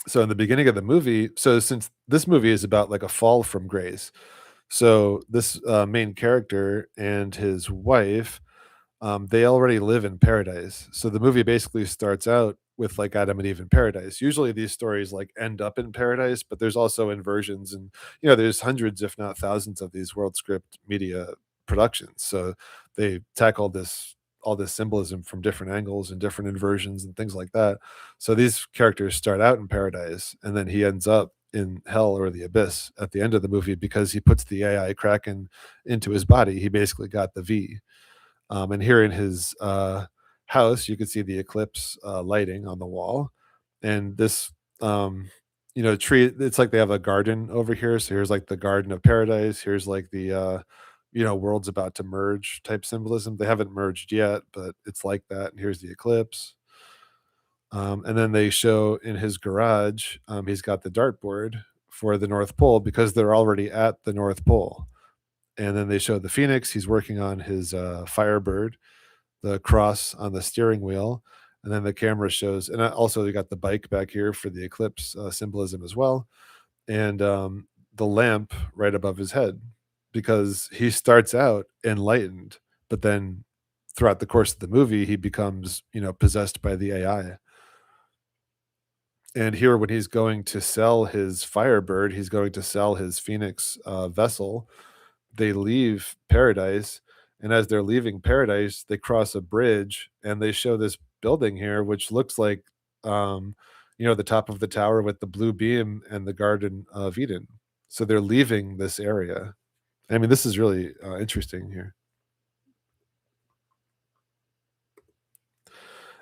So in the beginning of the movie, so since this movie is about like a fall from grace, so this main character and his wife, they already live in paradise. So the movie basically starts out with like Adam and Eve in paradise. Usually these stories like end up in paradise, but there's also inversions, and there's hundreds, if not thousands, of these world script media productions. So they tackle this all this symbolism from different angles and different inversions and things like that. So these characters start out in paradise, and then he ends up in hell or the abyss at the end of the movie, because he puts the AI Kraken into his body. He basically got the V. And here in his house, you can see the eclipse lighting on the wall. And this, tree, it's like they have a garden over here. So here's like the Garden of Paradise. Here's like the, world's about to merge type symbolism. They haven't merged yet, but it's like that. And here's the eclipse. And then they show in his garage, he's got the dartboard for the North Pole, because they're already at the North Pole. And then they show the phoenix. He's working on his Firebird, the cross on the steering wheel. And then the camera shows, and also you got the bike back here for the eclipse symbolism as well. And the lamp right above his head, because he starts out enlightened, but then throughout the course of the movie, he becomes, possessed by the AI. And here, when he's going to sell his Firebird, he's going to sell his Phoenix vessel. They leave paradise, and as they're leaving paradise, they cross a bridge, and they show this building here, which looks like, um, the top of the tower with the blue beam and the Garden of Eden. So they're leaving this area. I mean, this is really interesting here.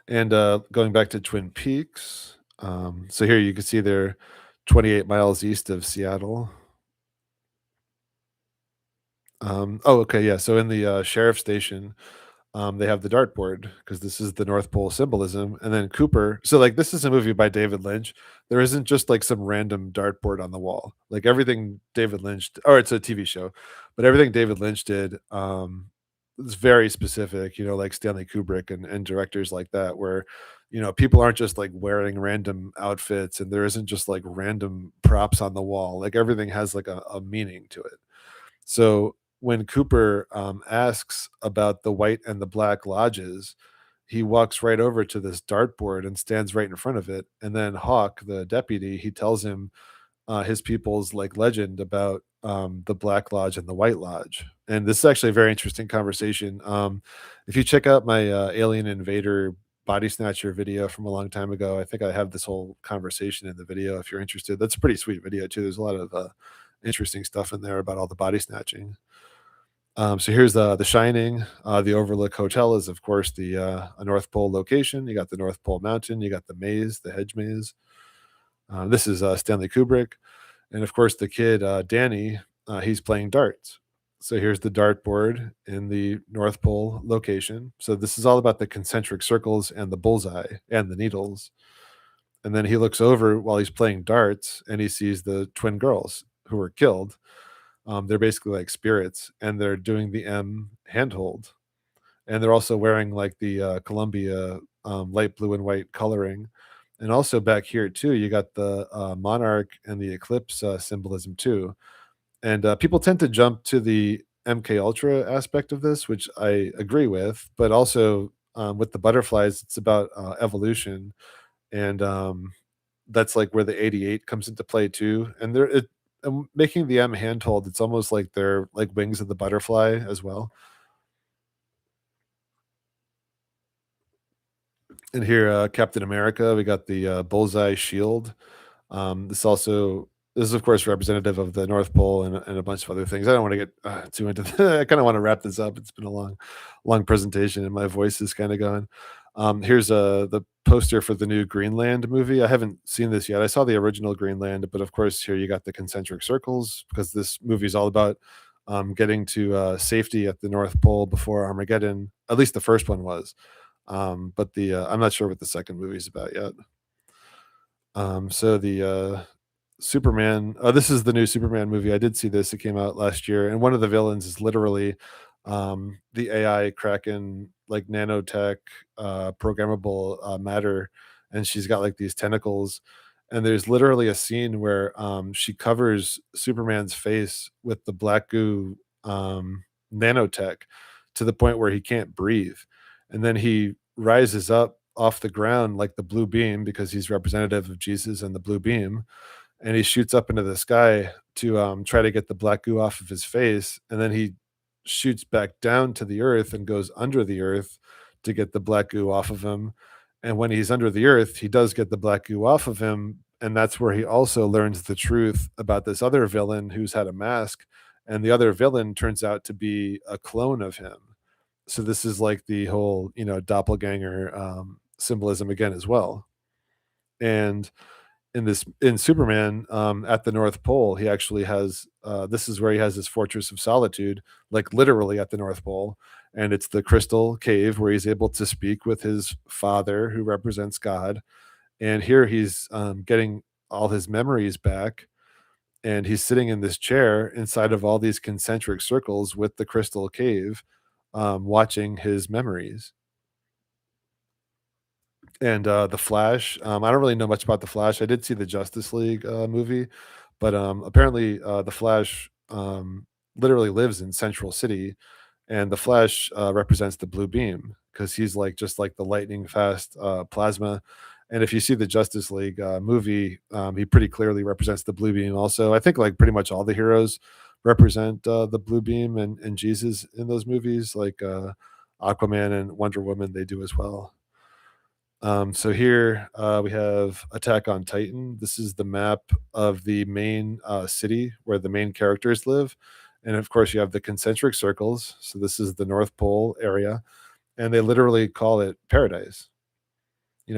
And going back to Twin Peaks, so here you can see they're 28 miles east of Seattle. Oh, okay, yeah. So in the sheriff station, they have the dartboard, because this is the North Pole symbolism. And then Cooper. So like this is a movie by David Lynch. There isn't just like some random dartboard on the wall. Like everything David Lynch, or it's a TV show, but everything David Lynch did is very specific. Like Stanley Kubrick and directors like that, where people aren't just like wearing random outfits, and there isn't just like random props on the wall. Like everything has like a meaning to it. So when Cooper asks about the white and the black lodges, he walks right over to this dartboard and stands right in front of it. And then Hawk, the deputy, he tells him his people's like legend about the Black Lodge and the White Lodge. And this is actually a very interesting conversation. If you check out my Alien Invader Body Snatcher video from a long time ago, I think I have this whole conversation in the video. If you're interested, that's a pretty sweet video too. There's a lot of interesting stuff in there about all the body snatching. So here's the Shining. The Overlook Hotel is, of course, the a North Pole location. You got the North Pole Mountain. You got the maze, the hedge maze. This is Stanley Kubrick, and of course, the kid Danny. He's playing darts. So here's the dartboard in the North Pole location. So this is all about the concentric circles and the bullseye and the needles. And then he looks over while he's playing darts, and he sees the twin girls who were killed. They're basically like spirits, and they're doing the M handhold, and they're also wearing like the Columbia light blue and white coloring. And also back here too, you got the monarch and the eclipse symbolism too. And people tend to jump to the MK Ultra aspect of this, which I agree with, but also with the butterflies, it's about evolution, and that's like where the 88 comes into play too. And making the M handhold, it's almost like they're like wings of the butterfly as well. And here, Captain America, we got the bullseye shield. This is of course representative of the North Pole and a bunch of other things. I don't want to get too into. I kind of want to wrap this up. It's been a long presentation, and my voice is kind of going. Here's the poster for the new Greenland movie. I haven't seen this yet. I saw the original Greenland, but of course here you got the concentric circles because this movie is all about getting to safety at the North Pole before Armageddon. At least the first one was. But the I'm not sure what the second movie is about yet. So the Superman. This is the new Superman movie. I did see this. It came out last year, and one of the villains is literally the AI Kraken, like nanotech, programmable matter, and she's got like these tentacles. And there's literally a scene where she covers Superman's face with the black goo nanotech to the point where he can't breathe, and then he rises up off the ground like the blue beam because he's representative of Jesus and the blue beam, and he shoots up into the sky to try to get the black goo off of his face, and then he shoots back down to the earth and goes under the earth to get the black goo off of him. And when he's under the earth, he does get the black goo off of him, and that's where he also learns the truth about this other villain who's had a mask, and the other villain turns out to be a clone of him. So this is like the whole, doppelganger symbolism again as well. And in Superman, at the North Pole, he actually has this is where he has his fortress of solitude, like literally at the North Pole, and it's the crystal cave where he's able to speak with his father, who represents God. And here he's getting all his memories back, and he's sitting in this chair inside of all these concentric circles with the crystal cave, watching his memories. And the Flash, I don't really know much about the Flash. I did see the Justice League movie, but apparently the Flash literally lives in Central City, and the Flash represents the blue beam because he's like just like the lightning fast plasma. And if you see the Justice League movie, he pretty clearly represents the blue beam. Also, I think like pretty much all the heroes represent the blue beam and Jesus in those movies, like Aquaman and Wonder Woman. They do as well. So here we have Attack on Titan. This is the map of the main city where the main characters live. And of course, you have the concentric circles. So this is the North Pole area. And they literally call it paradise.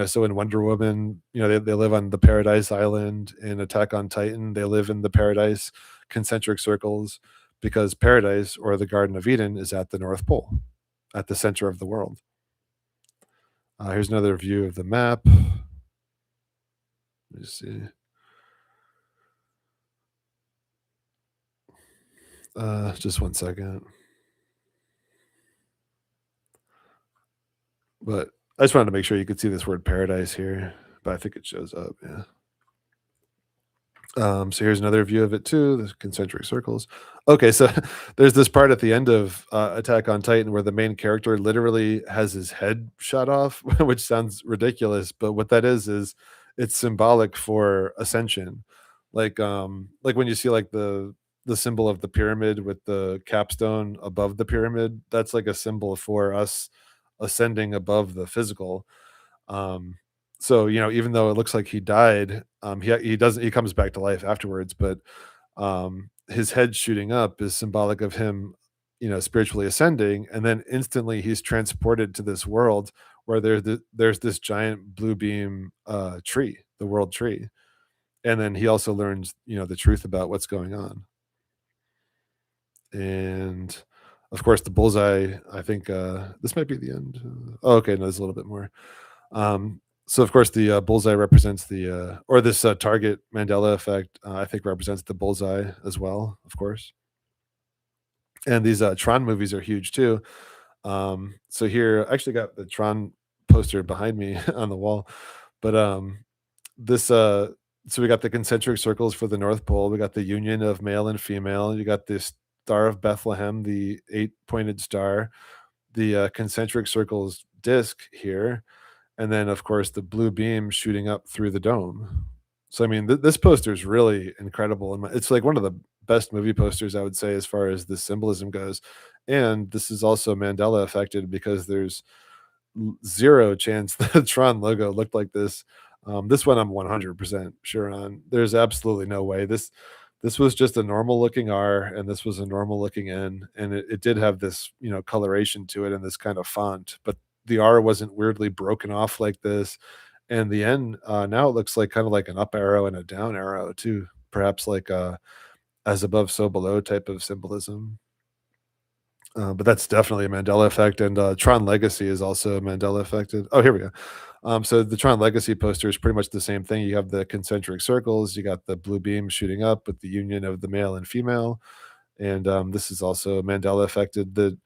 So in Wonder Woman, they live on the Paradise Island. In Attack on Titan, they live in the Paradise concentric circles because paradise, or the Garden of Eden, is at the North Pole, at the center of the world. Here's another view of the map. Let me see. Just one second. But I just wanted to make sure you could see this word paradise here, but I think it shows up. Yeah. So here's another view of it too, the concentric circles. Okay, so there's this part at the end of Attack on Titan where the main character literally has his head shot off, which sounds ridiculous, but what that is it's symbolic for ascension. Like when you see like the symbol of the pyramid with the capstone above the pyramid, that's like a symbol for us ascending above the physical. um, so, even though it looks like he died, he doesn't he comes back to life afterwards, but his head shooting up is symbolic of him, spiritually ascending, and then instantly he's transported to this world where there's this giant blue beam tree, the world tree, and then he also learns, the truth about what's going on. And of course, the bullseye. I think this might be the end. Oh, okay, no, there's a little bit more. So of course the bullseye represents or this target Mandela effect. I think represents the bullseye as well, of course. And these Tron movies are huge too. So here, I actually got the Tron poster behind me on the wall, but this so we got the concentric circles for the North Pole. We got the union of male and female. You got this Star of Bethlehem, the eight-pointed star, the concentric circles disc here, and then of course the blue beam shooting up through the dome. So I mean, this poster is really incredible, and it's like one of the best movie posters I would say as far as the symbolism goes. And this is also Mandela affected because there's zero chance the Tron logo looked like this. This one I'm 100% sure on. There's absolutely no way this was just a normal looking R, and this was a normal looking N, and it did have this, coloration to it and this kind of font, but the R wasn't weirdly broken off like this. And the N, now it looks like kind of like an up arrow and a down arrow too, perhaps like a as above, so below type of symbolism. But that's definitely a Mandela effect, and Tron Legacy is also Mandela affected. Oh, here we go. So the Tron Legacy poster is pretty much the same thing. You have the concentric circles, you got the blue beam shooting up with the union of the male and female, and this is also Mandela affected. The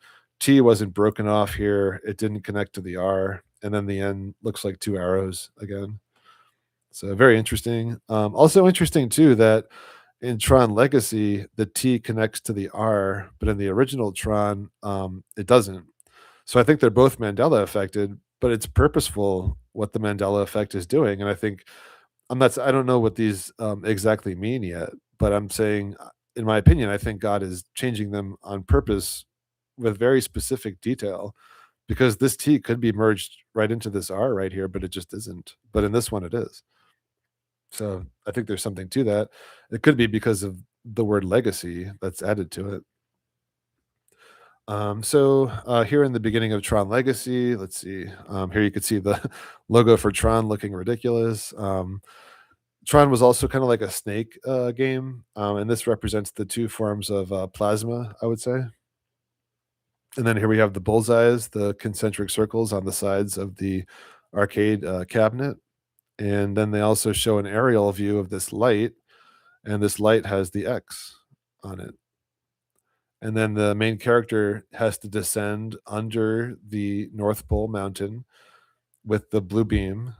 T wasn't broken off here; it didn't connect to the R, and then the N looks like two arrows again. So very interesting. Also interesting too that in Tron Legacy, the T connects to the R, but in the original Tron, it doesn't. So I think they're both Mandela affected, but it's purposeful what the Mandela effect is doing. And I think I don't know what these exactly mean yet, but I'm saying, in my opinion, I think God is changing them on purpose with very specific detail because this T could be merged right into this R right here, but it just isn't. But in this one, it is. So I think there's something to that. It could be because of the word legacy that's added to it. Here in the beginning of Tron Legacy, let's see. Here you can see the logo for Tron looking ridiculous. Tron was also kind of like a snake game, and this represents the two forms of plasma, I would say. And then here we have the bullseyes, the concentric circles on the sides of the arcade cabinet. And then they also show an aerial view of this light, and this light has the X on it. And then the main character has to descend under the North Pole mountain with the blue beam,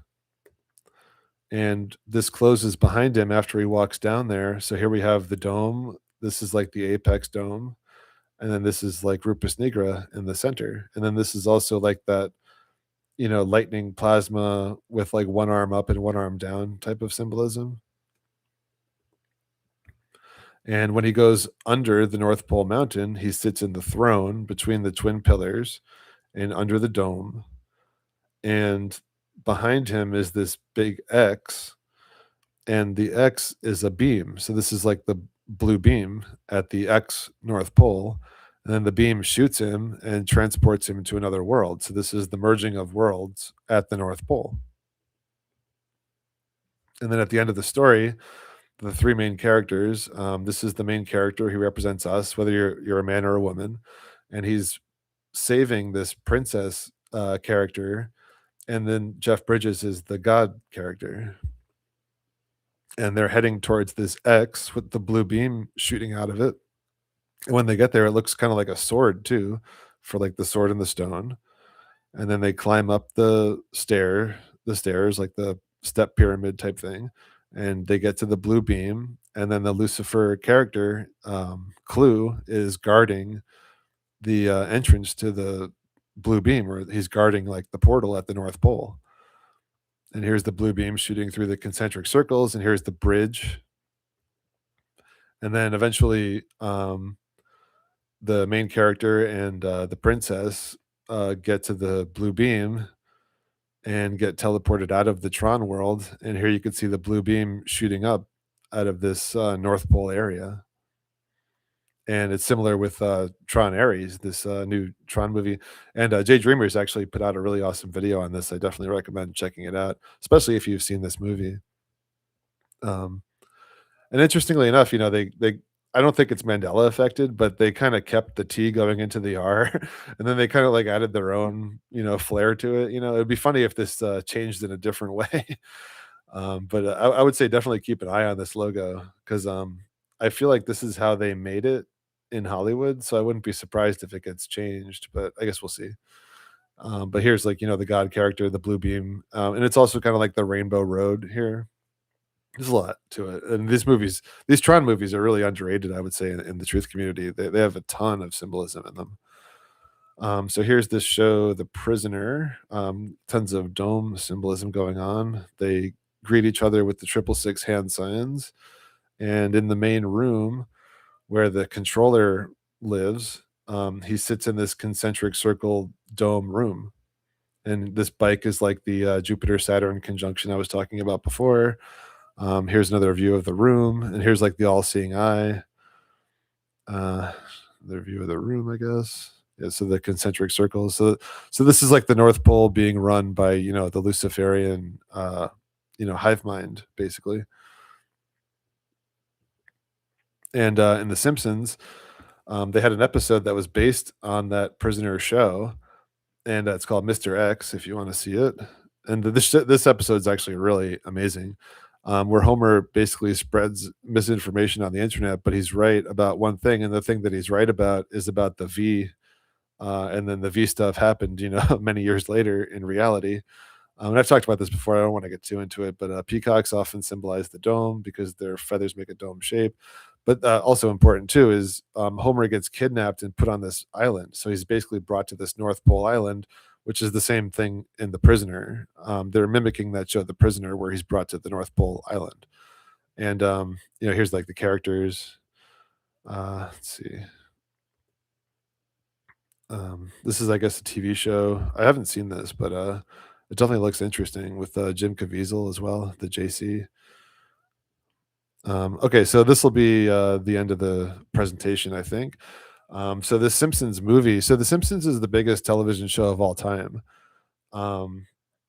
and this closes behind him after he walks down there. So here we have the dome. This is like the apex dome, and then this is like Rupus Nigra in the center, and then this is also like that, lightning plasma with like one arm up and one arm down type of symbolism. And when he goes under the North Pole Mountain, he sits in the throne between the twin pillars and under the dome. And behind him is this big X, and the X is a beam. So this is like the blue beam at the X North Pole. And then the beam shoots him and transports him to another world. So this is the merging of worlds at the North Pole. And then at the end of the story, the three main characters. This is the main character. He represents us, whether you're a man or a woman, and he's saving this princess character. And then Jeff Bridges is the God character, and they're heading towards this X with the blue beam shooting out of it. And when they get there, it looks kind of like a sword too, for like the sword in the stone. And then they climb up the stairs, like the step pyramid type thing. and they get to the blue beam, and then the Lucifer character, Clue, is guarding the entrance to the blue beam, or he's guarding like the portal at the North Pole. And here's the blue beam shooting through the concentric circles, and here's the bridge. And then eventually, the main character and the princess get to the blue beam and get teleported out of the Tron world. And here you can see the blue beam shooting up out of this North Pole area. And it's similar with Tron Ares, this new Tron movie. And Jay Dreamers actually put out a really awesome video on this. I definitely recommend checking it out, especially if you've seen this movie. Um, and interestingly enough, they I don't think it's Mandela affected, but they kind of kept the T going into the R, and then they kind of like added their own, flair to it. It'd be funny if this changed in a different way. But I would say definitely keep an eye on this logo because I feel like this is how they made it in Hollywood. So I wouldn't be surprised if it gets changed, but I guess we'll see. But here's like, the God character, the blue beam. And it's also kind of like the Rainbow Road here. There's a lot to it. And these Tron movies are really underrated, I would say, in the truth community. They have a ton of symbolism in them. So here's this show, The Prisoner. Tons of dome symbolism going on. They greet each other with the 666 hand signs. And in the main room where the controller lives, he sits in this concentric circle dome room. And this bike is like the Jupiter Saturn conjunction I was talking about before. Here's another view of the room, and here's like the all seeing eye. Another view of the room, I guess. Yeah, so the concentric circles. So this is like the North Pole being run by the Luciferian hive mind, basically. And in The Simpsons, they had an episode that was based on that prisoner show, and it's called Mr. X. If you want to see it, and this episode is actually really amazing, where Homer basically spreads misinformation on the internet, but he's right about one thing, and the thing that he's right about is about the V. And then the V stuff happened, many years later in reality. And I've talked about this before. I don't want to get too into it, but peacocks often symbolize the dome because their feathers make a dome shape. But also important too is Homer gets kidnapped and put on this island. So he's basically brought to this North Pole island, which is the same thing in The Prisoner. They're mimicking that show, The Prisoner, where he's brought to the North Pole island. And here's like the characters. Let's see. This is, I guess, a TV show. I haven't seen this, but it definitely looks interesting with Jim Caviezel as well, the JC. Okay, so this will be the end of the presentation, I think. So the Simpsons movie. So the Simpsons is the biggest television show of all time, um,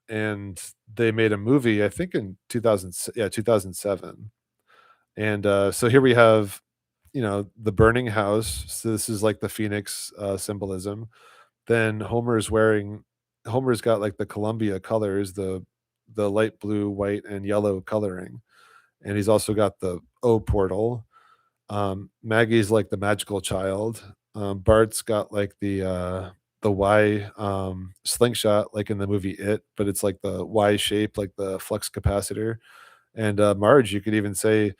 and they made a movie, I think, in 2000. Yeah, 2007. And so here we have, the burning house. So this is like the Phoenix symbolism. Then Homer's got like the Columbia colors, the light blue, white, and yellow coloring. And he's also got the O portal. Maggie's like the magical child. Bart's got like the Y slingshot, like in the movie It, but it's like the Y shape, like the flux capacitor. And Marge, you could even say,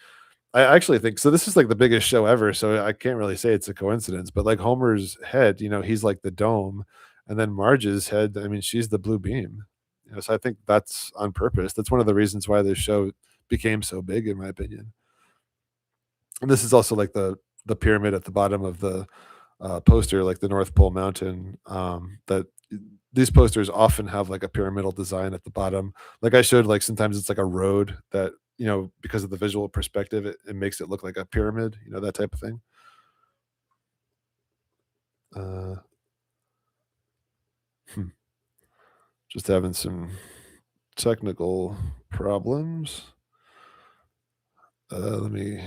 I actually think so. This is like the biggest show ever, so I can't really say it's a coincidence. But like Homer's head, he's like the dome, and then Marge's head, I mean, she's the blue beam. So I think that's on purpose. That's one of the reasons why this show became so big, in my opinion. And this is also like the pyramid at the bottom of the poster, like the North Pole Mountain. That these posters often have like a pyramidal design at the bottom. Like I showed, like sometimes it's like a road that because of the visual perspective, it makes it look like a pyramid. That type of thing. Uh, hmm, just having some technical problems. Let me.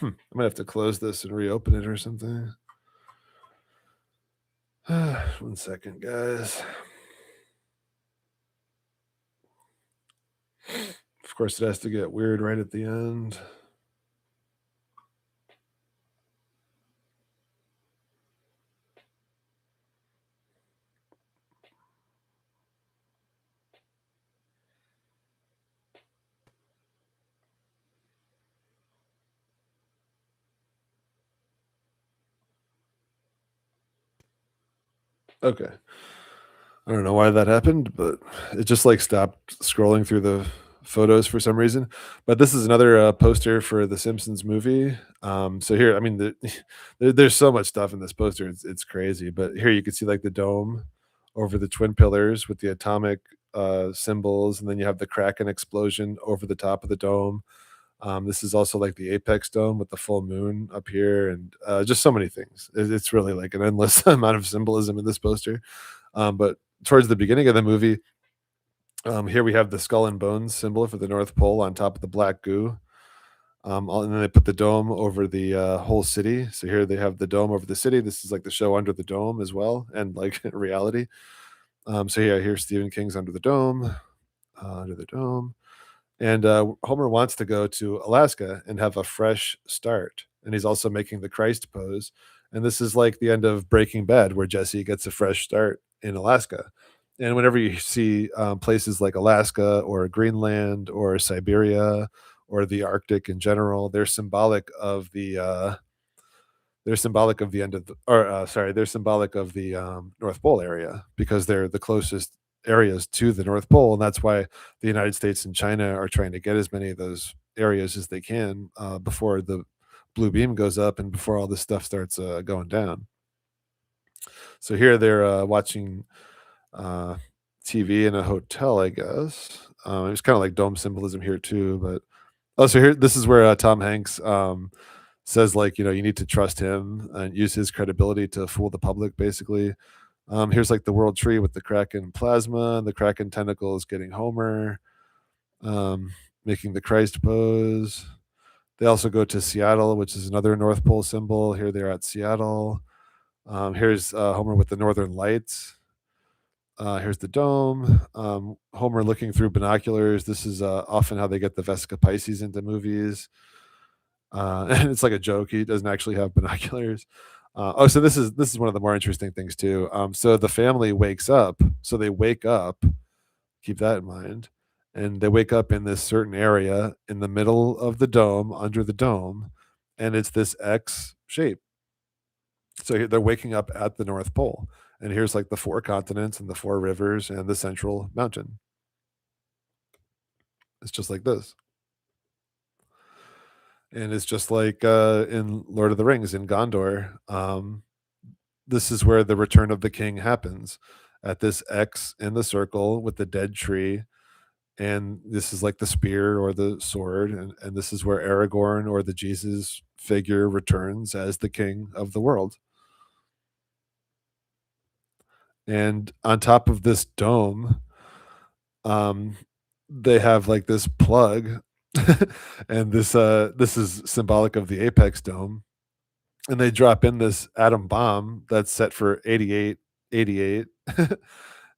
I might have to close this and reopen it or something. 1 second, guys. Of course, it has to get weird right at the end. Okay. I don't know why that happened, but it just like stopped scrolling through the photos for some reason. But this is another poster for the Simpsons movie. So here, I mean, there's so much stuff in this poster. It's crazy. But here you can see like the dome over the twin pillars with the atomic symbols, and then you have the Kraken explosion over the top of the dome. This is also like the apex dome with the full moon up here, and just so many things. It's really like an endless amount of symbolism in this poster. But towards the beginning of the movie, here we have the skull and bones symbol for the North Pole on top of the black goo. And then they put the dome over the whole city. So here they have the dome over the city. This is like the show Under the Dome as well, and like reality. So yeah, here's Stephen King's Under the Dome. And Homer wants to go to Alaska and have a fresh start. And he's also making the Christ pose. And this is like the end of Breaking Bad, where Jesse gets a fresh start in Alaska. And whenever you see places like Alaska or Greenland or Siberia or the Arctic in general, they're symbolic of the end of the, or sorry, they're symbolic of the North Pole area because they're the closest areas to the North Pole, and that's why the United States and China are trying to get as many of those areas as they can before the blue beam goes up and before all this stuff starts going down. So here they're watching uh, TV in a hotel, I guess. It's kind of like dome symbolism here too, but also here this is where Tom Hanks says like you need to trust him and use his credibility to fool the public basically. Here's like the world tree with the Kraken plasma, and the Kraken tentacles getting Homer, um, making the Christ pose. They also go to Seattle, which is another North Pole symbol. Here they're at Seattle. Here's Homer with the Northern Lights. Here's the dome. Homer looking through binoculars. This is often how they get the Vesica Pisces into movies. And it's like a joke. He doesn't actually have binoculars. So this is one of the more interesting things too. So the family wakes up. So they wake up. Keep that in mind, and they wake up in this certain area in the middle of the dome, under the dome, and it's this X shape. So they're waking up at the North Pole, and here's like the four continents and the four rivers and the central mountain. It's just like this. And it's just like in Lord of the Rings in Gondor. This is where the return of the king happens at this X in the circle with the dead tree. And this is like the spear or the sword. And this is where Aragorn or the Jesus figure returns as the king of the world. And on top of this dome, um, they have like this plug. And this is symbolic of the apex dome, and they drop in this atom bomb that's set for 8888.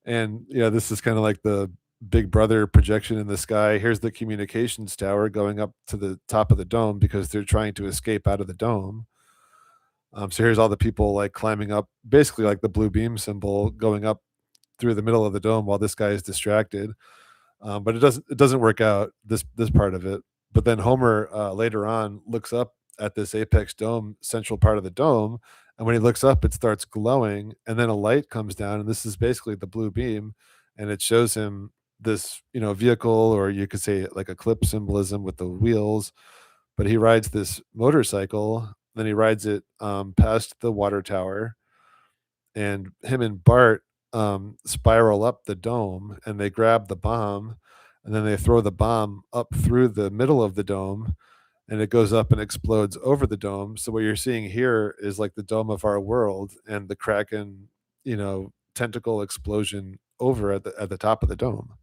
And this is kind of like the big brother projection in the sky. Here's the communications tower going up to the top of the dome because they're trying to escape out of the dome. So here's all the people like climbing up, basically like the blue beam symbol going up through the middle of the dome while this guy is distracted. But it doesn't work out, this part of it. But then Homer later on looks up at this apex dome, central part of the dome, and when he looks up, it starts glowing, and then a light comes down, and this is basically the blue beam, and it shows him this vehicle, or you could say like a clip symbolism with the wheels. But he rides this motorcycle, then he rides it past the water tower, and him and Bart spiral up the dome, and they grab the bomb, and then they throw the bomb up through the middle of the dome, and it goes up and explodes over the dome. So what you're seeing here is like the dome of our world and the Kraken, tentacle explosion over at the top of the dome.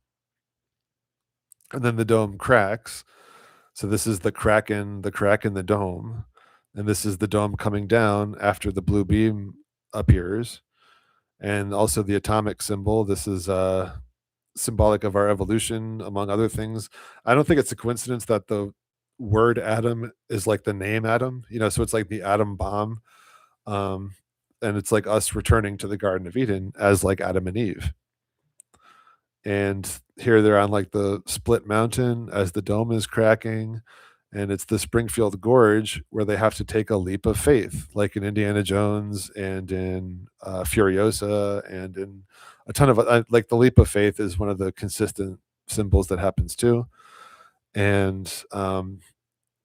And then the dome cracks. So this is the crack in the dome, and this is the dome coming down after the blue beam appears. And also the atomic symbol. This is symbolic of our evolution, among other things. I don't think it's a coincidence that the word atom is like the name atom, so it's like the atom bomb. Um, and it's like us returning to the Garden of Eden as like Adam and Eve. And here they're on like the split mountain as the dome is cracking. and it's the Springfield Gorge where they have to take a leap of faith, like in Indiana Jones and in Furiosa and in a ton of like the leap of faith is one of the consistent symbols that happens too, and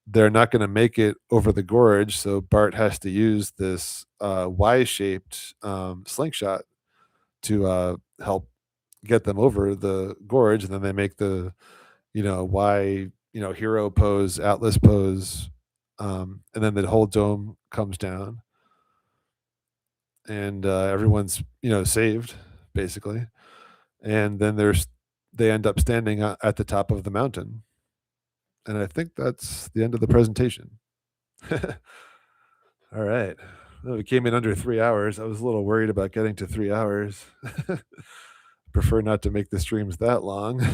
they're not going to make it over the gorge, so Bart has to use this Y-shaped slingshot to help get them over the gorge, and then they make the Y, hero pose, Atlas pose, and then the whole dome comes down, and everyone's saved basically, and then they end up standing at the top of the mountain, and I think that's the end of the presentation. All right. Well, we came in under 3 hours. I was a little worried about getting to 3 hours. Prefer not to make the streams that long,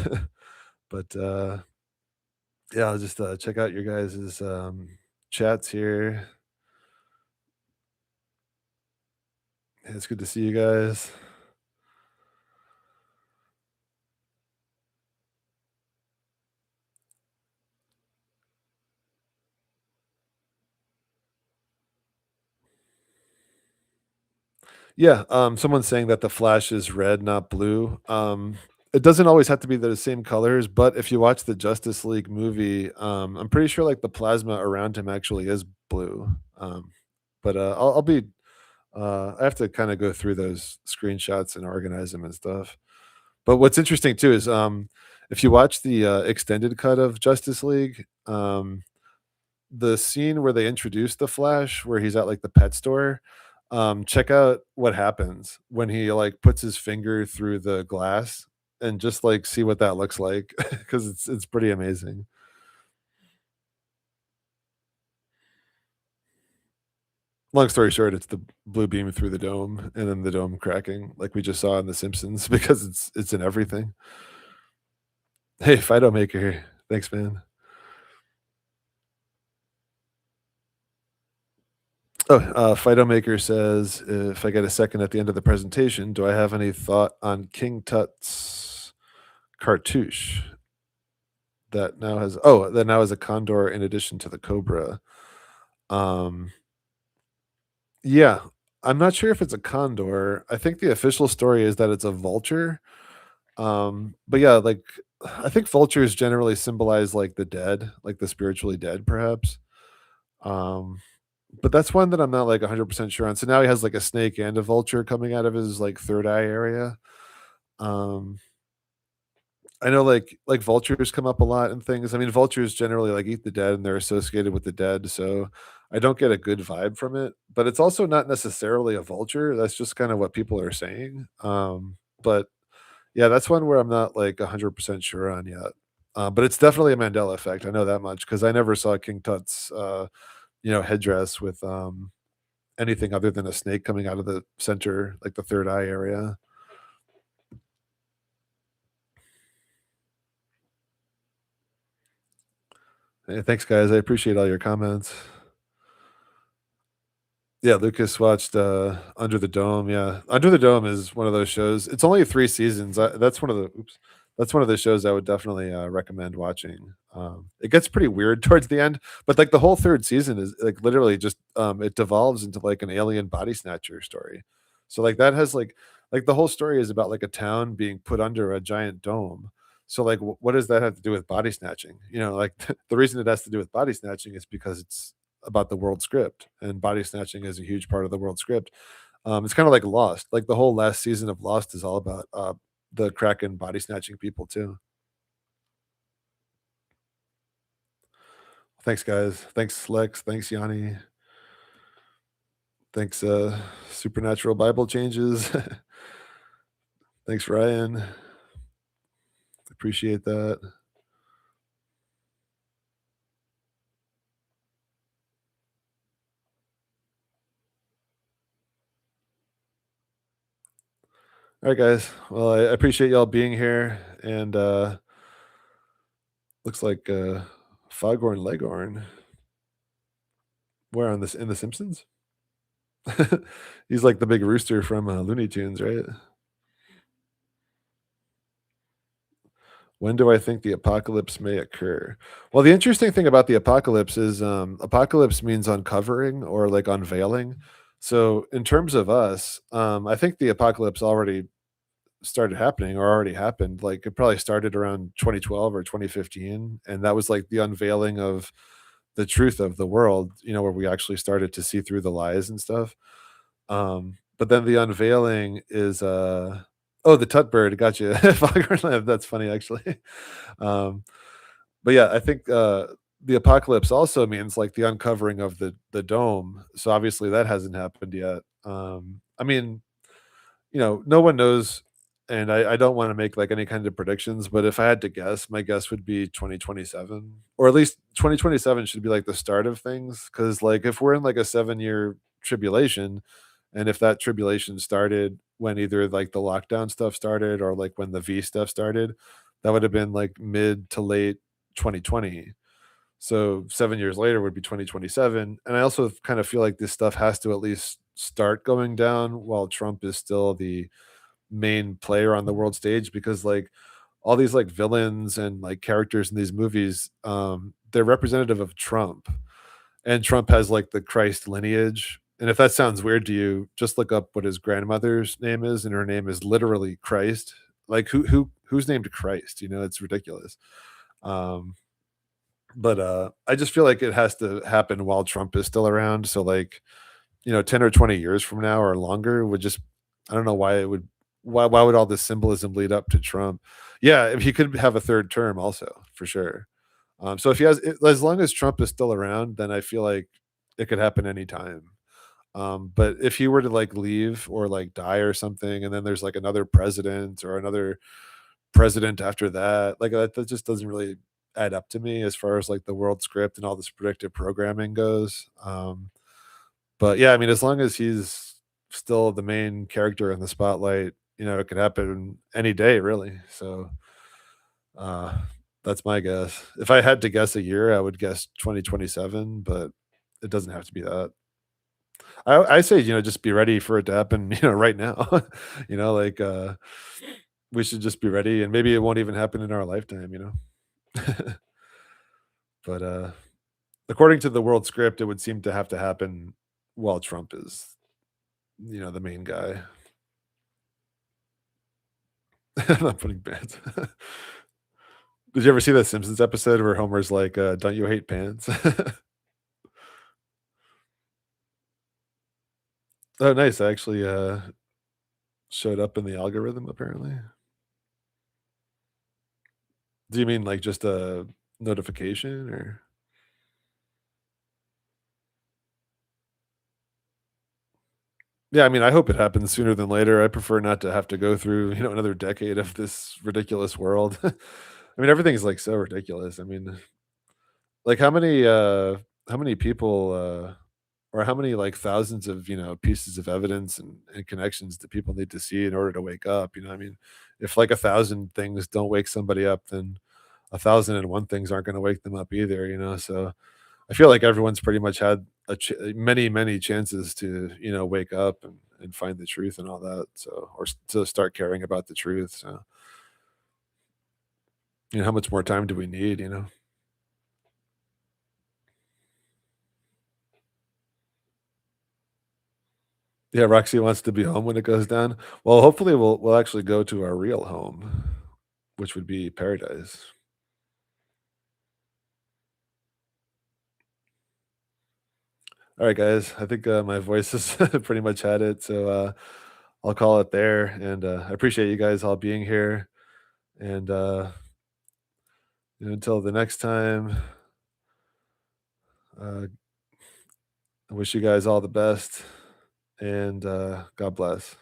but yeah, I'll just check out your guys' chats here. It's good to see you guys. Yeah, someone's saying that the Flash is red, not blue. It doesn't always have to be the same colors, but if you watch the Justice League movie, I'm pretty sure like the plasma around him actually is blue. But I'll be I have to kind of go through those screenshots and organize them and stuff. But what's interesting too is if you watch the extended cut of Justice League, the scene where they introduce the Flash, where he's at like the pet store, check out what happens when he like puts his finger through the glass and just like see what that looks like because it's pretty amazing. Long story short, it's the blue beam through the dome and then the dome cracking like we just saw in The Simpsons because it's in everything. Hey, Fido Maker, thanks, man. Oh, Fido Maker says, if I get a second at the end of the presentation, do I have any thought on King Tut's cartouche that now has a condor in addition to the cobra? Um, yeah, I'm not sure if it's a condor. I think the official story is that it's a vulture. But yeah, like I think vultures generally symbolize like the dead, like the spiritually dead, perhaps. Um, but that's one that I'm not like 100% sure on. So now he has like a snake and a vulture coming out of his like third eye area. Um, I know like vultures come up a lot and things. I mean, vultures generally like eat the dead and they're associated with the dead, so I don't get a good vibe from it. But it's also not necessarily a vulture. That's just kind of what people are saying. But yeah, that's one where I'm not like 100% sure on yet. But it's definitely a Mandela effect. I know that much because I never saw King Tut's headdress with anything other than a snake coming out of the center, like the third eye area. Hey, thanks, guys. I appreciate all your comments. Yeah, Lucas watched Under the Dome. Yeah, Under the Dome is one of those shows. It's only 3 seasons. That's one of the oops. That's one of the shows I would definitely recommend watching. It gets pretty weird towards the end, but like the whole third season is like literally just it devolves into like an alien body snatcher story. So like that has like the whole story is about like a town being put under a giant dome. So like what does that have to do with body snatching? Like the reason it has to do with body snatching is because it's about the world script, and body snatching is a huge part of the world script. It's kind of like Lost. Like the whole last season of Lost is all about the Kraken body snatching people too. Thanks, guys. Thanks, Lex. Thanks, Yanni. Thanks, Supernatural Bible Changes. Thanks, Ryan. Appreciate that. All right, guys. Well, I appreciate y'all being here, and looks like Foghorn Leghorn. Where on this in The Simpsons? He's like the big rooster from Looney Tunes, right? When do I think the apocalypse may occur? Well, the interesting thing about the apocalypse is apocalypse means uncovering or like unveiling. So, in terms of us, I think the apocalypse already started happening or already happened. Like it probably started around 2012 or 2015. And that was like the unveiling of the truth of the world, where we actually started to see through the lies and stuff. But then the unveiling is oh, the tut bird, gotcha. Foghorn Leghorn, that's funny actually. Um, but yeah, I think the apocalypse also means like the uncovering of the dome. So obviously that hasn't happened yet. I mean, no one knows, and I don't wanna make, like, any kind of predictions, but if I had to guess, my guess would be 2027, or at least 2027 should be, like, the start of things. Because like, if we're in, like, a seven-year tribulation, and if that tribulation started when either, like, the lockdown stuff started or, like, when the V stuff started, that would have been, like, mid to late 2020. So 7 years later would be 2027, and I also kind of feel like this stuff has to at least start going down while Trump is still the main player on the world stage, because like all these like villains and like characters in these movies, they're representative of Trump, and Trump has like the Christ lineage. And if that sounds weird to you, just look up what his grandmother's name is, and her name is literally Christ. Like who's named Christ? It's ridiculous. Um, but I just feel like it has to happen while Trump is still around. So like, 10 or 20 years from now or longer would just, I don't know why it would, why would all this symbolism lead up to Trump? Yeah, if he could have a third term also, for sure. So if he has, as long as Trump is still around, then I feel like it could happen anytime. But if he were to like leave or like die or something, and then there's like another president or another president after that, like that just doesn't really add up to me as far as like the world script and all this predictive programming goes. But yeah, I mean, as long as he's still the main character in the spotlight, it could happen any day, really. So uh, that's my guess. If I had to guess a year, I would guess 2027, but it doesn't have to be that. I say, just be ready for it to happen, right now. Like we should just be ready, and maybe it won't even happen in our lifetime. But according to the world script, it would seem to have to happen while Trump is, the main guy. I'm not putting pants. Did you ever see that Simpsons episode where Homer's like, "Don't you hate pants?" Oh, nice. I actually, showed up in the algorithm apparently. Do you mean like just a notification or? Yeah, I mean, I hope it happens sooner than later. I prefer not to have to go through, another decade of this ridiculous world. I mean, everything's like so ridiculous. I mean, like how many people or how many like thousands of pieces of evidence and connections that people need to see in order to wake up. I mean, if like 1,000 things don't wake somebody up, then 1,001 things aren't going to wake them up either. So I feel like everyone's pretty much had many chances to wake up and find the truth and all that. So to start caring about the truth. So how much more time do we need? Yeah, Roxy wants to be home when it goes down. Well, hopefully we'll actually go to our real home, which would be paradise. All right, guys. I think my voice has pretty much had it, so I'll call it there. And I appreciate you guys all being here. And until the next time, uh, I wish you guys all the best, and God bless.